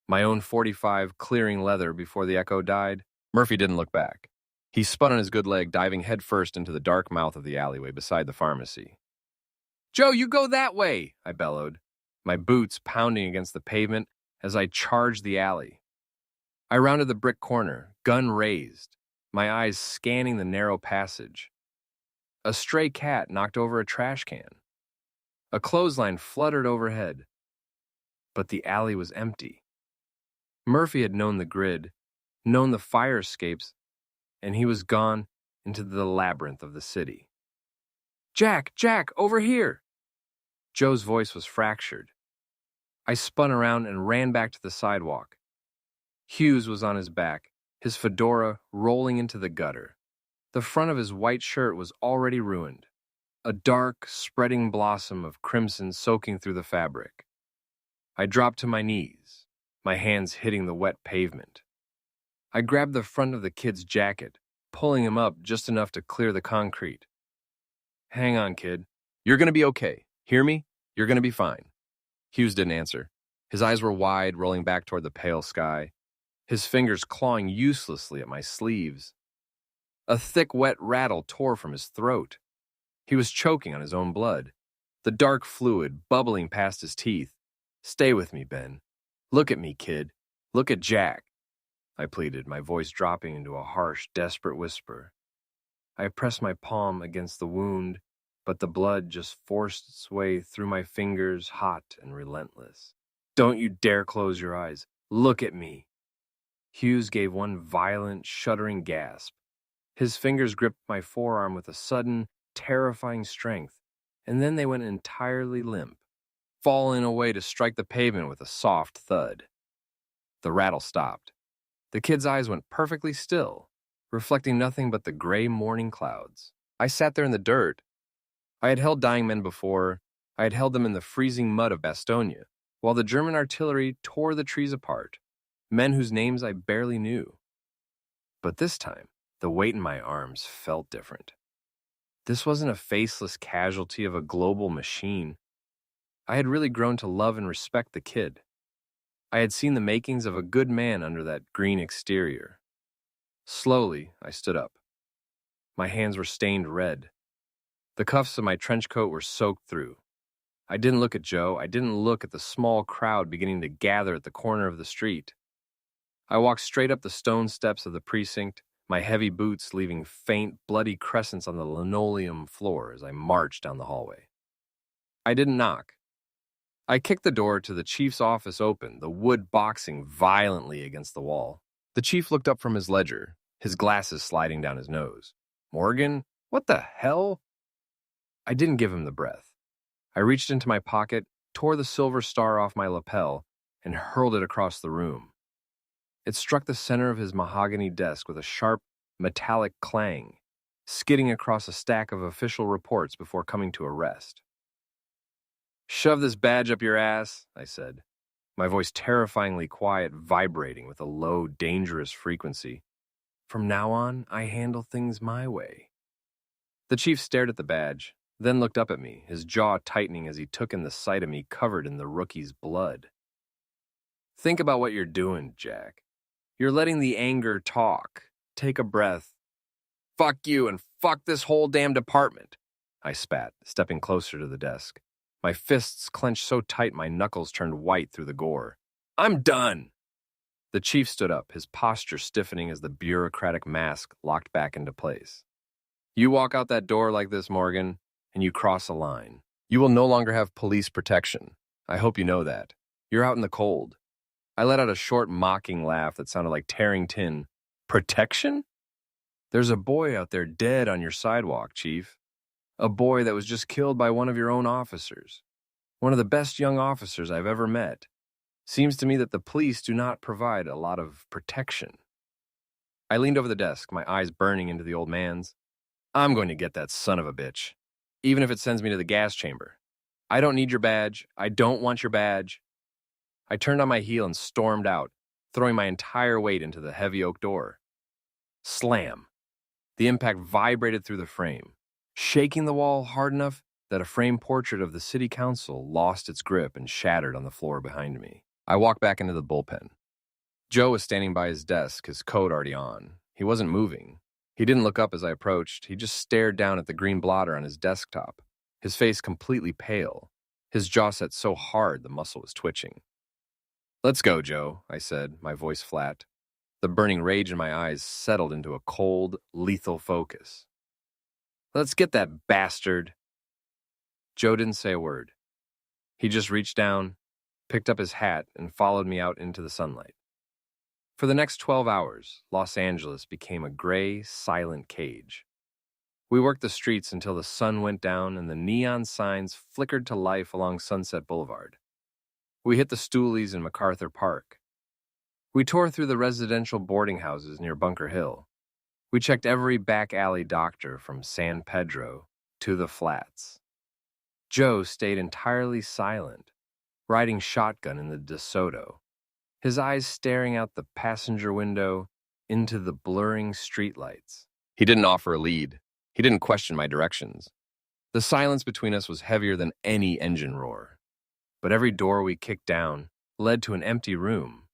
my own .45 clearing leather before the echo died. Murphy didn't look back. He spun on his good leg, diving headfirst into the dark mouth of the alleyway beside the pharmacy. "Joe, you go that way!" I bellowed, my boots pounding against the pavement as I charged the alley. I rounded the brick corner, gun raised, my eyes scanning the narrow passage. A stray cat knocked over a trash can. A clothesline fluttered overhead. But the alley was empty. Murphy had known the grid, known the fire escapes, and he was gone into the labyrinth of the city. Jack, over here!" Joe's voice was fractured. I spun around and ran back to the sidewalk. Hughes was on his back, his fedora rolling into the gutter. The front of his white shirt was already ruined, a dark, spreading blossom of crimson soaking through the fabric. I dropped to my knees, my hands hitting the wet pavement. I grabbed the front of the kid's jacket, pulling him up just enough to clear the concrete. "Hang on, kid. You're going to be okay. Hear me? You're going to be fine." Hughes didn't answer. His eyes were wide, rolling back toward the pale sky, his fingers clawing uselessly at my sleeves. A thick, wet rattle tore from his throat. He was choking on his own blood, the dark fluid bubbling past his teeth. "Stay with me, Ben. Look at me, kid. Look at Jack," I pleaded, my voice dropping into a harsh, desperate whisper. I pressed my palm against the wound, but the blood just forced its way through my fingers, hot and relentless. "Don't you dare close your eyes. Look at me." Hughes gave one violent, shuddering gasp. His fingers gripped my forearm with a sudden, terrifying strength, and then they went entirely limp, falling away to strike the pavement with a soft thud. The rattle stopped. The kid's eyes went perfectly still, reflecting nothing but the gray morning clouds. I sat there in the dirt. I had held dying men before. I had held them in the freezing mud of Bastogne, while the German artillery tore the trees apart, men whose names I barely knew. But this time, the weight in my arms felt different. This wasn't a faceless casualty of a global machine. I had really grown to love and respect the kid. I had seen the makings of a good man under that green exterior. Slowly, I stood up. My hands were stained red. The cuffs of my trench coat were soaked through. I didn't look at Joe. I didn't look at the small crowd beginning to gather at the corner of the street. I walked straight up the stone steps of the precinct, my heavy boots leaving faint, bloody crescents on the linoleum floor as I marched down the hallway. I didn't knock. I kicked the door to the chief's office open, the wood boxing violently against the wall. The chief looked up from his ledger, his glasses sliding down his nose. "Morgan, what the hell?" I didn't give him the breath. I reached into my pocket, tore the silver star off my lapel, and hurled it across the room. It struck the center of his mahogany desk with a sharp, metallic clang, skidding across a stack of official reports before coming to a rest. "Shove this badge up your ass," I said, my voice terrifyingly quiet, vibrating with a low, dangerous frequency. "From now on, I handle things my way." The chief stared at the badge, then looked up at me, his jaw tightening as he took in the sight of me covered in the rookie's blood. "Think about what you're doing, Jack. You're letting the anger talk. Take a breath." "Fuck you and fuck this whole damn department," I spat, stepping closer to the desk. My fists clenched so tight my knuckles turned white through the gore. "I'm done." The chief stood up, his posture stiffening as the bureaucratic mask locked back into place. "You walk out that door like this, Morgan, and you cross a line. You will no longer have police protection. I hope you know that. You're out in the cold." I let out a short, mocking laugh that sounded like tearing tin. "Protection? There's a boy out there dead on your sidewalk, Chief. A boy that was just killed by one of your own officers. One of the best young officers I've ever met. Seems to me that the police do not provide a lot of protection." I leaned over the desk, my eyes burning into the old man's. "I'm going to get that son of a bitch, even if it sends me to the gas chamber. I don't need your badge. I don't want your badge." I turned on my heel and stormed out, throwing my entire weight into the heavy oak door. Slam! The impact vibrated through the frame, shaking the wall hard enough that a framed portrait of the city council lost its grip and shattered on the floor behind me. I walked back into the bullpen. Joe was standing by his desk, his coat already on. He wasn't moving. He didn't look up as I approached. He just stared down at the green blotter on his desktop, his face completely pale, his jaw set so hard the muscle was twitching. "Let's go, Joe," I said, my voice flat. The burning rage in my eyes settled into a cold, lethal focus. "Let's get that bastard." Joe didn't say a word. He just reached down, picked up his hat, and followed me out into the sunlight. For the next 12 hours, Los Angeles became a gray, silent cage. We worked the streets until the sun went down and the neon signs flickered to life along Sunset Boulevard. We hit the Stoolies in MacArthur Park. We tore through the residential boarding houses near Bunker Hill. We checked every back alley doctor from San Pedro to the Flats. Joe stayed entirely silent, riding shotgun in the DeSoto, his eyes staring out the passenger window into the blurring streetlights. He didn't offer a lead. He didn't question my directions. The silence between us was heavier than any engine roar. But every door we kicked down led to an empty room.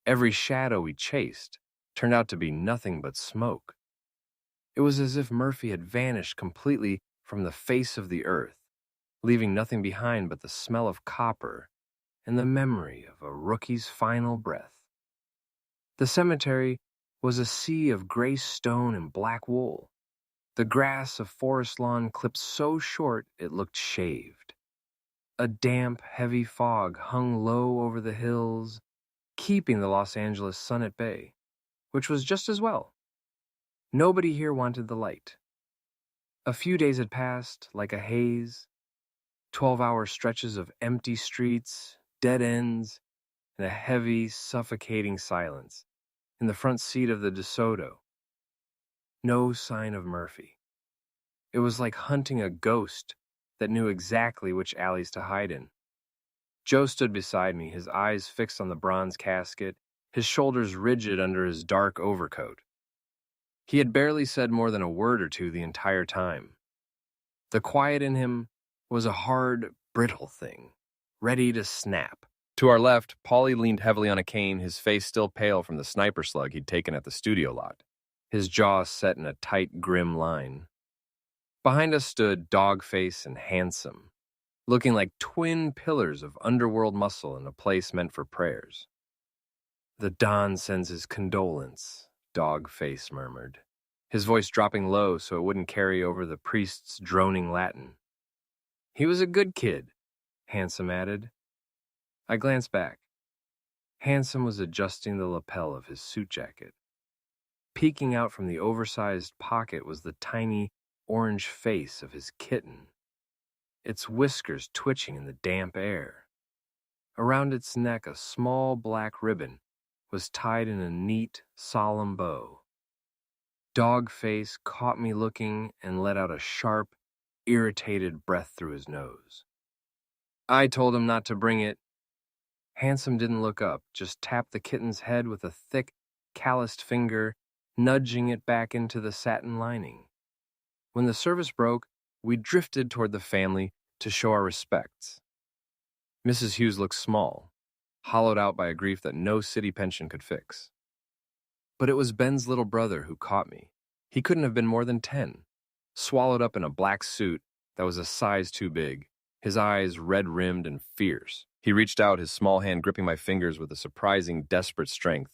Every shadow we chased turned out to be nothing but smoke. It was as if Murphy had vanished completely from the face of the earth, leaving nothing behind but the smell of copper and the memory of a rookie's final breath. The cemetery was a sea of gray stone and black wool. The grass of forest lawn clipped so short it looked shaved. A damp, heavy fog hung low over the hills, keeping the Los Angeles sun at bay, which was just as well. Nobody here wanted the light. A few days had passed, like a haze, 12-hour stretches of empty streets, dead ends, and a heavy, suffocating silence in the front seat of the DeSoto. No sign of Murphy. It was like hunting a ghost that knew exactly which alleys to hide in. Joe stood beside me, his eyes fixed on the bronze casket, his shoulders rigid under his dark overcoat. He had barely said more than a word or two the entire time. The quiet in him was a hard, brittle thing, ready to snap. To our left, Paulie leaned heavily on a cane, his face still pale from the sniper slug he'd taken at the studio lot, his jaw set in a tight, grim line. Behind us stood Dogface and Handsome, looking like twin pillars of underworld muscle in a place meant for prayers. "The Don sends his condolence," Dogface murmured, his voice dropping low so it wouldn't carry over the priest's droning Latin. "He was a good kid," Handsome added. I glanced back. Handsome was adjusting the lapel of his suit jacket. Peeking out from the oversized pocket was the tiny, orange face of his kitten, its whiskers twitching in the damp air. Around its neck, a small black ribbon was tied in a neat, solemn bow. Dogface caught me looking and let out a sharp, irritated breath through his nose. "I told him not to bring it." Handsome didn't look up, just tapped the kitten's head with a thick, calloused finger, nudging it back into the satin lining. When the service broke, we drifted toward the family to show our respects. Mrs. Hughes looked small, hollowed out by a grief that no city pension could fix. But it was Ben's little brother who caught me. He couldn't have been more than 10, swallowed up in a black suit that was a size too big, his eyes red-rimmed and fierce. He reached out, his small hand gripping my fingers with a surprising, desperate strength.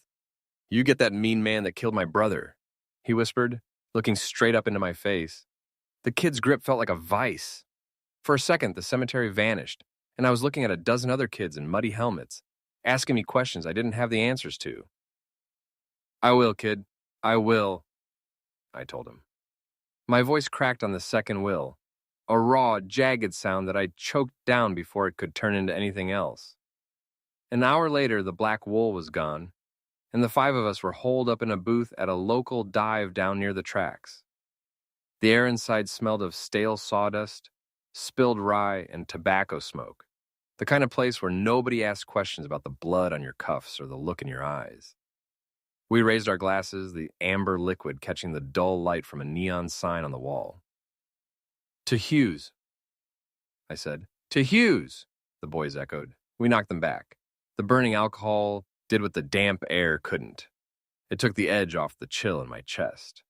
"You get that mean man that killed my brother," he whispered, looking straight up into my face. The kid's grip felt like a vice. For a second, the cemetery vanished, and I was looking at a dozen other kids in muddy helmets, asking me questions I didn't have the answers to. "I will, kid. I will," I told him. My voice cracked on the second will, a raw, jagged sound that I choked down before it could turn into anything else. An hour later, the black wool was gone, and the 5 of us were holed up in a booth at a local dive down near the tracks. The air inside smelled of stale sawdust, spilled rye, and tobacco smoke, the kind of place where nobody asks questions about the blood on your cuffs or the look in your eyes. We raised our glasses, the amber liquid catching the dull light from a neon sign on the wall. "To Hughes," I said. "To Hughes," the boys echoed. We knocked them back. The burning alcohol did what the damp air couldn't. It took the edge off the chill in my chest.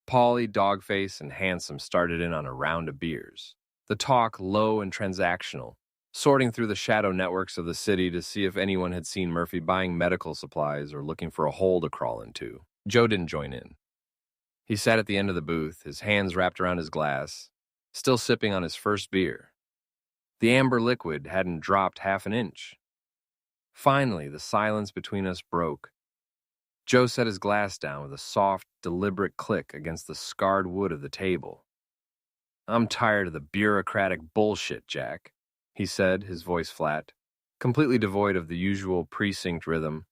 Paulie, Dogface, and Handsome started in on a round of beers. The talk low and transactional, sorting through the shadow networks of the city to see if anyone had seen Murphy buying medical supplies or looking for a hole to crawl into. Joe didn't join in. He sat at the end of the booth, his hands wrapped around his glass, still sipping on his first beer. The amber liquid hadn't dropped half an inch. Finally, the silence between us broke. Joe set his glass down with a soft, deliberate click against the scarred wood of the table. "I'm tired of the bureaucratic bullshit, Jack," he said, his voice flat, completely devoid of the usual precinct rhythm.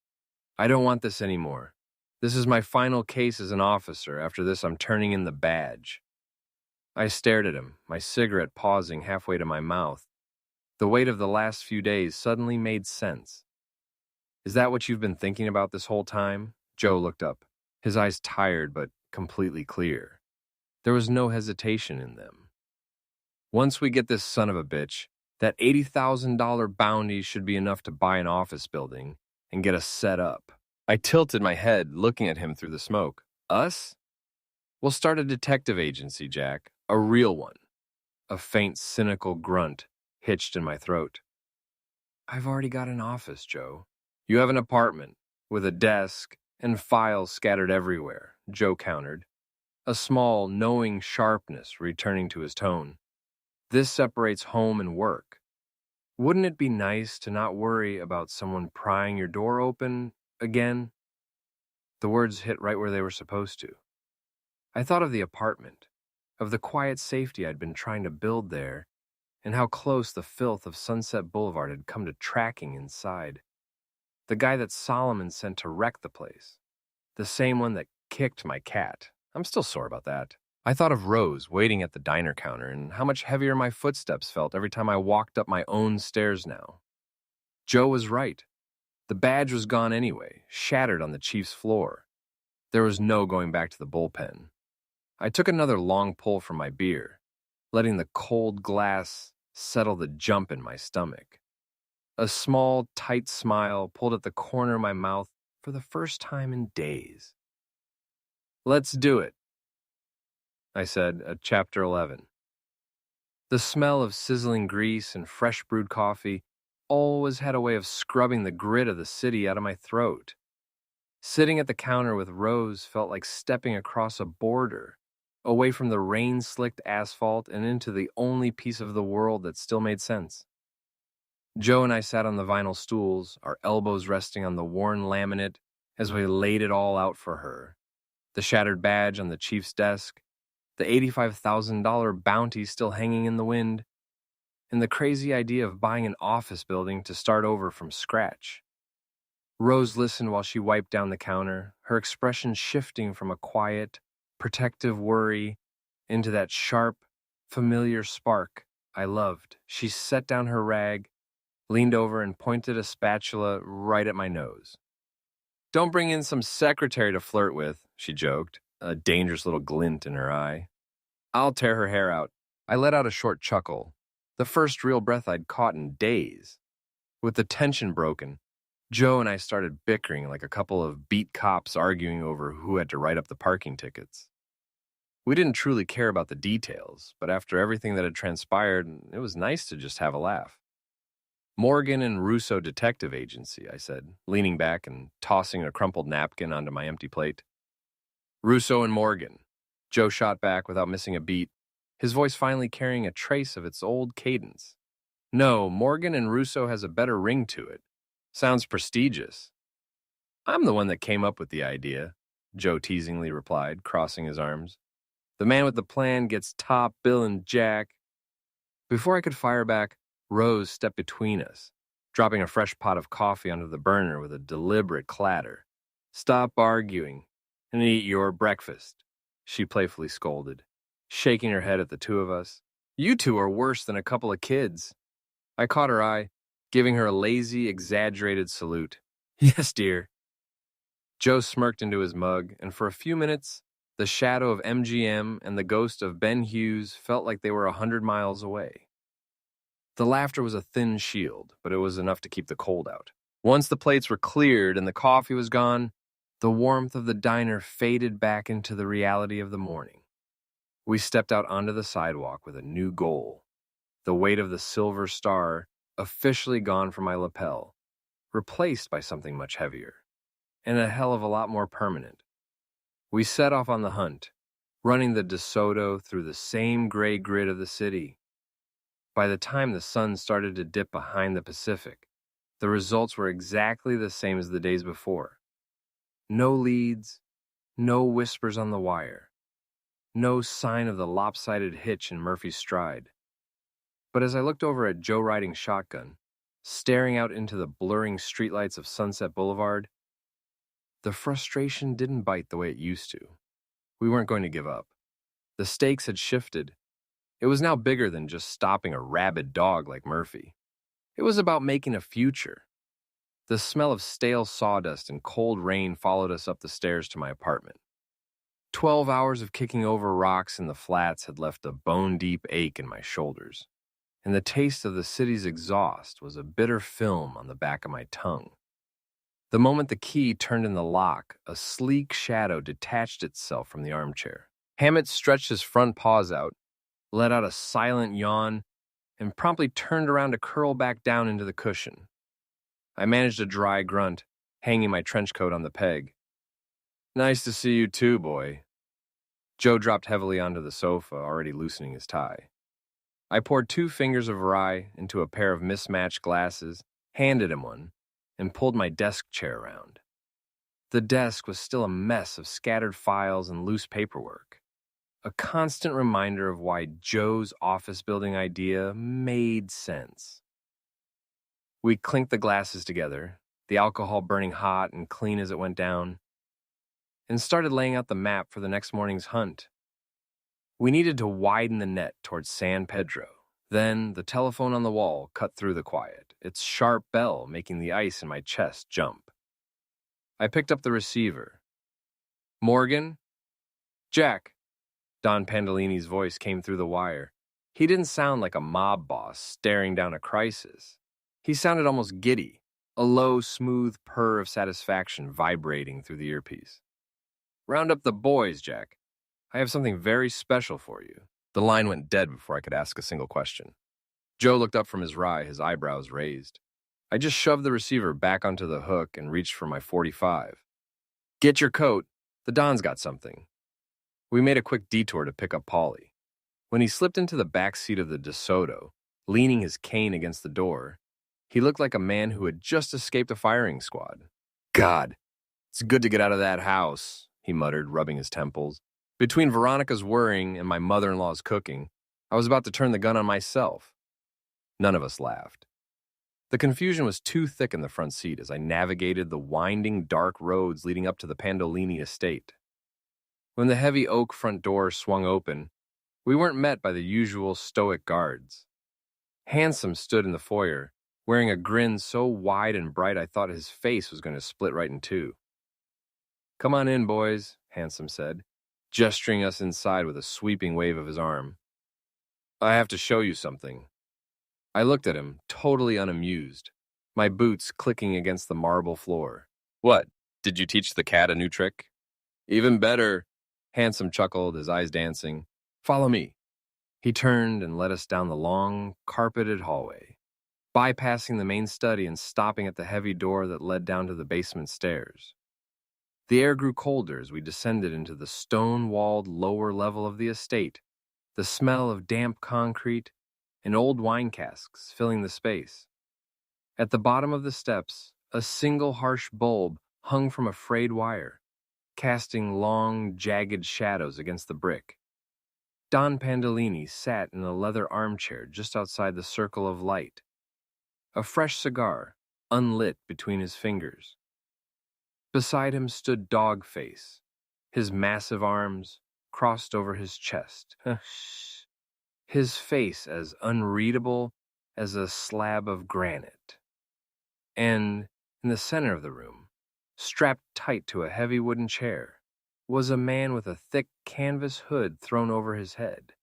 "I don't want this anymore. This is my final case as an officer. After this, I'm turning in the badge." I stared at him, my cigarette pausing halfway to my mouth. The weight of the last few days suddenly made sense. "Is that what you've been thinking about this whole time?" Joe looked up, his eyes tired but completely clear. There was no hesitation in them. "Once we get this son of a bitch, that $80,000 bounty should be enough to buy an office building and get us set up." I tilted my head, looking at him through the smoke. "Us? We'll start a detective agency, Jack. A real one." A faint, cynical grunt hitched in my throat. "I've already got an office, Joe." "You have an apartment, with a desk and files scattered everywhere," Joe countered, a small, knowing sharpness returning to his tone. "This separates home and work. Wouldn't it be nice to not worry about someone prying your door open again?" The words hit right where they were supposed to. I thought of the apartment, of the quiet safety I'd been trying to build there, and how close the filth of Sunset Boulevard had come to tracking inside. The guy that Solomon sent to wreck the place. The same one that kicked my cat. I'm still sore about that. I thought of Rose waiting at the diner counter and how much heavier my footsteps felt every time I walked up my own stairs now. Joe was right. The badge was gone anyway, shattered on the Chief's floor. There was no going back to the bullpen. I took another long pull from my beer, letting the cold glass settle the jump in my stomach. A small, tight smile pulled at the corner of my mouth for the first time in days. "Let's do it," I said at Chapter 11. The smell of sizzling grease and fresh brewed coffee always had a way of scrubbing the grit of the city out of my throat. Sitting at the counter with Rose felt like stepping across a border, away from the rain-slicked asphalt and into the only piece of the world that still made sense. Joe and I sat on the vinyl stools, our elbows resting on the worn laminate as we laid it all out for her. The shattered badge on the Chief's desk, the $85,000 bounty still hanging in the wind, and the crazy idea of buying an office building to start over from scratch. Rose listened while she wiped down the counter, her expression shifting from a quiet, protective worry into that sharp, familiar spark I loved. She set down her rag, leaned over, and pointed a spatula right at my nose. "Don't bring in some secretary to flirt with," she joked, a dangerous little glint in her eye. "I'll tear her hair out." I let out a short chuckle, the first real breath I'd caught in days. With the tension broken, Joe and I started bickering like a couple of beat cops arguing over who had to write up the parking tickets. We didn't truly care about the details, but after everything that had transpired, it was nice to just have a laugh. "Morgan and Russo Detective Agency," I said, leaning back and tossing a crumpled napkin onto my empty plate. "Russo and Morgan," Joe shot back without missing a beat, his voice finally carrying a trace of its old cadence. "No, Morgan and Russo has a better ring to it. Sounds prestigious." "I'm the one that came up with the idea," Joe teasingly replied, crossing his arms. "The man with the plan gets top bill and Jack." Before I could fire back, Rose stepped between us, dropping a fresh pot of coffee onto the burner with a deliberate clatter. "Stop arguing and eat your breakfast," she playfully scolded, shaking her head at the two of us. "You two are worse than a couple of kids." I caught her eye, giving her a lazy, exaggerated salute. "Yes, dear." Joe smirked into his mug, and for a few minutes, the shadow of MGM and the ghost of Ben Hughes felt like they were 100 miles away. The laughter was a thin shield, but it was enough to keep the cold out. Once the plates were cleared and the coffee was gone, the warmth of the diner faded back into the reality of the morning. We stepped out onto the sidewalk with a new goal. The weight of the silver star officially gone from my lapel, replaced by something much heavier, and a hell of a lot more permanent. We set off on the hunt, running the DeSoto through the same gray grid of the city. By the time the sun started to dip behind the Pacific, the results were exactly the same as the days before. No leads, no whispers on the wire, no sign of the lopsided hitch in Murphy's stride. But as I looked over at Joe riding shotgun, staring out into the blurring streetlights of Sunset Boulevard, the frustration didn't bite the way it used to. We weren't going to give up. The stakes had shifted. It was now bigger than just stopping a rabid dog like Murphy. It was about making a future. The smell of stale sawdust and cold rain followed us up the stairs to my apartment. 12 hours of kicking over rocks in the flats had left a bone-deep ache in my shoulders, and the taste of the city's exhaust was a bitter film on the back of my tongue. The moment the key turned in the lock, a sleek shadow detached itself from the armchair. Hammett stretched his front paws out, let out a silent yawn, and promptly turned around to curl back down into the cushion. I managed a dry grunt, hanging my trench coat on the peg. "Nice to see you too, boy." Joe dropped heavily onto the sofa, already loosening his tie. I poured 2 fingers of rye into a pair of mismatched glasses, handed him one, and pulled my desk chair around. The desk was still a mess of scattered files and loose paperwork, a constant reminder of why Joe's office building idea made sense. We clinked the glasses together, the alcohol burning hot and clean as it went down. and started laying out the map for the next morning's hunt. We needed to widen the net towards San Pedro. Then the telephone on the wall cut through the quiet, its sharp bell making the ice in my chest jump. I picked up the receiver. "Morgan?" "Jack." Don Pandolini's voice came through the wire. He didn't sound like a mob boss staring down a crisis. He sounded almost giddy, a low, smooth purr of satisfaction vibrating through the earpiece. "Round up the boys, Jack. I have something very special for you." The line went dead before I could ask a single question. Joe looked up from his rye, his eyebrows raised. I just shoved the receiver back onto the hook and reached for my .45. "Get your coat. The Don's got something." We made a quick detour to pick up Paulie. When he slipped into the back seat of the DeSoto, leaning his cane against the door, he looked like a man who had just escaped a firing squad. "God, it's good to get out of that house," he muttered, rubbing his temples. Between Veronica's worrying and my mother-in-law's cooking, I was about to turn the gun on myself. None of us laughed. The confusion was too thick in the front seat as I navigated the winding, dark roads leading up to the Pandolini estate. When the heavy oak front door swung open, we weren't met by the usual stoic guards. Handsome stood in the foyer, wearing a grin so wide and bright I thought his face was going to split right in two. "Come on in, boys," Handsome said, gesturing us inside with a sweeping wave of his arm. "I have to show you something." I looked at him, totally unamused, my boots clicking against the marble floor. "What, did you teach the cat a new trick?" "Even better," Handsome chuckled, his eyes dancing. "Follow me." He turned and led us down the long, carpeted hallway, bypassing the main study and stopping at the heavy door that led down to the basement stairs. The air grew colder as we descended into the stone-walled lower level of the estate, the smell of damp concrete and old wine casks filling the space. At the bottom of the steps, a single harsh bulb hung from a frayed wire, casting long, jagged shadows against the brick. Don Pandolini sat in a leather armchair just outside the circle of light, a fresh cigar unlit between his fingers. Beside him stood Dogface, his massive arms crossed over his chest, his face as unreadable as a slab of granite. And in the center of the room, strapped tight to a heavy wooden chair, was a man with a thick canvas hood thrown over his head.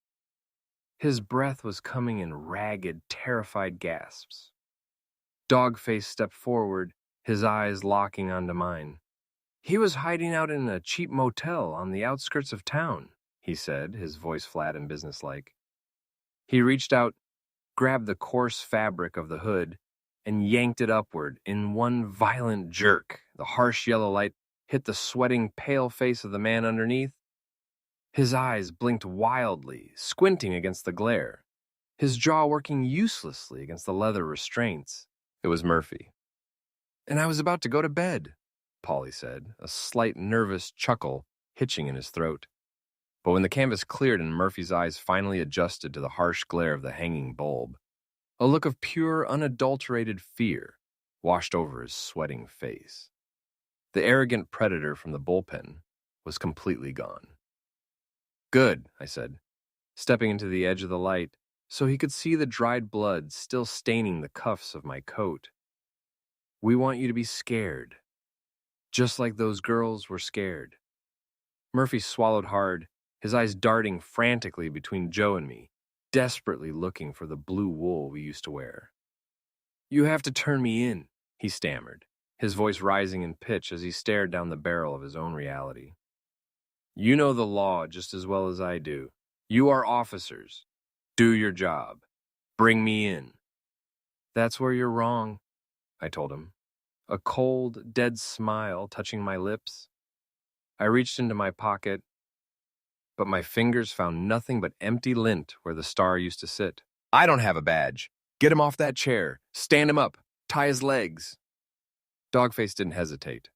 His breath was coming in ragged, terrified gasps. Dogface stepped forward, his eyes locking onto mine. "He was hiding out in a cheap motel on the outskirts of town," he said, his voice flat and businesslike. He reached out, grabbed the coarse fabric of the hood, and yanked it upward in one violent jerk. The harsh yellow light hit the sweating, pale face of the man underneath. His eyes blinked wildly, squinting against the glare, his jaw working uselessly against the leather restraints. It was Murphy. "And I was about to go to bed," Paulie said, a slight nervous chuckle hitching in his throat. But when the canvas cleared and Murphy's eyes finally adjusted to the harsh glare of the hanging bulb, a look of pure, unadulterated fear washed over his sweating face. The arrogant predator from the bullpen was completely gone. "Good," I said, stepping into the edge of the light so he could see the dried blood still staining the cuffs of my coat. "We want you to be scared, just like those girls were scared." Murphy swallowed hard, his eyes darting frantically between Joe and me, desperately looking for the blue wool we used to wear. "You have to turn me in," he stammered, his voice rising in pitch as he stared down the barrel of his own reality. "You know the law just as well as I do. You are officers. Do your job. Bring me in." "That's where you're wrong," I told him, a cold, dead smile touching my lips. I reached into my pocket, but my fingers found nothing but empty lint where the star used to sit. "I don't have a badge. Get him off that chair. Stand him up. Tie his legs." Dogface didn't hesitate.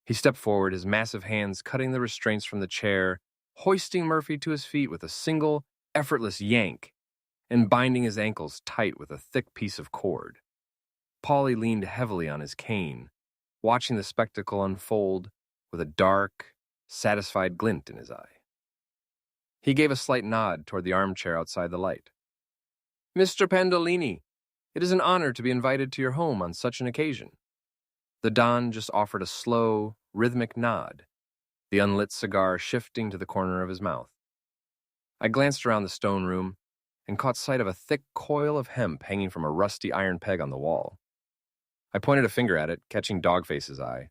He stepped forward, his massive hands cutting the restraints from the chair, hoisting Murphy to his feet with a single, effortless yank, and binding his ankles tight with a thick piece of cord. Paulie leaned heavily on his cane, watching the spectacle unfold with a dark, satisfied glint in his eye. He gave a slight nod toward the armchair outside the light. "Mr. Pandolini, it is an honor to be invited to your home on such an occasion." The Don just offered a slow, rhythmic nod, the unlit cigar shifting to the corner of his mouth. I glanced around the stone room and caught sight of a thick coil of hemp hanging from a rusty iron peg on the wall. I pointed a finger at it, catching Dogface's eye.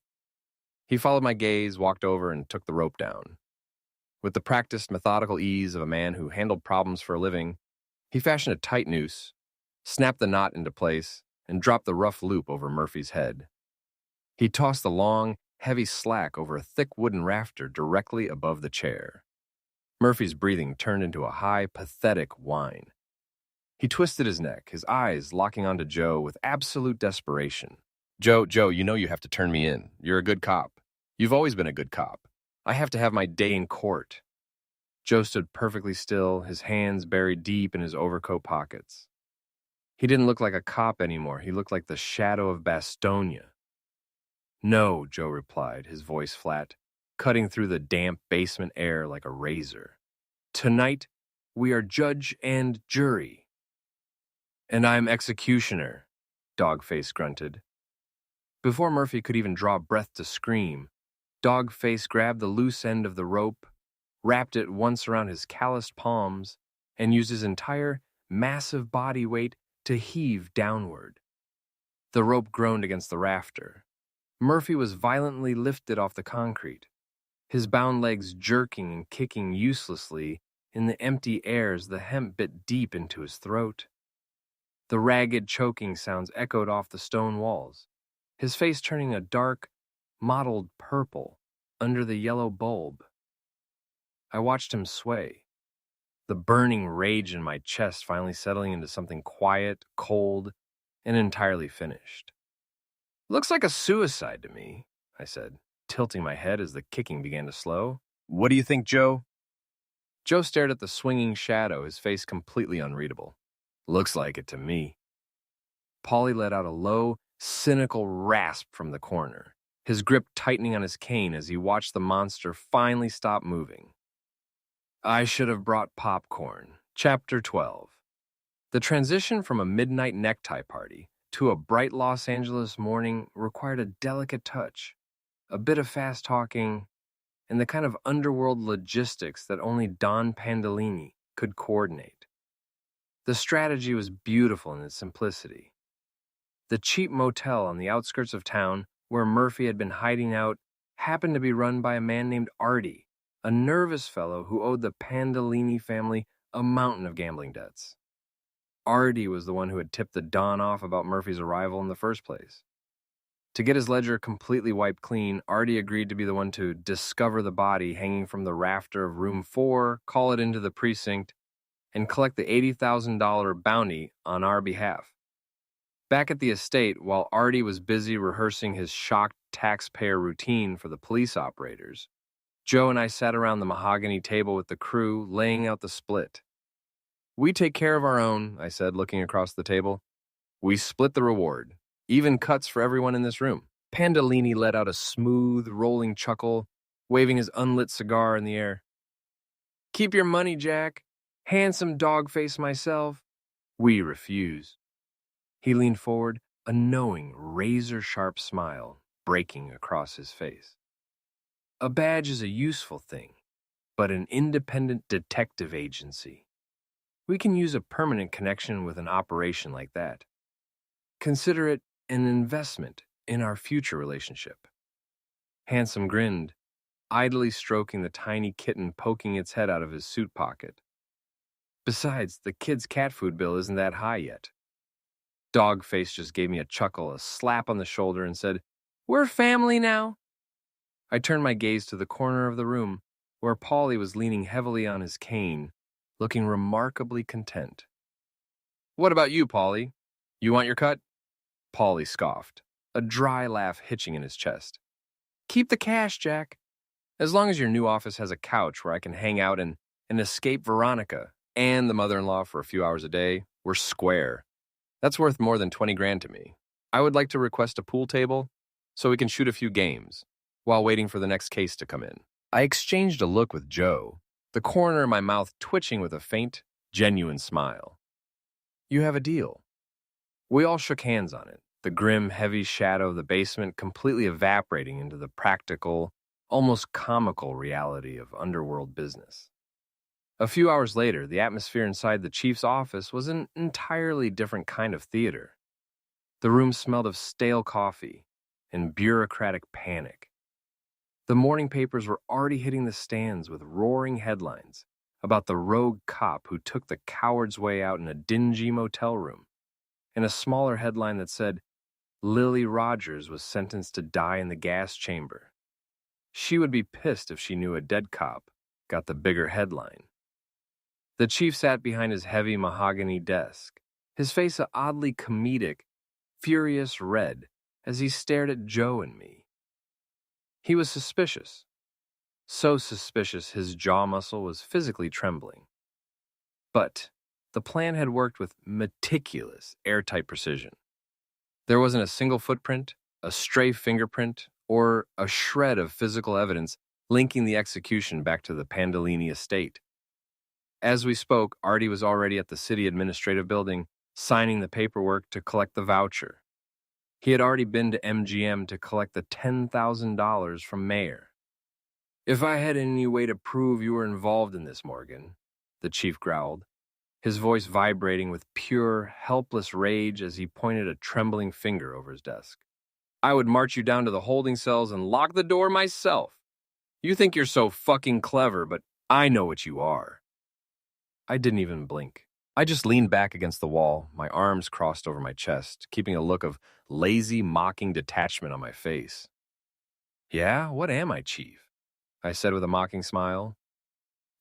He followed my gaze, walked over, and took the rope down. With the practiced, methodical ease of a man who handled problems for a living, he fashioned a tight noose, snapped the knot into place, and dropped the rough loop over Murphy's head. He tossed the long, heavy slack over a thick wooden rafter directly above the chair. Murphy's breathing turned into a high, pathetic whine. He twisted his neck, his eyes locking onto Joe with absolute desperation. Joe, you know you have to turn me in. You're a good cop. You've always been a good cop. I have to have my day in court." Joe stood perfectly still, his hands buried deep in his overcoat pockets. He didn't look like a cop anymore. He looked like the shadow of Bastonia. "No," Joe replied, his voice flat, cutting through the damp basement air like a razor. "Tonight, we are judge and jury." "And I'm executioner," Dogface grunted. Before Murphy could even draw breath to scream, Dogface grabbed the loose end of the rope, wrapped it once around his calloused palms, and used his entire, massive body weight to heave downward. The rope groaned against the rafter. Murphy was violently lifted off the concrete, his bound legs jerking and kicking uselessly in the empty air as the hemp bit deep into his throat. The ragged choking sounds echoed off the stone walls, his face turning a dark, mottled purple under the yellow bulb. I watched him sway, the burning rage in my chest finally settling into something quiet, cold, and entirely finished. "Looks like a suicide to me," I said, tilting my head as the kicking began to slow. "What do you think, Joe?" Joe stared at the swinging shadow, his face completely unreadable. "Looks like it to me." Paulie let out a low, cynical rasp from the corner, his grip tightening on his cane as he watched the monster finally stop moving. I should have brought popcorn. Chapter 12. The transition from a midnight necktie party to a bright Los Angeles morning required a delicate touch, a bit of fast talking, and the kind of underworld logistics that only Don Pandolini could coordinate. The strategy was beautiful in its simplicity. The cheap motel on the outskirts of town where Murphy had been hiding out happened to be run by a man named Artie, a nervous fellow who owed the Pandolini family a mountain of gambling debts. Artie was the one who had tipped the Don off about Murphy's arrival in the first place. To get his ledger completely wiped clean, Artie agreed to be the one to discover the body hanging from the rafter of room 4, call it into the precinct, and collect the $80,000 bounty on our behalf. Back at the estate, while Artie was busy rehearsing his shocked taxpayer routine for the police operators, Joe and I sat around the mahogany table with the crew, laying out the split. "We take care of our own," I said, looking across the table. "We split the reward. Even cuts for everyone in this room." Pandolini let out a smooth, rolling chuckle, waving his unlit cigar in the air. "Keep your money, Jack. Handsome Dogface myself." We refuse. He leaned forward, a knowing, razor-sharp smile breaking across his face. "A badge is a useful thing, but an independent detective agency. We can use a permanent connection with an operation like that. Consider it an investment in our future relationship." Handsome grinned, idly stroking the tiny kitten poking its head out of his suit pocket. "Besides, the kid's cat food bill isn't that high yet." Dogface just gave me a chuckle, a slap on the shoulder, and said, "We're family now." I turned my gaze to the corner of the room, where Paulie was leaning heavily on his cane, looking remarkably content. "What about you, Paulie? You want your cut?" Paulie scoffed, a dry laugh hitching in his chest. "Keep the cash, Jack. As long as your new office has a couch where I can hang out and escape Veronica and the mother-in-law for a few hours a day, we're square. That's worth more than 20 grand to me. I would like to request a pool table so we can shoot a few games while waiting for the next case to come in." I exchanged a look with Joe, the corner of my mouth twitching with a faint, genuine smile. You have a deal. We all shook hands on it, the grim, heavy shadow of the basement completely evaporating into the practical, almost comical reality of underworld business. A few hours later, the atmosphere inside the chief's office was an entirely different kind of theater. The room smelled of stale coffee and bureaucratic panic. The morning papers were already hitting the stands with roaring headlines about the rogue cop who took the coward's way out in a dingy motel room, and a smaller headline that said, Lily Rogers was sentenced to die in the gas chamber. She would be pissed if she knew a dead cop got the bigger headline. The chief sat behind his heavy mahogany desk, his face an oddly comedic, furious red as he stared at Joe and me. He was suspicious. So suspicious his jaw muscle was physically trembling. But the plan had worked with meticulous, airtight precision. There wasn't a single footprint, a stray fingerprint, or a shred of physical evidence linking the execution back to the Pandolini estate. As we spoke, Artie was already at the city administrative building, signing the paperwork to collect the voucher. He had already been to MGM to collect the $10,000 from Mayer. If I had any way to prove you were involved in this, Morgan, the chief growled, his voice vibrating with pure, helpless rage as he pointed a trembling finger over his desk, I would march you down to the holding cells and lock the door myself. You think you're so fucking clever, but I know what you are. I didn't even blink. I just leaned back against the wall, my arms crossed over my chest, keeping a look of lazy, mocking detachment on my face. Yeah, what am I, Chief? I said with a mocking smile.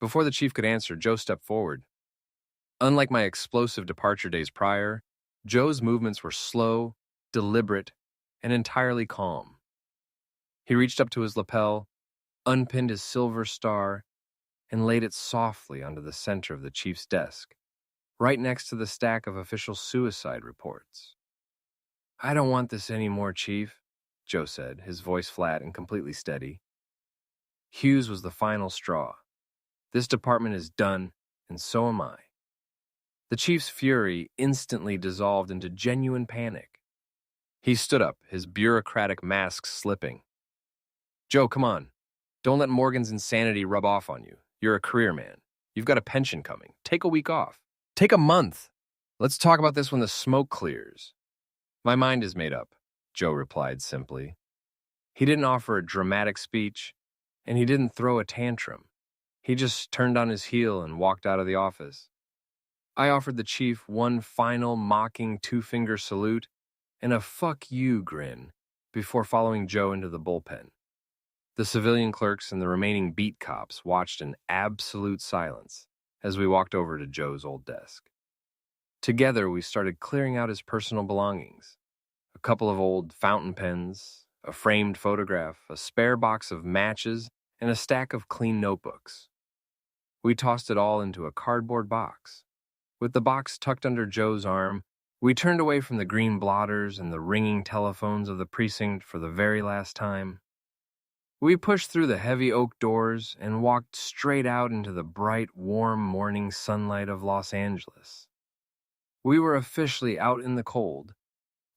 Before the chief could answer, Joe stepped forward. Unlike my explosive departure days prior, Joe's movements were slow, deliberate, and entirely calm. He reached up to his lapel, unpinned his silver star, and laid it softly onto the center of the chief's desk, right next to the stack of official suicide reports. I don't want this anymore, Chief, Joe said, his voice flat and completely steady. Hughes was the final straw. This department is done, and so am I. The chief's fury instantly dissolved into genuine panic. He stood up, his bureaucratic mask slipping. Joe, come on. Don't let Morgan's insanity rub off on you. You're a career man. You've got a pension coming. Take a week off. Take a month. Let's talk about this when the smoke clears. My mind is made up, Joe replied simply. He didn't offer a dramatic speech, and he didn't throw a tantrum. He just turned on his heel and walked out of the office. I offered the chief one final mocking two-finger salute and a fuck you grin before following Joe into the bullpen. The civilian clerks and the remaining beat cops watched in absolute silence as we walked over to Joe's old desk. Together, we started clearing out his personal belongings. A couple of old fountain pens, a framed photograph, a spare box of matches, and a stack of clean notebooks. We tossed it all into a cardboard box. With the box tucked under Joe's arm, we turned away from the green blotters and the ringing telephones of the precinct for the very last time. We pushed through the heavy oak doors and walked straight out into the bright, warm morning sunlight of Los Angeles. We were officially out in the cold,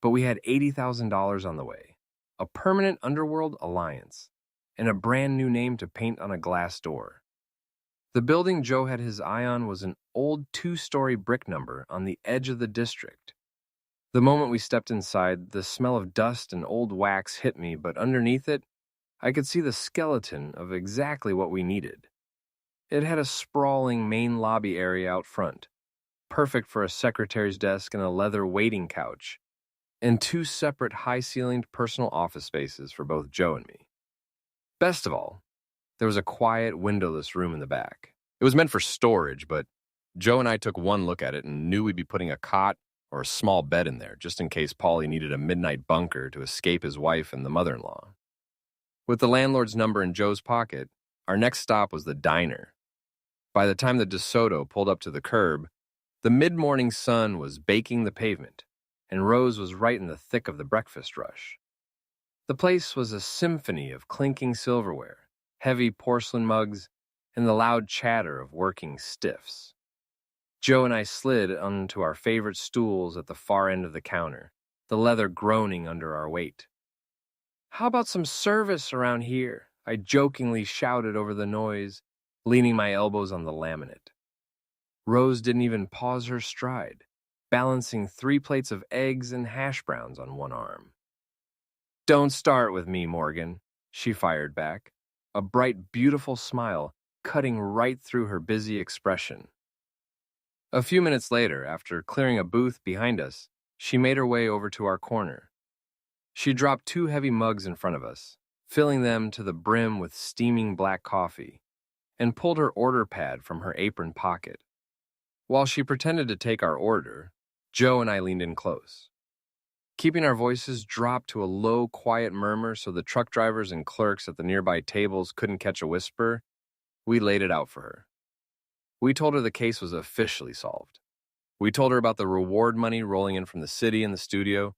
but we had $80,000 on the way, a permanent underworld alliance, and a brand new name to paint on a glass door. The building Joe had his eye on was an old two-story brick number on the edge of the district. The moment we stepped inside, the smell of dust and old wax hit me, but underneath it, I could see the skeleton of exactly what we needed. It had a sprawling main lobby area out front, perfect for a secretary's desk and a leather waiting couch, and two separate high-ceilinged personal office spaces for both Joe and me. Best of all, there was a quiet, windowless room in the back. It was meant for storage, but Joe and I took one look at it and knew we'd be putting a cot or a small bed in there, just in case Paulie needed a midnight bunker to escape his wife and the mother-in-law. With the landlord's number in Joe's pocket, our next stop was the diner. By the time the DeSoto pulled up to the curb, the mid-morning sun was baking the pavement, and Rose was right in the thick of the breakfast rush. The place was a symphony of clinking silverware, heavy porcelain mugs, and the loud chatter of working stiffs. Joe and I slid onto our favorite stools at the far end of the counter, the leather groaning under our weight. "How about some service around here?" I jokingly shouted over the noise, leaning my elbows on the laminate. Rose didn't even pause her stride, balancing 3 plates of eggs and hash browns on one arm. "Don't start with me, Morgan," she fired back, a bright, beautiful smile cutting right through her busy expression. A few minutes later, after clearing a booth behind us, she made her way over to our corner. She dropped 2 heavy mugs in front of us, filling them to the brim with steaming black coffee, and pulled her order pad from her apron pocket. While she pretended to take our order, Joe and I leaned in close. Keeping our voices dropped to a low, quiet murmur so the truck drivers and clerks at the nearby tables couldn't catch a whisper, we laid it out for her. We told her the case was officially solved. We told her about the reward money rolling in from the city and the studio.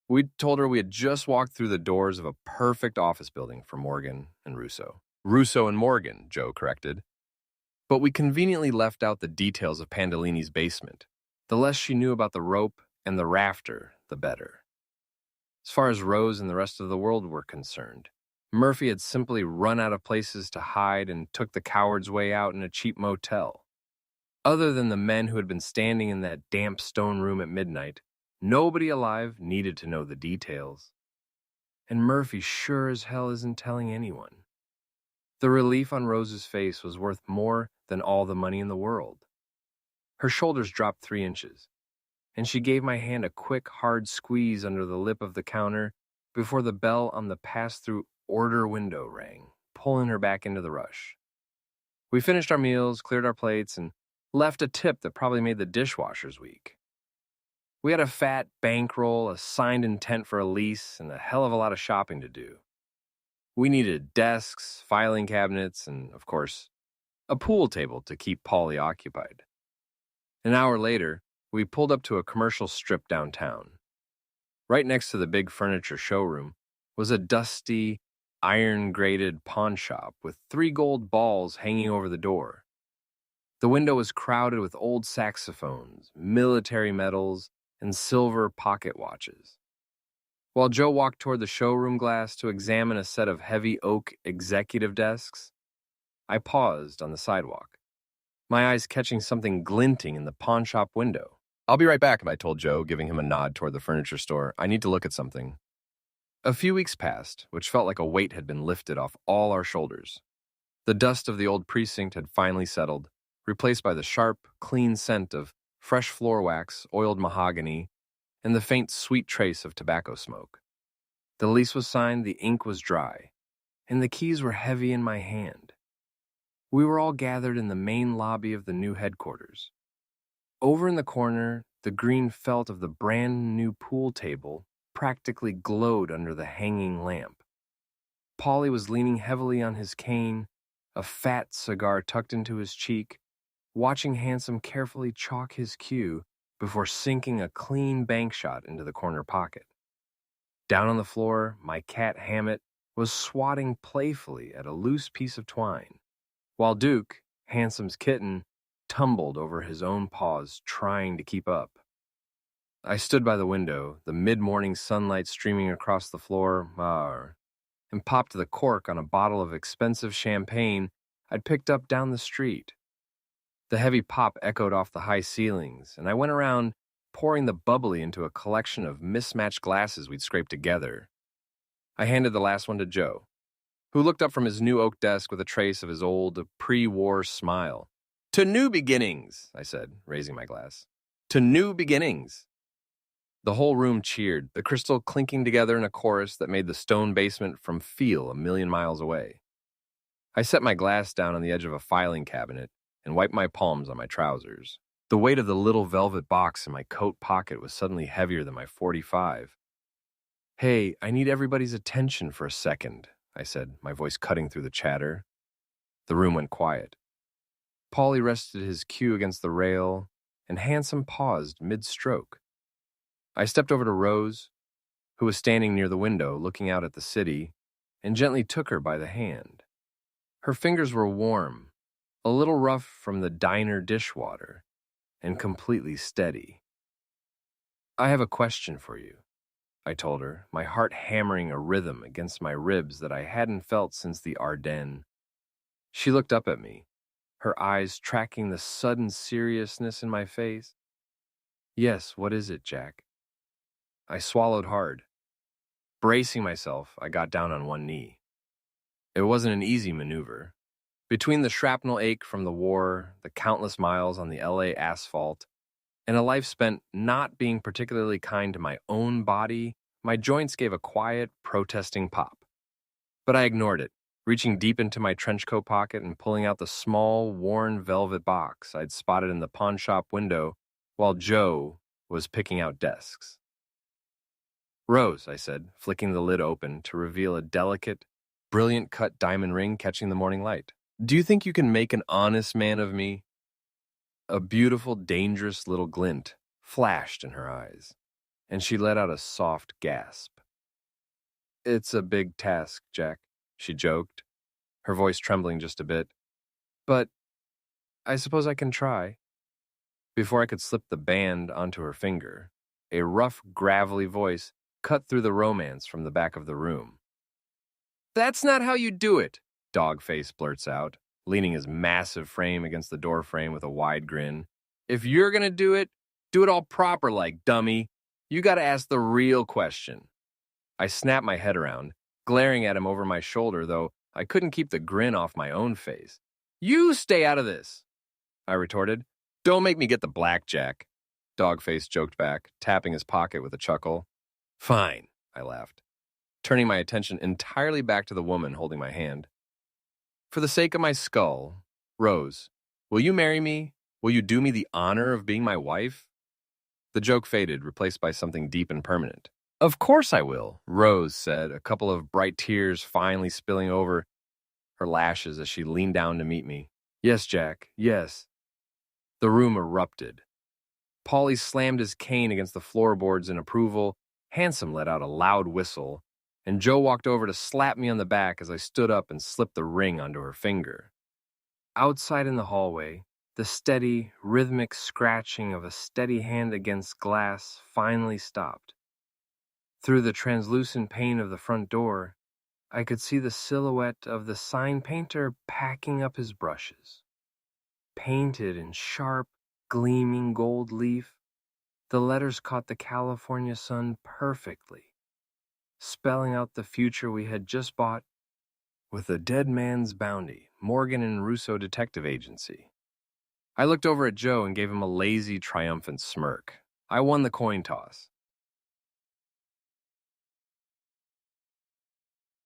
We told her we had just walked through the doors of a perfect office building for Morgan and Russo. Russo and Morgan, Joe corrected. But we conveniently left out the details of Pandolini's basement. The less she knew about the rope and the rafter, the better. As far as Rose and the rest of the world were concerned, Murphy had simply run out of places to hide and took the coward's way out in a cheap motel. Other than the men who had been standing in that damp stone room at midnight, nobody alive needed to know the details. And Murphy sure as hell isn't telling anyone. The relief on Rose's face was worth more than all the money in the world. Her shoulders dropped 3 inches, and she gave my hand a quick, hard squeeze under the lip of the counter before the bell on the pass-through order window rang, pulling her back into the rush. We finished our meals, cleared our plates, and left a tip that probably made the dishwashers weak. We had a fat bankroll, a signed intent for a lease, and a hell of a lot of shopping to do. We needed desks, filing cabinets, and, of course, a pool table to keep Polly occupied. An hour later, we pulled up to a commercial strip downtown. Right next to the big furniture showroom was a dusty, iron-grated pawn shop with 3 gold balls hanging over the door. The window was crowded with old saxophones, military medals, and silver pocket watches. While Joe walked toward the showroom glass to examine a set of heavy oak executive desks, I paused on the sidewalk, my eyes catching something glinting in the pawn shop window. "I'll be right back," I told Joe, giving him a nod toward the furniture store. "I need to look at something." A few weeks passed, which felt like a weight had been lifted off all our shoulders. The dust of the old precinct had finally settled, replaced by the sharp, clean scent of fresh floor wax, oiled mahogany, and the faint, sweet trace of tobacco smoke. The lease was signed, the ink was dry, and the keys were heavy in my hand. We were all gathered in the main lobby of the new headquarters. Over in the corner, the green felt of the brand new pool table practically glowed under the hanging lamp. Paulie was leaning heavily on his cane, a fat cigar tucked into his cheek, watching Handsome carefully chalk his cue before sinking a clean bank shot into the corner pocket. Down on the floor, my cat Hammett was swatting playfully at a loose piece of twine, while Duke, Handsome's kitten, tumbled over his own paws, trying to keep up. I stood by the window, the mid-morning sunlight streaming across the floor, and popped the cork on a bottle of expensive champagne I'd picked up down the street. The heavy pop echoed off the high ceilings, and I went around pouring the bubbly into a collection of mismatched glasses we'd scraped together. I handed the last one to Joe, who looked up from his new oak desk with a trace of his old pre-war smile. "To new beginnings," I said, raising my glass. "To new beginnings." The whole room cheered, the crystal clinking together in a chorus that made the stone basement feel a million miles away. I set my glass down on the edge of a filing cabinet and wiped my palms on my trousers. The weight of the little velvet box in my coat pocket was suddenly heavier than my .45. "Hey, I need everybody's attention for a second," I said, my voice cutting through the chatter. The room went quiet. Paulie rested his cue against the rail, and Handsome paused mid-stroke. I stepped over to Rose, who was standing near the window looking out at the city, and gently took her by the hand. Her fingers were warm, a little rough from the diner dishwater, and completely steady. "I have a question for you," I told her, my heart hammering a rhythm against my ribs that I hadn't felt since the Ardennes. She looked up at me, her eyes tracking the sudden seriousness in my face. "Yes, what is it, Jack?" I swallowed hard. Bracing myself, I got down on one knee. It wasn't an easy maneuver. Between the shrapnel ache from the war, the countless miles on the LA asphalt, and a life spent not being particularly kind to my own body, my joints gave a quiet, protesting pop. But I ignored it, reaching deep into my trench coat pocket and pulling out the small, worn velvet box I'd spotted in the pawn shop window while Joe was picking out desks. "Rose," I said, flicking the lid open to reveal a delicate, brilliant cut diamond ring catching the morning light. "Do you think you can make an honest man of me?" A beautiful, dangerous little glint flashed in her eyes, and she let out a soft gasp. "It's a big task, Jack," she joked, her voice trembling just a bit. "But I suppose I can try." Before I could slip the band onto her finger, a rough, gravelly voice cut through the romance from the back of the room. "That's not how you do it," Dogface blurts out, leaning his massive frame against the doorframe with a wide grin. "If you're gonna do it all proper like, dummy. You gotta ask the real question." I snapped my head around, glaring at him over my shoulder, though I couldn't keep the grin off my own face. "You stay out of this," I retorted. "Don't make me get the blackjack," Dogface joked back, tapping his pocket with a chuckle. "Fine," I laughed, turning my attention entirely back to the woman holding my hand. "For the sake of my skull, Rose, will you marry me? Will you do me the honor of being my wife?" The joke faded, replaced by something deep and permanent. "Of course I will," Rose said, a couple of bright tears finally spilling over her lashes as she leaned down to meet me. "Yes, Jack, yes." The room erupted. Paulie slammed his cane against the floorboards in approval, Handsome let out a loud whistle, and Joe walked over to slap me on the back as I stood up and slipped the ring onto her finger. Outside in the hallway, the steady, rhythmic scratching of a steady hand against glass finally stopped. Through the translucent pane of the front door, I could see the silhouette of the sign painter packing up his brushes. Painted in sharp, gleaming gold leaf, the letters caught the California sun perfectly, spelling out the future we had just bought with a dead man's bounty, Morgan and Russo Detective Agency. I looked over at Joe and gave him a lazy, triumphant smirk. I won the coin toss.